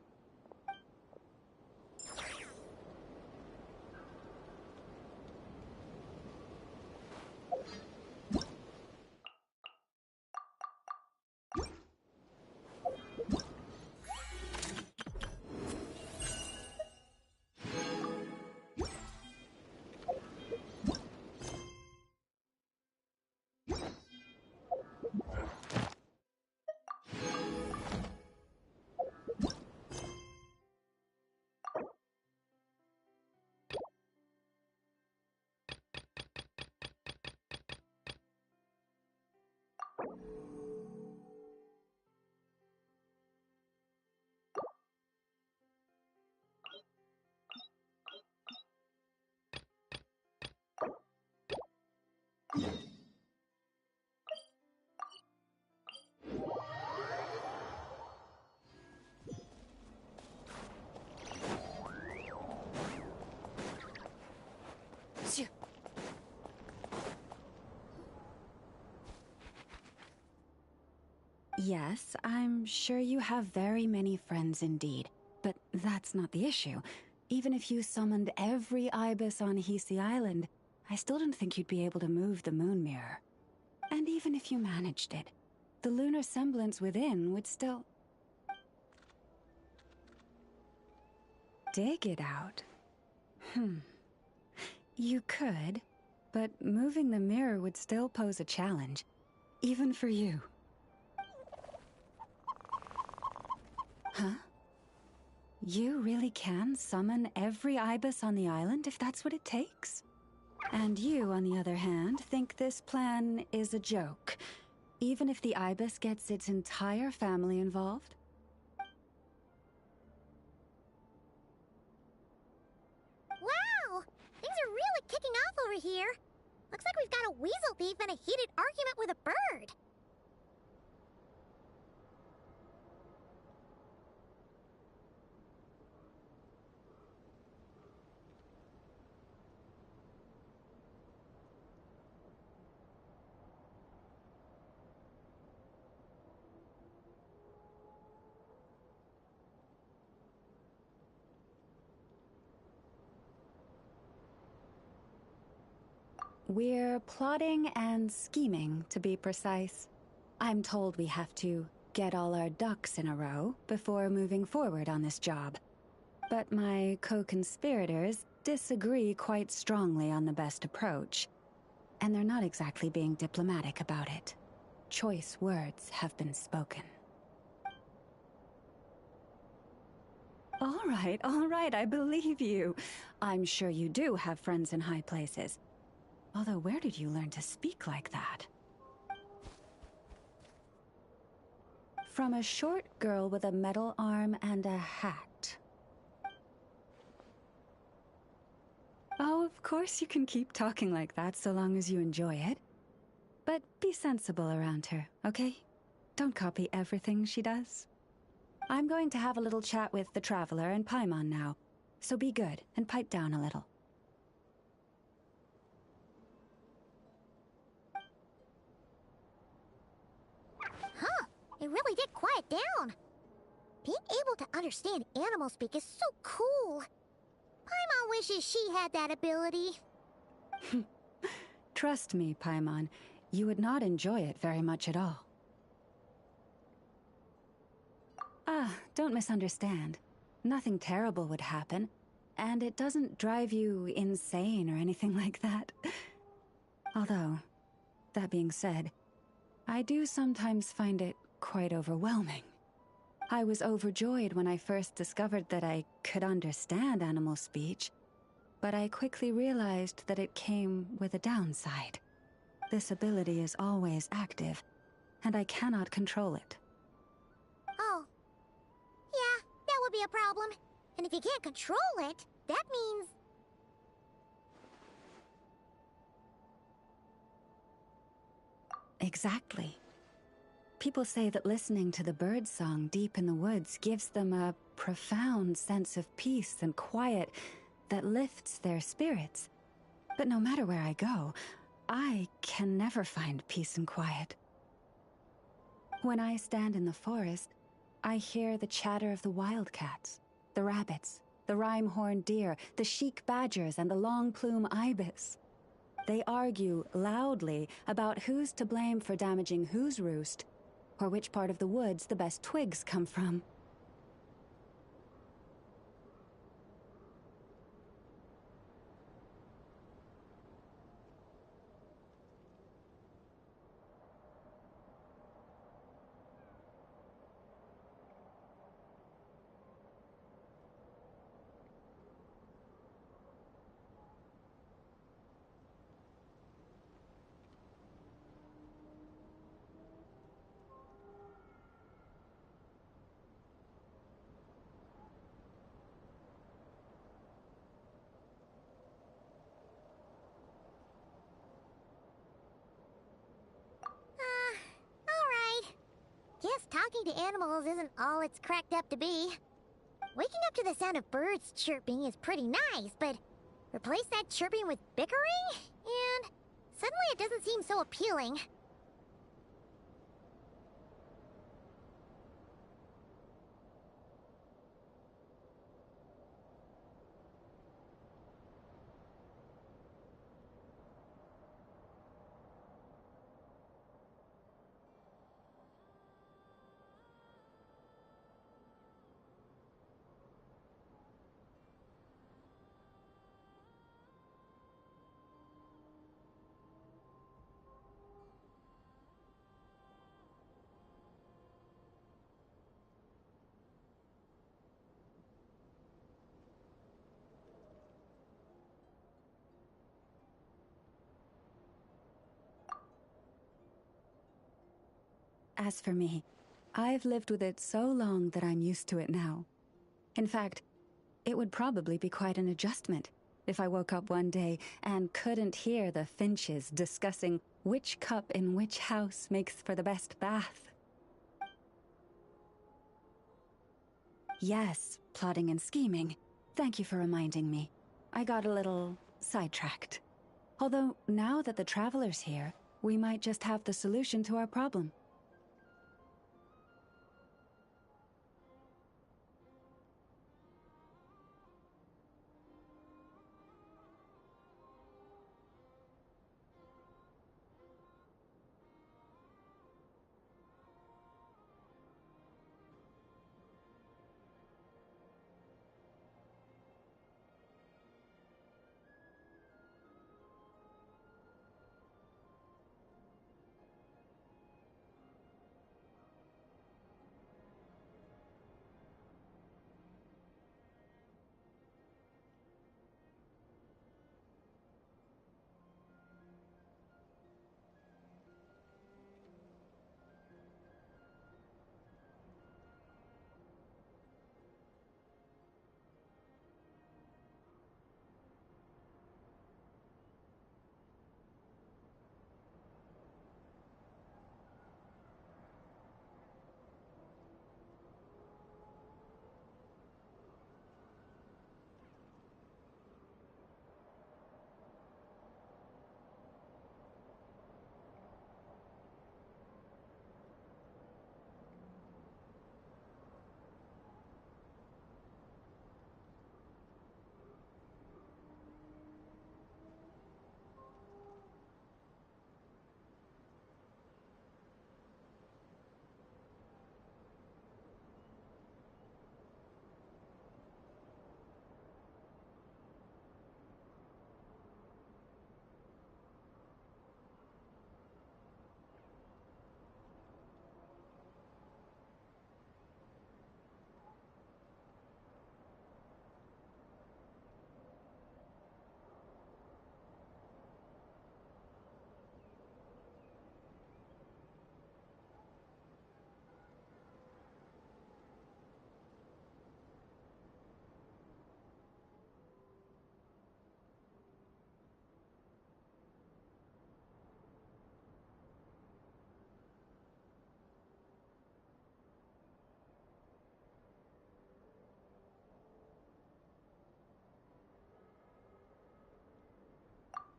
Speaker 5: Yes, I'm sure you have very many friends indeed, but that's not the issue. Even if you summoned every ibis on Hisi Island, I still don't think you'd be able to move the moon mirror. And even if you managed it, the lunar semblance within would still... dig it out. You could, but moving the mirror would still pose a challenge, even for you. Huh? You really can summon every ibis on the island if that's what it takes? And you, on the other hand, think this plan is a joke, even if the ibis gets its entire family involved?
Speaker 1: Wow! Things are really kicking off over here. Looks like we've got a weasel thief and a heated argument with a bird.
Speaker 5: We're plotting and scheming, to be precise. I'm told we have to get all our ducks in a row before moving forward on this job. But my co-conspirators disagree quite strongly on the best approach. And they're not exactly being diplomatic about it. Choice words have been spoken. All right, I believe you. I'm sure you do have friends in high places. Although, where did you learn to speak like that? From a short girl with a metal arm and a hat. Oh, of course you can keep talking like that so long as you enjoy it. But be sensible around her, okay? Don't copy everything she does. I'm going to have a little chat with the Traveler and Paimon now. So be good and pipe down a little.
Speaker 1: Huh, it really did quiet down. Being able to understand animal speak is so cool. Paimon wishes she had that ability.
Speaker 5: Trust me, Paimon, you would not enjoy it very much at all. Don't misunderstand. Nothing terrible would happen, and it doesn't drive you insane or anything like that. Although, that being said, I do sometimes find it quite overwhelming. I was overjoyed when I first discovered that I could understand animal speech, but I quickly realized that it came with a downside. This ability is always active, and I cannot control it.
Speaker 1: Oh. Yeah, that would be a problem. And if you can't control it, that means...
Speaker 5: Exactly. People say that listening to the bird song deep in the woods gives them a profound sense of peace and quiet that lifts their spirits. But no matter where I go, I can never find peace and quiet. When I stand in the forest, I hear the chatter of the wildcats, the rabbits, the rhyme-horned deer, the chic badgers, and the long-plume ibis. They argue loudly about who's to blame for damaging whose roost, or which part of the woods the best twigs come from.
Speaker 1: alright. Guess talking to animals isn't all it's cracked up to be. Waking up to the sound of birds chirping is pretty nice, but replace that chirping with bickering? And suddenly it doesn't seem so appealing.
Speaker 5: As for me, I've lived with it so long that I'm used to it now. In fact, it would probably be quite an adjustment if I woke up one day and couldn't hear the finches discussing which cup in which house makes for the best bath. Yes, plotting and scheming. Thank you for reminding me. I got a little sidetracked. Although, now that the Traveler's here, we might just have the solution to our problem.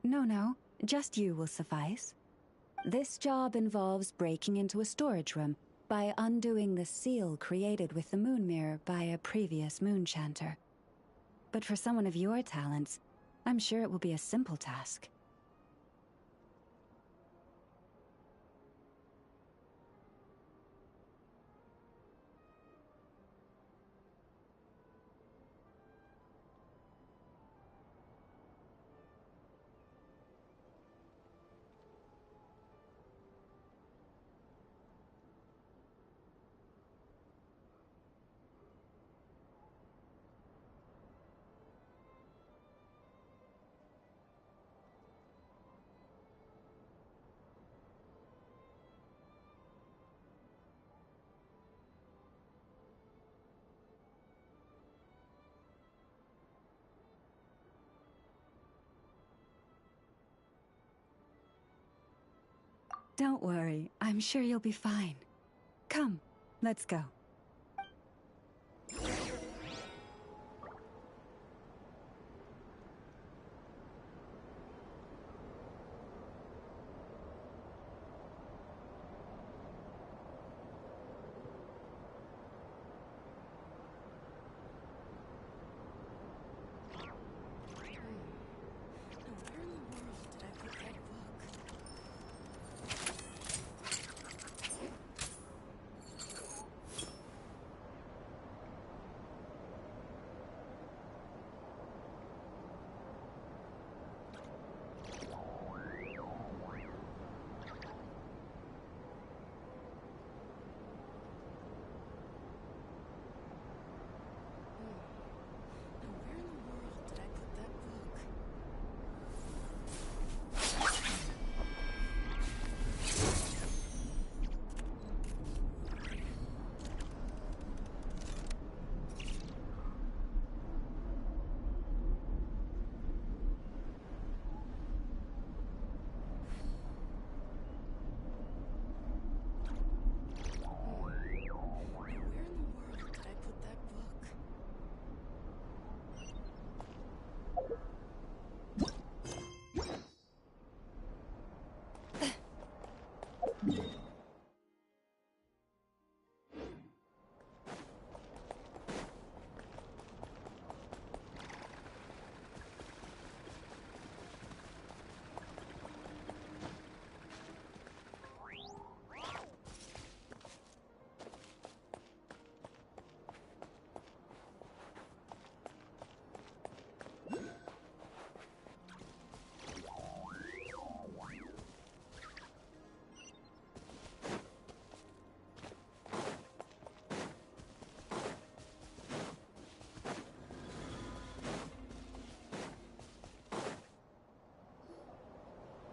Speaker 5: No, just you will suffice. This job involves breaking into a storage room by undoing the seal created with the moon mirror by a previous moon chanter. But for someone of your talents, I'm sure it will be a simple task. Don't worry, I'm sure you'll be fine. Come, let's go.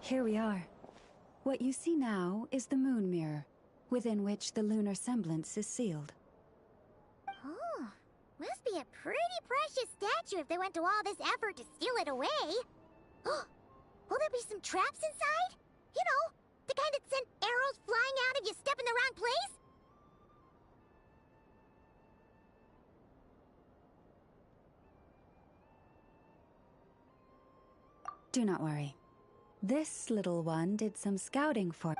Speaker 5: Here we are. What you see now is the moon mirror, within which the lunar semblance is sealed.
Speaker 1: Oh, must be a pretty precious statue if they went to all this effort to steal it away. Will there be some traps inside? You know, the kind that send arrows flying out if you step in the wrong place?
Speaker 5: Do not worry. This little one did some scouting for...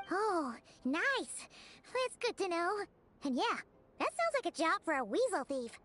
Speaker 1: Oh, nice. That's good to know. And yeah, that sounds like a job for a weasel thief.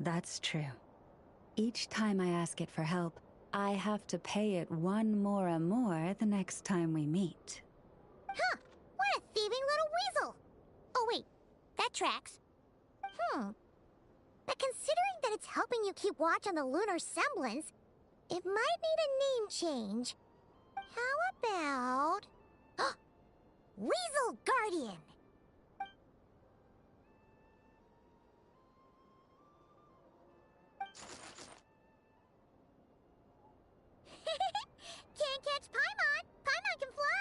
Speaker 5: That's true. Each time I ask it for help, I have to pay it one more the next time we meet.
Speaker 1: Huh, what a thieving little weasel! Oh wait, that tracks. But considering that it's helping you keep watch on the lunar semblance, it might need a name change. How about... Weasel Guardian! Can't catch Paimon! Paimon can fly!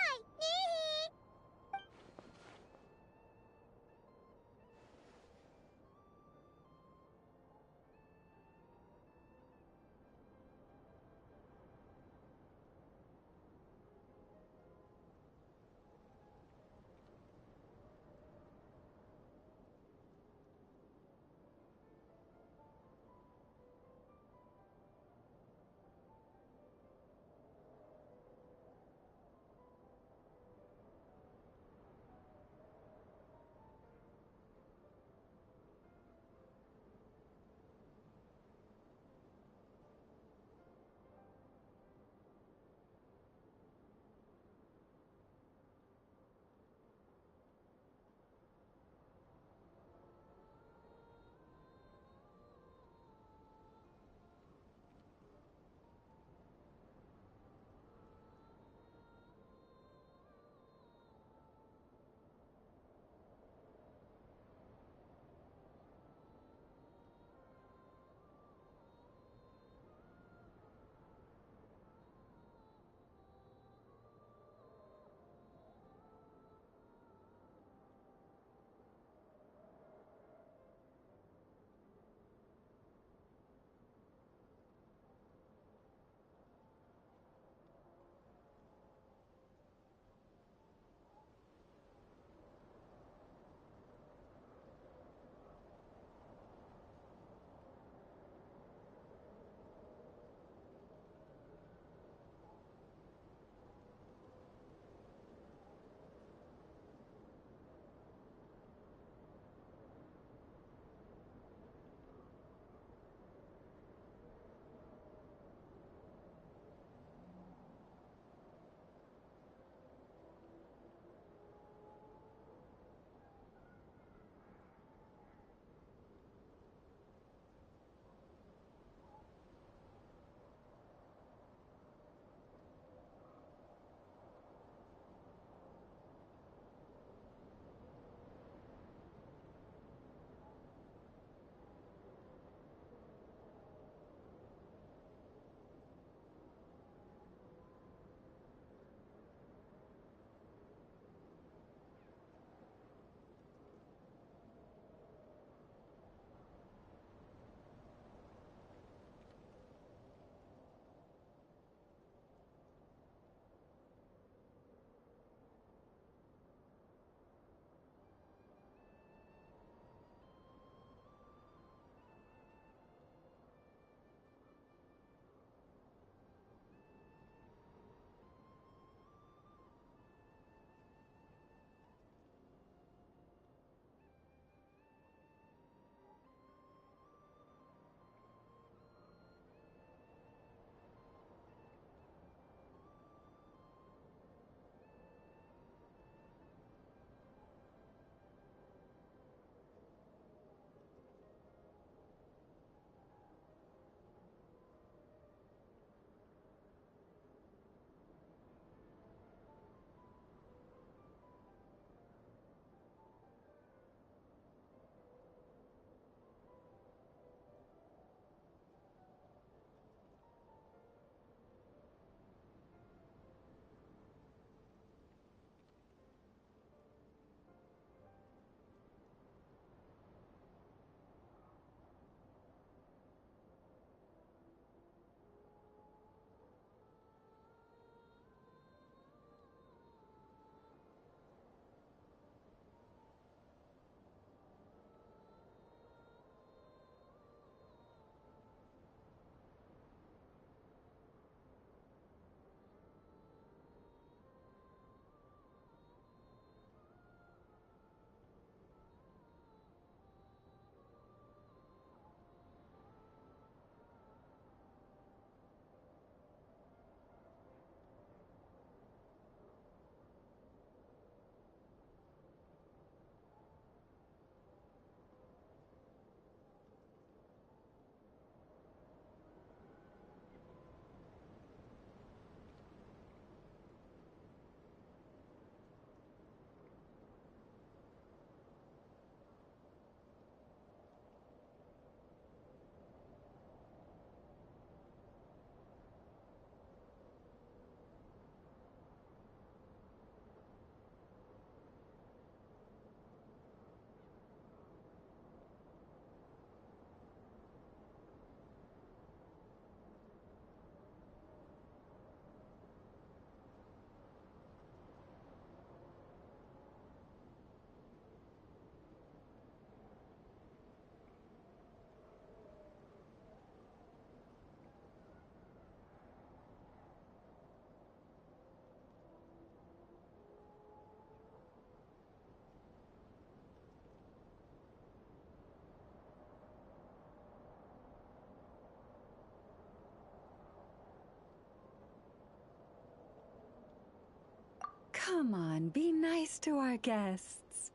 Speaker 5: Come on, be nice to our guests.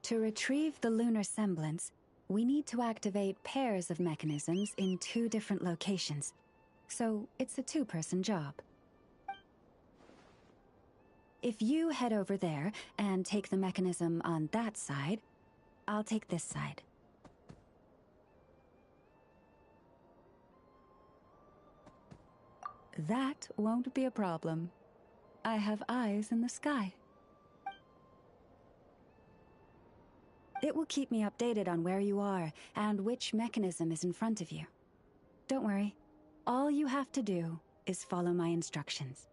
Speaker 5: To retrieve the lunar semblance, we need to activate pairs of mechanisms in 2 different locations. So it's a 2-person job. If you head over there and take the mechanism on that side, I'll take this side. That won't be a problem. I have eyes in the sky. It will keep me updated on where you are and which mechanism is in front of you. Don't worry. All you have to do is follow my instructions.